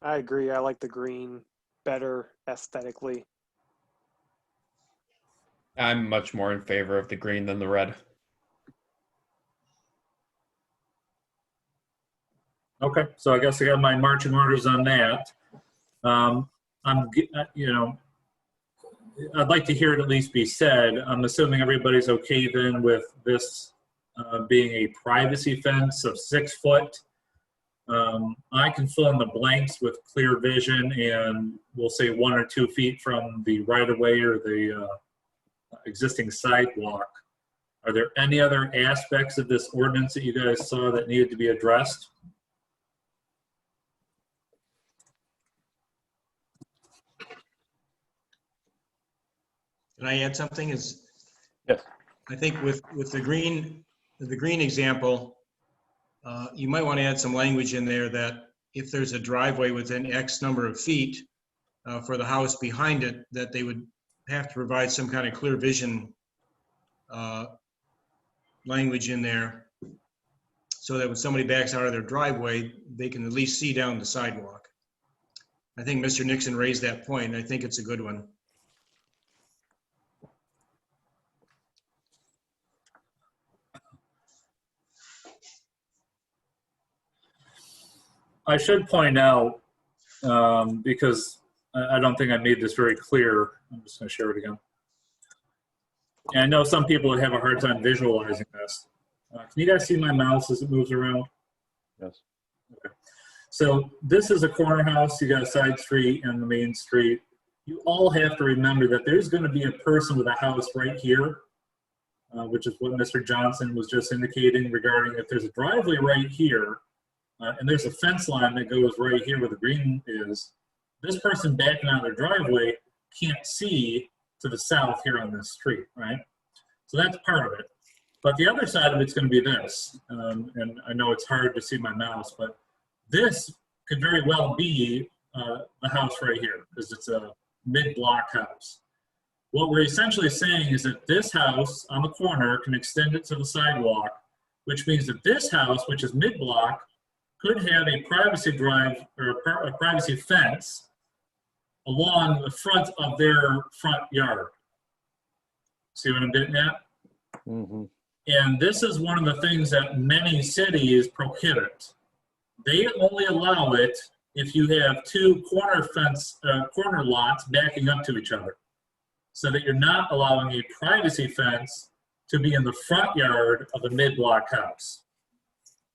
I agree. I like the green better aesthetically. I'm much more in favor of the green than the red. Okay, so I guess I got my marching orders on that. I'd like to hear it at least be said. I'm assuming everybody's okay then with this being a privacy fence of 6 foot. I can fill in the blanks with clear vision and we'll say 1 or 2 feet from the right of way or the existing sidewalk. Are there any other aspects of this ordinance that you guys saw that needed to be addressed? Can I add something? Yes. I think with the green example, you might want to add some language in there that if there's a driveway within X number of feet for the house behind it, that they would have to provide some kind of clear vision language in there so that when somebody backs out of their driveway, they can at least see down the sidewalk. I think Mr. Nixon raised that point, and I think it's a good one. I should point out, because I don't think I made this very clear, I'm just going to share it again. And I know some people have a hard time visualizing this. Can you guys see my mouse as it moves around? Yes. Okay. So this is a corner house. You got a side street and the main street. You all have to remember that there's going to be a person with a house right here, which is what Mr. Johnson was just indicating regarding if there's a driveway right here, and there's a fence line that goes right here where the green is, this person backing out of their driveway can't see to the south here on this street, right? So that's part of it. But the other side of it's going to be this, and I know it's hard to see my mouse, but this could very well be the house right here because it's a mid-block house. What we're essentially saying is that this house on the corner can extend it to the sidewalk, which means that this house, which is mid-block, could have a privacy drive or a privacy fence along the front of their front yard. See what I'm getting at? Mm-hmm. And this is one of the things that many cities prohibit. They only allow it if you have 2 corner lots backing up to each other, so that you're not allowing a privacy fence to be in the front yard of a mid-block house.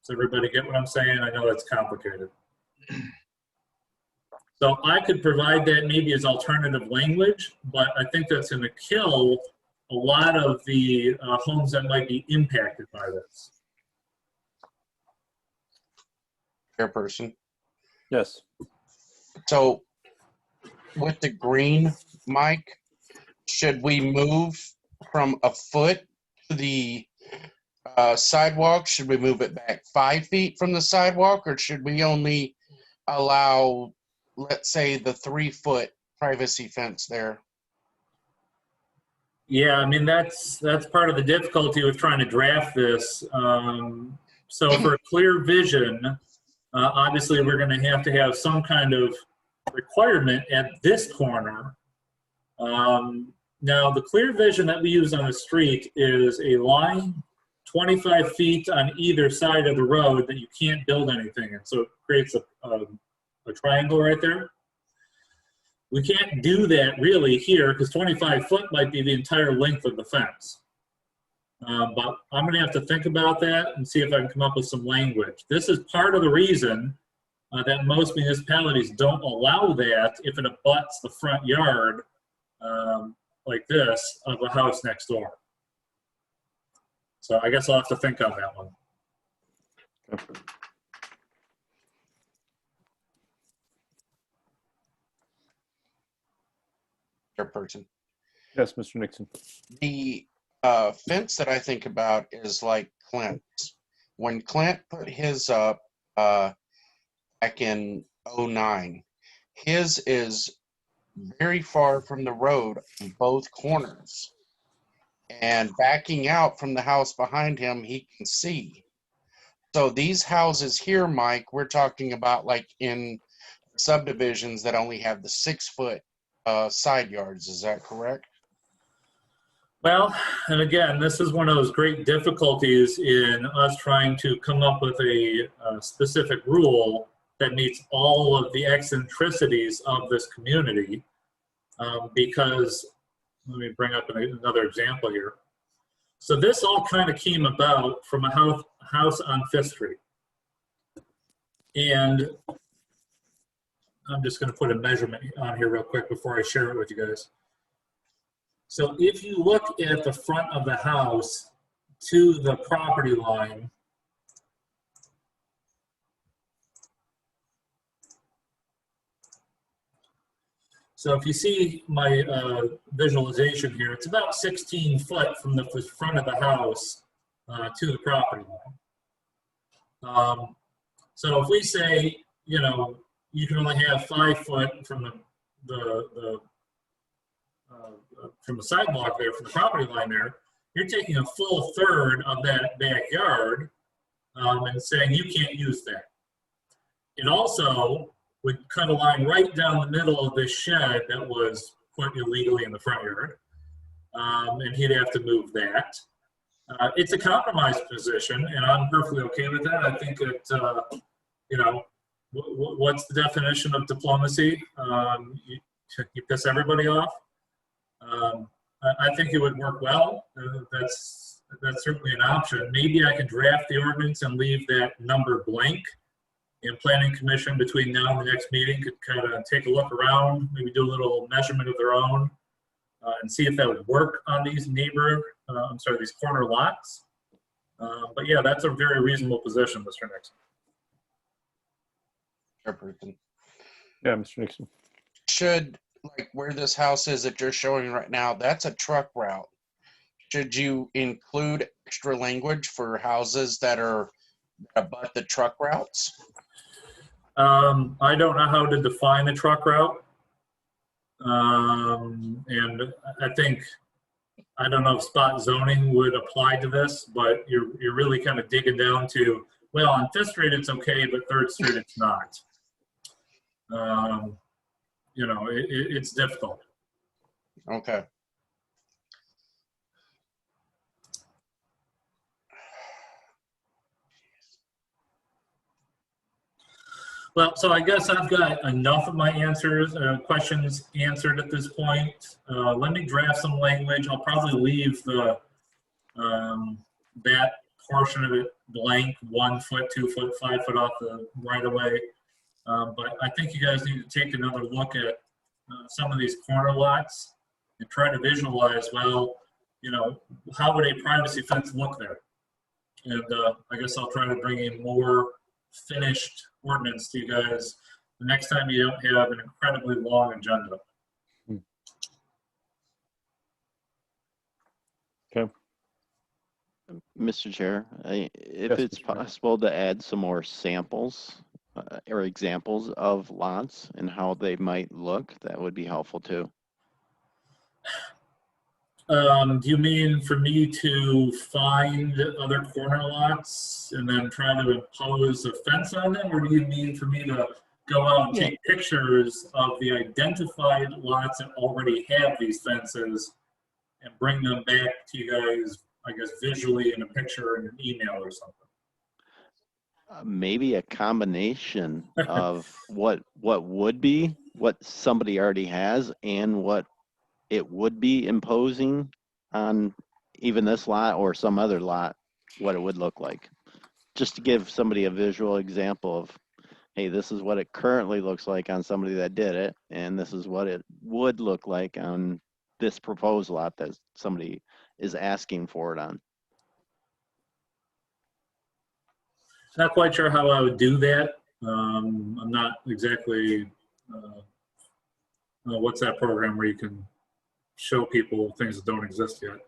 Does everybody get what I'm saying? I know that's complicated. So I could provide that maybe as alternative language, but I think that's going to kill a lot of the homes that might be impacted by this. Chairperson. Yes. So with the green, Mike, should we move from a foot to the sidewalk? Should we move it back 5 feet from the sidewalk, or should we only allow, let's say, the 3 foot privacy fence there? Yeah, I mean, that's part of the difficulty with trying to draft this. So for clear vision, obviously we're going to have some kind of requirement at this corner. Now, the clear vision that we use on the street is a line 25 feet on either side of the road that you can't build anything in. So it creates a triangle right there. We can't do that really here because 25 foot might be the entire length of the fence. But I'm going to have to think about that and see if I can come up with some language. This is part of the reason that most municipalities don't allow that if it abuts the front yard like this of a house next door. So I guess I'll have to think on that one. Chairperson. Yes, Mr. Nixon. The fence that I think about is like Clint's. When Clint put his up back in '09, his is very far from the road on both corners. And backing out from the house behind him, he can see. So these houses here, Mike, we're talking about like in subdivisions that only have the 6-foot side yards. Is that correct? Well, and again, this is one of those great difficulties in us trying to come up with a specific rule that meets all of the eccentricities of this community. Because, let me bring up another example here. So this all kind of came about from a house on Fifth Street. And I'm just going to put a measurement on here real quick before I share it with you guys. So if you look at the front of the house to the property line, so if you see my visualization here, it's about 16 foot from the front of the house to the property line. So if we say, you know, you can only have 5 foot from from the sidewalk there, from the property line there, you're taking a full third of that backyard and saying you can't use that. It also would cut a line right down the middle of this shed that was put illegally in the front yard, and he'd have to move that. It's a compromise position, and I'm perfectly okay with that. I think it, you know, what's the definition of diplomacy? You piss everybody off. I think it would work well. That's certainly an option. Maybe I can draft the ordinance and leave that number blank. And Planning Commission between now and the next meeting could kind of take a look around, maybe do a little measurement of their own, and see if that would work on these these corner lots. But yeah, that's a very reasonable position, Mr. Nixon. Chairperson. Yeah, Mr. Nixon. Should, like where this house is that you're showing right now, that's a truck route. Should you include extra language for houses that are abut the truck routes? I don't know how to define a truck route. And I think, I don't know if spot zoning would apply to this, but you're really kind of digging down to, well, on Fifth Street it's okay, but Third Street it's not. You know, it's difficult. Okay. Well, so I guess I've got enough of my questions answered at this point. Let me draft some language. I'll probably leave the that portion of it blank, 1 foot, 2 foot, 5 foot off the right of way. But I think you guys need to take another look at some of these corner lots and try to visualize, well, you know, how would a privacy fence look there? And I guess I'll try to bring a more finished ordinance to you guys the next time you don't have an incredibly long agenda. Okay. Mr. Chair, if Yes, it's Mr. Mayor. possible to add some more samples or examples of lots and how they might look, that would be helpful too. Do you mean for me to find other corner lots and then try to impose a fence on them? Or do you mean for me to go out and take pictures of the identified lots that already have these fences and bring them back to you guys, I guess, visually in a picture in an email or something? Maybe a combination of what somebody already has and what it would be imposing on even this lot or some other lot, what it would look like. Just to give somebody a visual example of, hey, this is what it currently looks like on somebody that did it, and this is what it would look like on this proposed lot that somebody is asking for it on. Not quite sure how I would do that. I'm not exactly, what's that program where you can show people things that don't exist yet?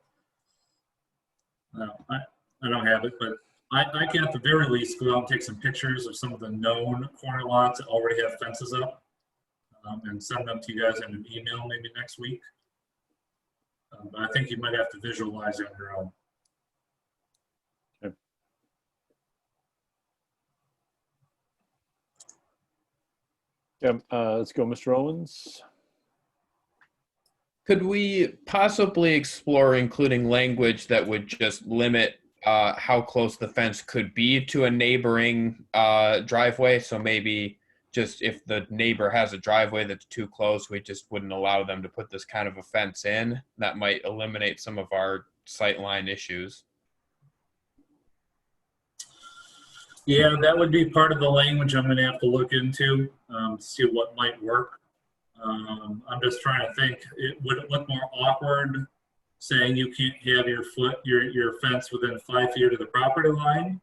I don't have it, but I can at the very least go out and take some pictures of some of the known corner lots that already have fences up, and send them to you guys in an email maybe next week. But I think you might have to visualize it on your own. Yeah, let's go, Mr. Owens. Could we possibly explore including language that would just limit how close the fence could be to a neighboring driveway? So maybe just if the neighbor has a driveway that's too close, we just wouldn't allow them to put this kind of a fence in. That might eliminate some of our sightline issues. Yeah, that would be part of the language I'm going to have to look into, see what might work. I'm just trying to think, would it look more awkward saying you can't have your fence within 5 feet of the property line?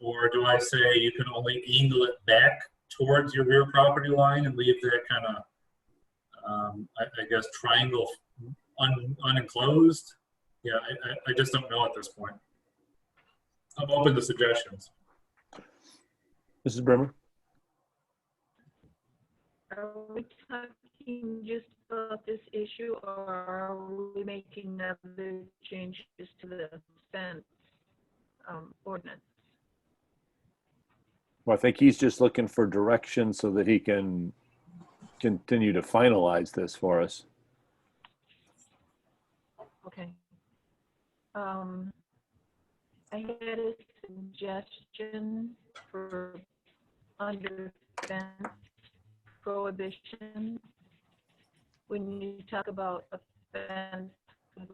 Or do I say you can only angle it back towards your rear property line and leave that kind of, I guess, triangle unenclosed? Yeah, I just don't know at this point. I'm open to suggestions. Mrs. Bremer? Are we talking just about this issue, or are we making other changes to the fence ordinance? Well, I think he's just looking for direction so that he can continue to finalize this for us. Okay. I had a suggestion for under fence prohibition. When you talk about a fence,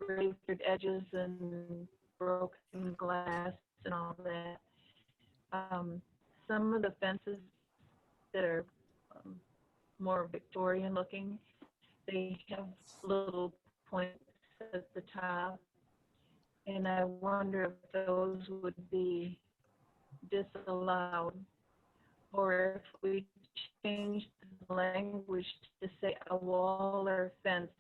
raised edges and broken glass and all that, some of the fences that are more Victorian looking, they have little points at the top. And I wonder if those would be disallowed, or if we change the language to say a wall or fence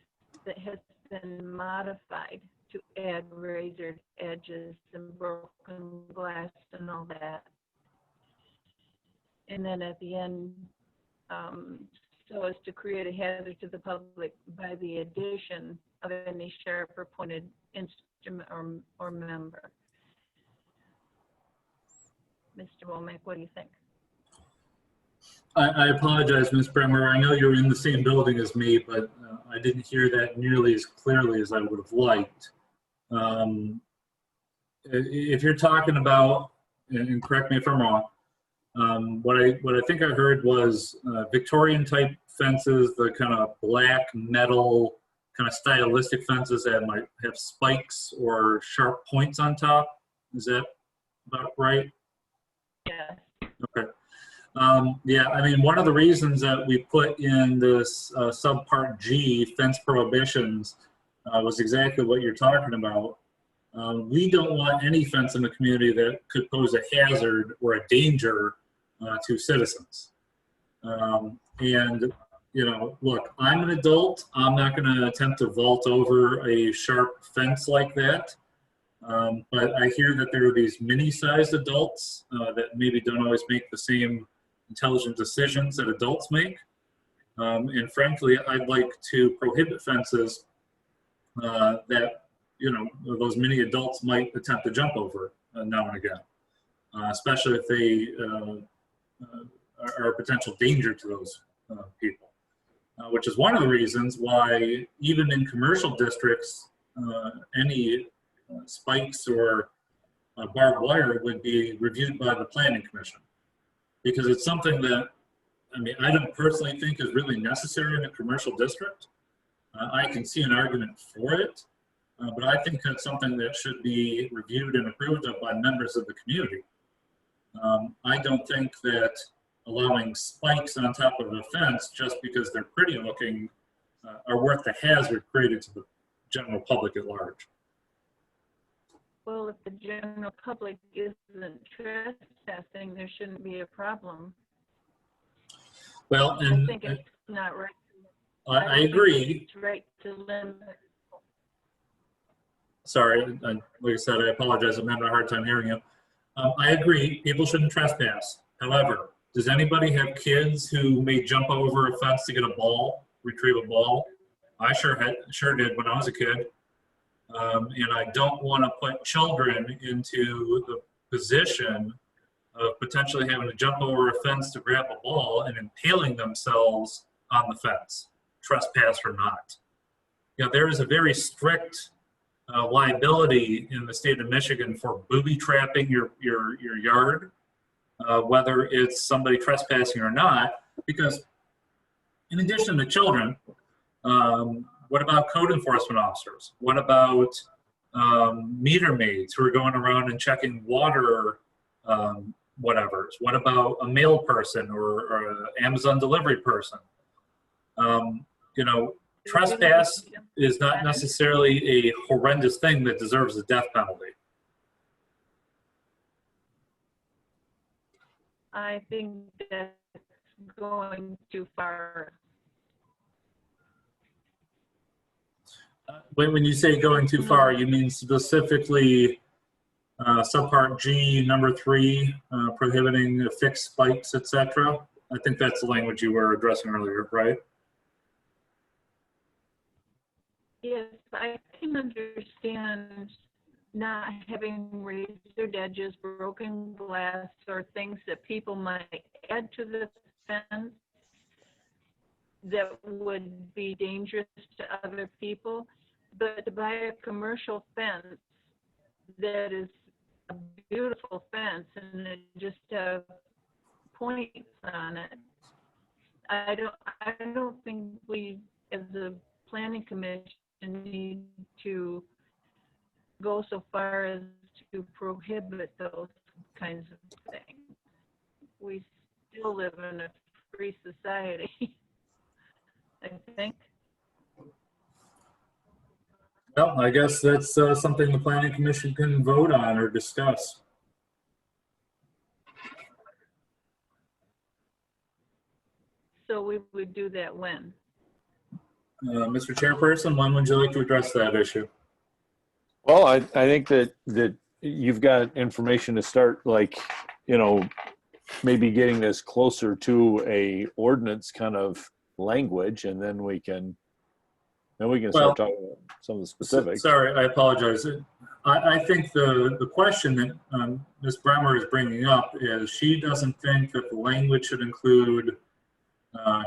that has been modified to add razored edges and broken glass and all that. And then at the end, so as to create a hazard to the public by the addition of any sharp or pointed instrument or member. Mr. Womack, what do you think? I apologize, Ms. Bremer. I know you're in the same building as me, but I didn't hear that nearly as clearly as I would have liked. If you're talking about, and correct me if I'm wrong, what I think I heard was Victorian type fences, the kind of black metal kind of stylistic fences that might have spikes or sharp points on top. Is that about right? Yeah. Okay. Yeah, I mean, one of the reasons that we put in this subpart G, fence prohibitions, was exactly what you're talking about. We don't want any fence in the community that could pose a hazard or a danger to citizens. And, you know, look, I'm an adult. I'm not going to attempt to vault over a sharp fence like that. But I hear that there are these mini-sized adults that maybe don't always make the same intelligent decisions that adults make. And frankly, I'd like to prohibit fences that, you know, those mini adults might attempt to jump over now and again, especially if they are a potential danger to those people, which is one of the reasons why even in commercial districts, any spikes or barbed wire would be reviewed by the planning commission, because it's something that, I mean, I don't personally think is really necessary in a commercial district. I can see an argument for it, but I think that's something that should be reviewed and approved of by members of the community. I don't think that allowing spikes on top of a fence just because they're pretty looking are worth the hazard created to the general public at large. Well, if the general public isn't trespassing, shouldn't be a problem. Well, I and think it's not right. I think agree. It's right to limit. Sorry, like I said, I apologize. I'm having a hard time hearing you. I agree, people shouldn't trespass. However, does anybody have kids who may jump over a fence to get a ball, retrieve a ball? I sure did when I was a kid. And I don't want to put children into the position of potentially having to jump over a fence to grab a ball and impaling themselves on the fence, trespass or not. You know, there is a very strict liability in the state of Michigan for booby trapping your yard, whether it's somebody trespassing or not, because in addition to children, what about code enforcement officers? What about meter maids who are going around and checking water whatevers? What about a mail person or an Amazon delivery person? You know, trespass is not necessarily a horrendous thing that deserves a death penalty. I think that's going too far. When you say going too far, you mean specifically subpart G, number 3, prohibiting fixed spikes, etc.? I think that's the language you were addressing earlier, right? Yes, I can understand not having raised edges, broken glass, or things that people might add to the fence that would be dangerous to other people. But to buy a commercial fence that is a beautiful fence and it just have points on it, I don't think we, as a planning commission, need to go so far as to prohibit those kinds of things. We still live in a free society, I think. Well, I guess that's something the planning commission can vote on or discuss. So we would do that when? Mr. Chairperson, when would you like to address that issue? Well, I think that you've got information to start, like, you know, maybe getting this closer to a ordinance kind of language, and then we can start talking about some of the specifics. Sorry, I apologize. I think the question that Ms. Bremer is bringing up is she doesn't think that the language should include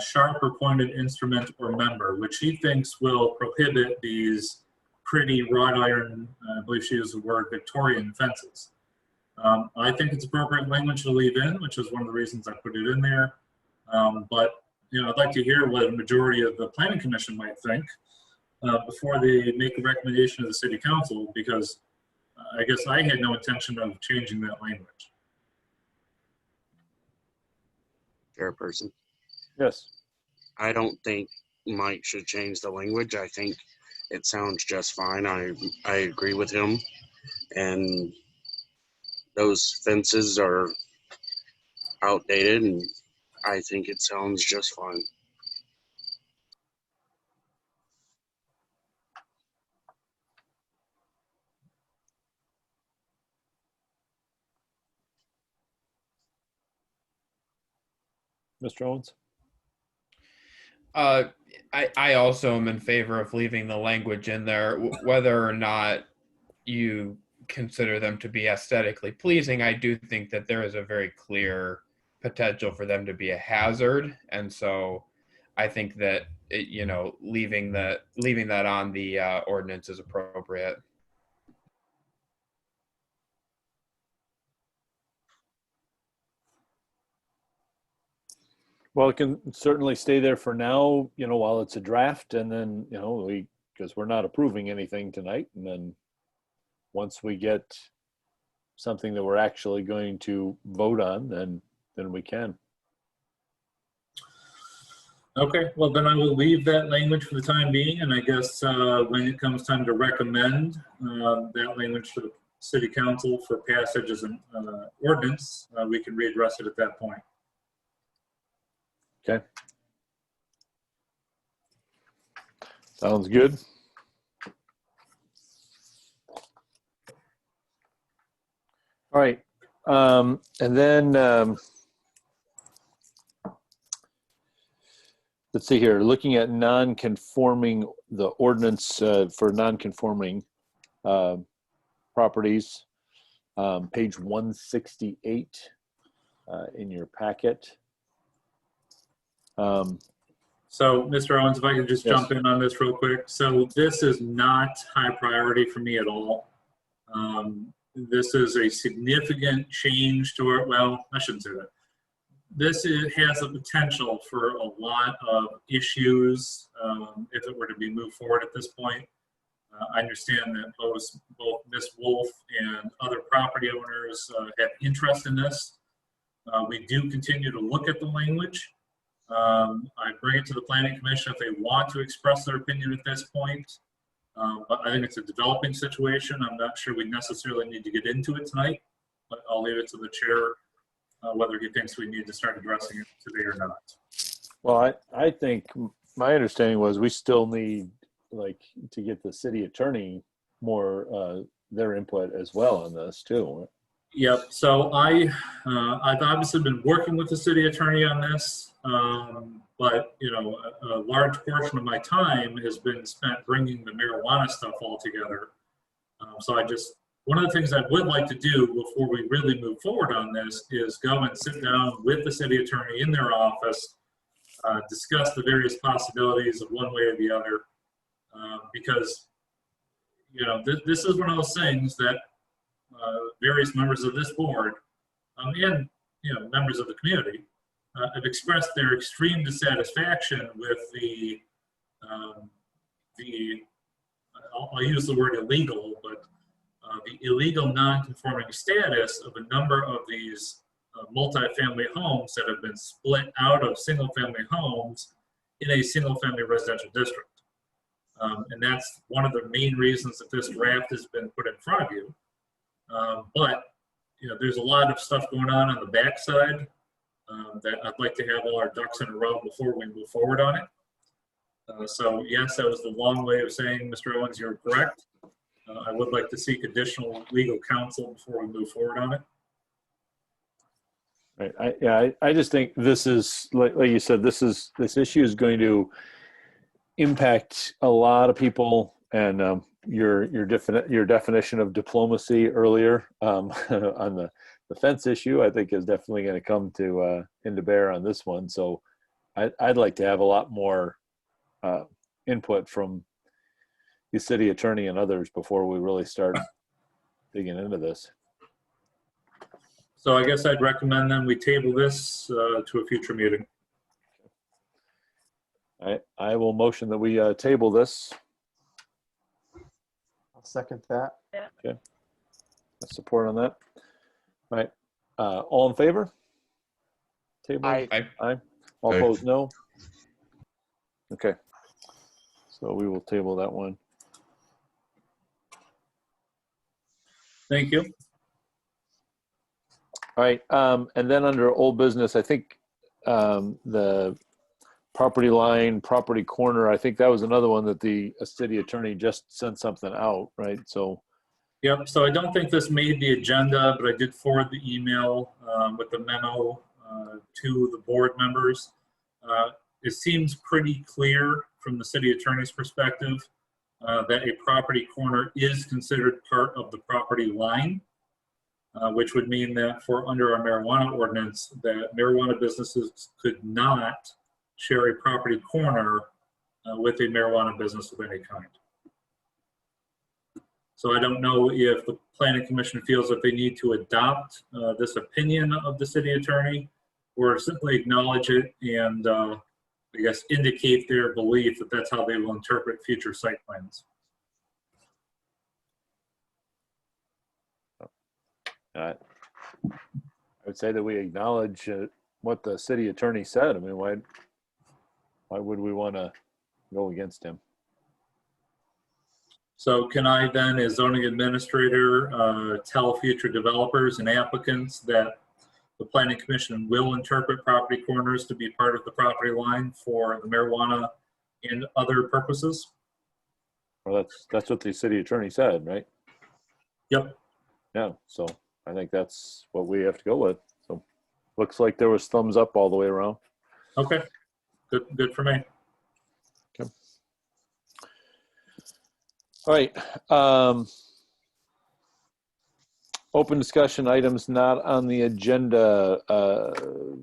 sharp or pointed instrument or member, which she thinks will prohibit these pretty wrought iron, I believe she used the word Victorian fences. I think it's appropriate language to leave in, which is one of the reasons I put it in there. But you know, I'd like to hear what a majority of the planning commission might think before they make a recommendation to the city council, because I guess I had no intention of changing that language. Chairperson. Yes. I don't think Mike should change the language. I think it sounds just fine. I agree with him. And those fences are outdated, and I think it sounds just fine. Mr. Owens? I also am in favor of leaving the language in there, whether or not you consider them to be aesthetically pleasing. I do think that there is a very clear potential for them to be a hazard, and so I think that you know, leaving that on the ordinance is appropriate. Well, it can certainly stay there for now, you know, while it's a draft, and then, you know, because we're not approving anything tonight, and then once we get something that we're actually going to vote on, then we can. Okay, well then I will leave that language for the time being, and I guess when it comes time to recommend that language to the city council for passage as an ordinance, we can readdress it at that point. Okay. Sounds good. All right. And then let's see here, looking at non-conforming, the ordinance for non-conforming properties, page 168 in your packet. So, Mr. Owens, if I could just jump in on this real quick. So this is not high priority for me at all. This is a significant change to our, well, I shouldn't say that. This has the potential for a lot of issues if it were to be moved forward at this point. I understand that both Ms. Wolf and other property owners have interest in this. We do continue to look at the language. I bring it to the Planning Commission if they want to express their opinion at this point. But I think it's a developing situation. I'm not sure we necessarily need to get into it tonight, but I'll leave it to the chair whether he thinks we need to start addressing it today or not. Well, I think my understanding was we still need to get the city attorney more their input as well on this too. Yep. So I've obviously been working with the city attorney on this, but a large portion of my time has been spent bringing the marijuana stuff all together. So one of the things I would like to do before we really move forward on this is go and sit down with the city attorney in their office, discuss the various possibilities of one way or the other, because this is one of those things that various members of this board and members of the community have expressed their extreme dissatisfaction with I'll use the word illegal, but the illegal non-conforming status of a number of these multifamily homes that have been split out of single-family homes in a single-family residential district. And that's one of the main reasons that this draft has been put in front of you. But there's a lot of stuff going on the backside that I'd like to have all our ducks in a row before we move forward on it. So yes, that was the long way of saying, Mr. Owens, you're correct. I would like to seek additional legal counsel before we move forward on it. Right. I just think this is like you said, this issue is going to impact a lot of people, and your definition of diplomacy earlier on the fence issue, I think is definitely going to come to into bear on this one. So I'd like to have a lot more input from the city attorney and others before we really start digging into this. So I guess I'd recommend then we table this to a future meeting. I will motion that we table this. I'll second that. Okay. Support on that. All right. All in favor? Table? Aye. Aye. All opposed, no? Okay. So we will table that one. Thank you. All right. And then under old business, I think the property line, property corner, I think that was another one that the city attorney just sent something out, right? So. Yep. So I don't think this made the agenda, but I did forward the email with the memo to the board members. It seems pretty clear from the city attorney's perspective that a property corner is considered part of the property line, which would mean that under our marijuana ordinance, that marijuana businesses could not share a property corner with a marijuana business of any kind. So I don't know if the Planning Commission feels that they need to adopt this opinion of the city attorney, or simply acknowledge it and I guess indicate their belief that that's how they will interpret future site plans. I would say that we acknowledge what the city attorney said. I mean, why would we want to go against him? So can I then, as zoning administrator, tell future developers and applicants that the planning commission will interpret property corners to be part of the property line for the marijuana and other purposes? Well, that's what the city attorney said, right? Yep. Yeah, so I think that's what we have to go with. So looks like there was thumbs up all the way around. Okay, good for me. Okay. All right. Open discussion items not on the agenda.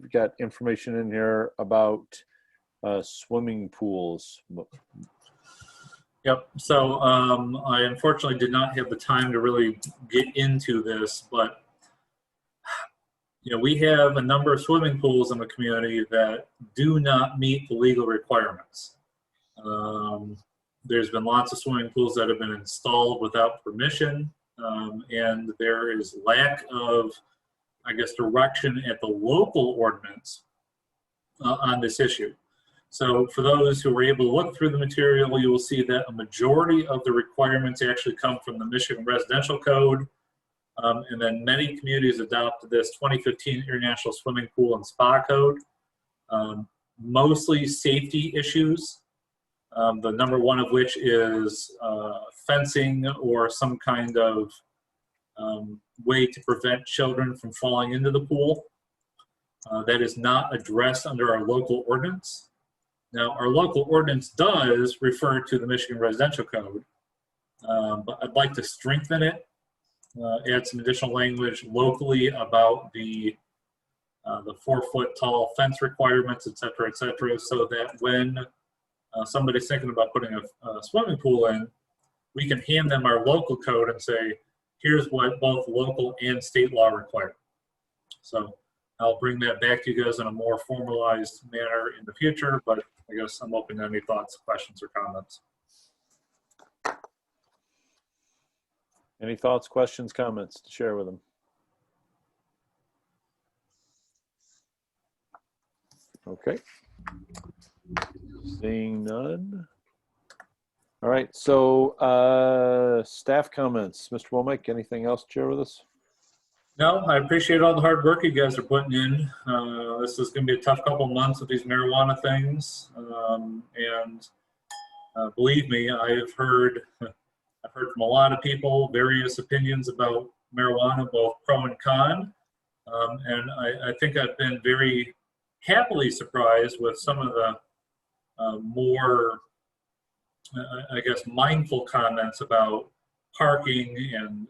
We got information in here about swimming pools. Yep. So I unfortunately did not have the time to really get into this, but we have a number of swimming pools in the community that do not meet the legal requirements. There's been lots of swimming pools that have been installed without permission, and there is lack of, I guess, direction at the local ordinance on this issue. So for those who were able to look through the material, you will see that a majority of the requirements actually come from the Michigan Residential Code. And then many communities adopted this 2015 International Swimming Pool and Spa Code. Mostly safety issues, the number one of which is fencing or some kind of way to prevent children from falling into the pool. That is not addressed under our local ordinance. Now, our local ordinance does refer to the Michigan Residential Code, but I'd like to strengthen it, add some additional language locally about the 4-foot tall fence requirements, et cetera, so that when somebody's thinking about putting a swimming pool in, we can hand them our local code and say, here's what both local and state law require. So I'll bring that back to you guys in a more formalized manner in the future, but I guess I'm open to any thoughts, questions, or comments. Any thoughts, questions, comments to share with them? Okay. Seeing none. All right, so staff comments. Mr. Womack, anything else to share with us? No, I appreciate all the hard work you guys are putting in. This is going to be a tough couple months with these marijuana things, and believe me, I've heard from a lot of people various opinions about marijuana, both pro and con, and I think I've been very happily surprised with some of the more, I guess, mindful comments about parking and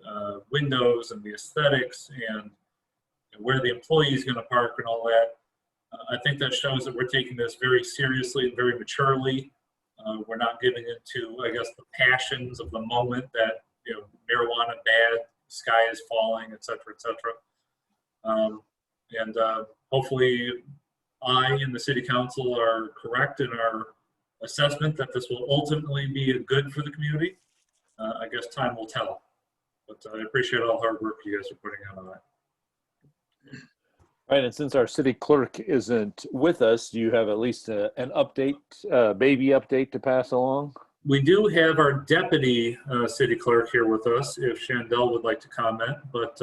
windows and the aesthetics and where the employee is going to park and all that. I think that shows that we're taking this very seriously and very maturely. We're not giving into, I guess, the passions of the moment that, marijuana bad, sky is falling, et cetera, et cetera. And hopefully I and the city council are correct in our assessment that this will ultimately be good for the community. I guess time will tell, but I appreciate all the hard work you guys are putting out on that. All right, and since our city clerk isn't with us, do you have at least an update, baby update to pass along? We do have our deputy city clerk here with us, if Chandel would like to comment, but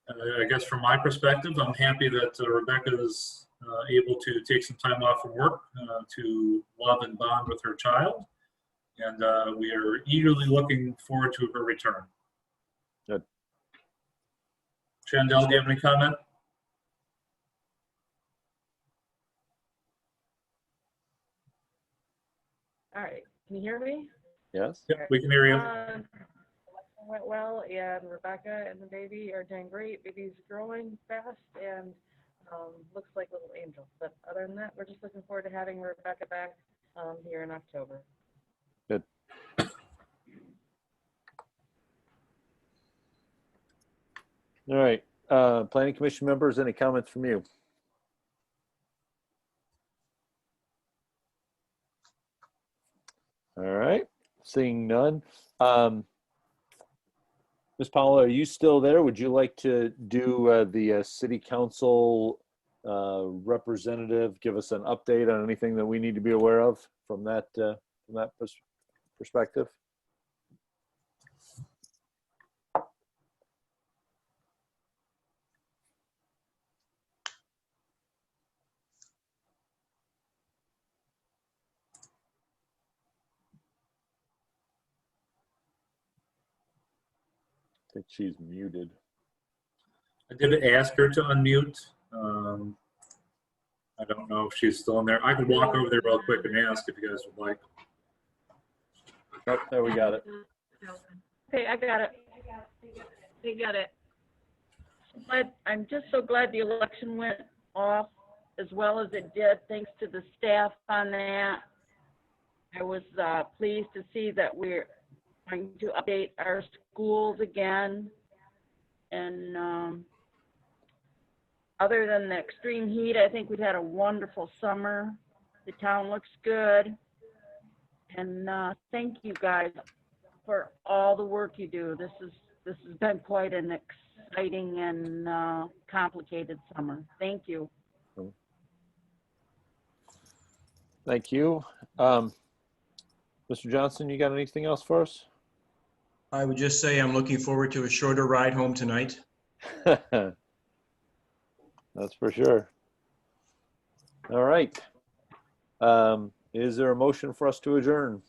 I guess from my perspective, I'm happy that Rebecca is able to take some time off from work to love and bond with her child. And we are eagerly looking forward to her return. Good. Chandel, do you have any comment? All right, can you hear me? Yes. Yep, we can hear you. Went well, and Rebecca and the baby are doing great. Baby's growing fast and looks like a little angel. But other than that, we're just looking forward to having Rebecca back here in October. Good. All right, planning commission members, any comments from you? All right, seeing none. Ms. Powell, are you still there? Would you like to do the city council representative, give us an update on anything that we need to be aware of from that perspective? think she's muted. I did ask her to unmute. I don't know if she's still in there. I could walk over there real quick and ask if you guys would like. Oh, there we got it. Okay, I got it. We got it. I'm just so glad the election went off as well as it did, thanks to the staff on that. I was pleased to see that we're going to update our schools again. And other than the extreme heat, I think we've had a wonderful summer. The town looks good. And thank you guys for all the work you do. This has been quite an exciting and complicated summer. Thank you. Thank you. Mr. Johnson, you got anything else for us? I would just say I'm looking forward to a shorter ride home tonight. That's for sure. All right. Is there a motion for us to adjourn?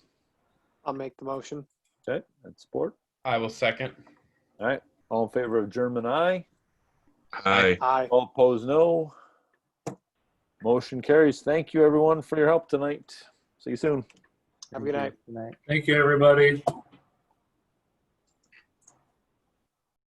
I'll make the motion. Okay, and support. I will second. All right. All in favor of adjournment, aye. Aye. Aye. All opposed, no. Motion carries. Thank you, everyone, for your help tonight. See you soon. Have a good night. Good night. Thank you, everybody.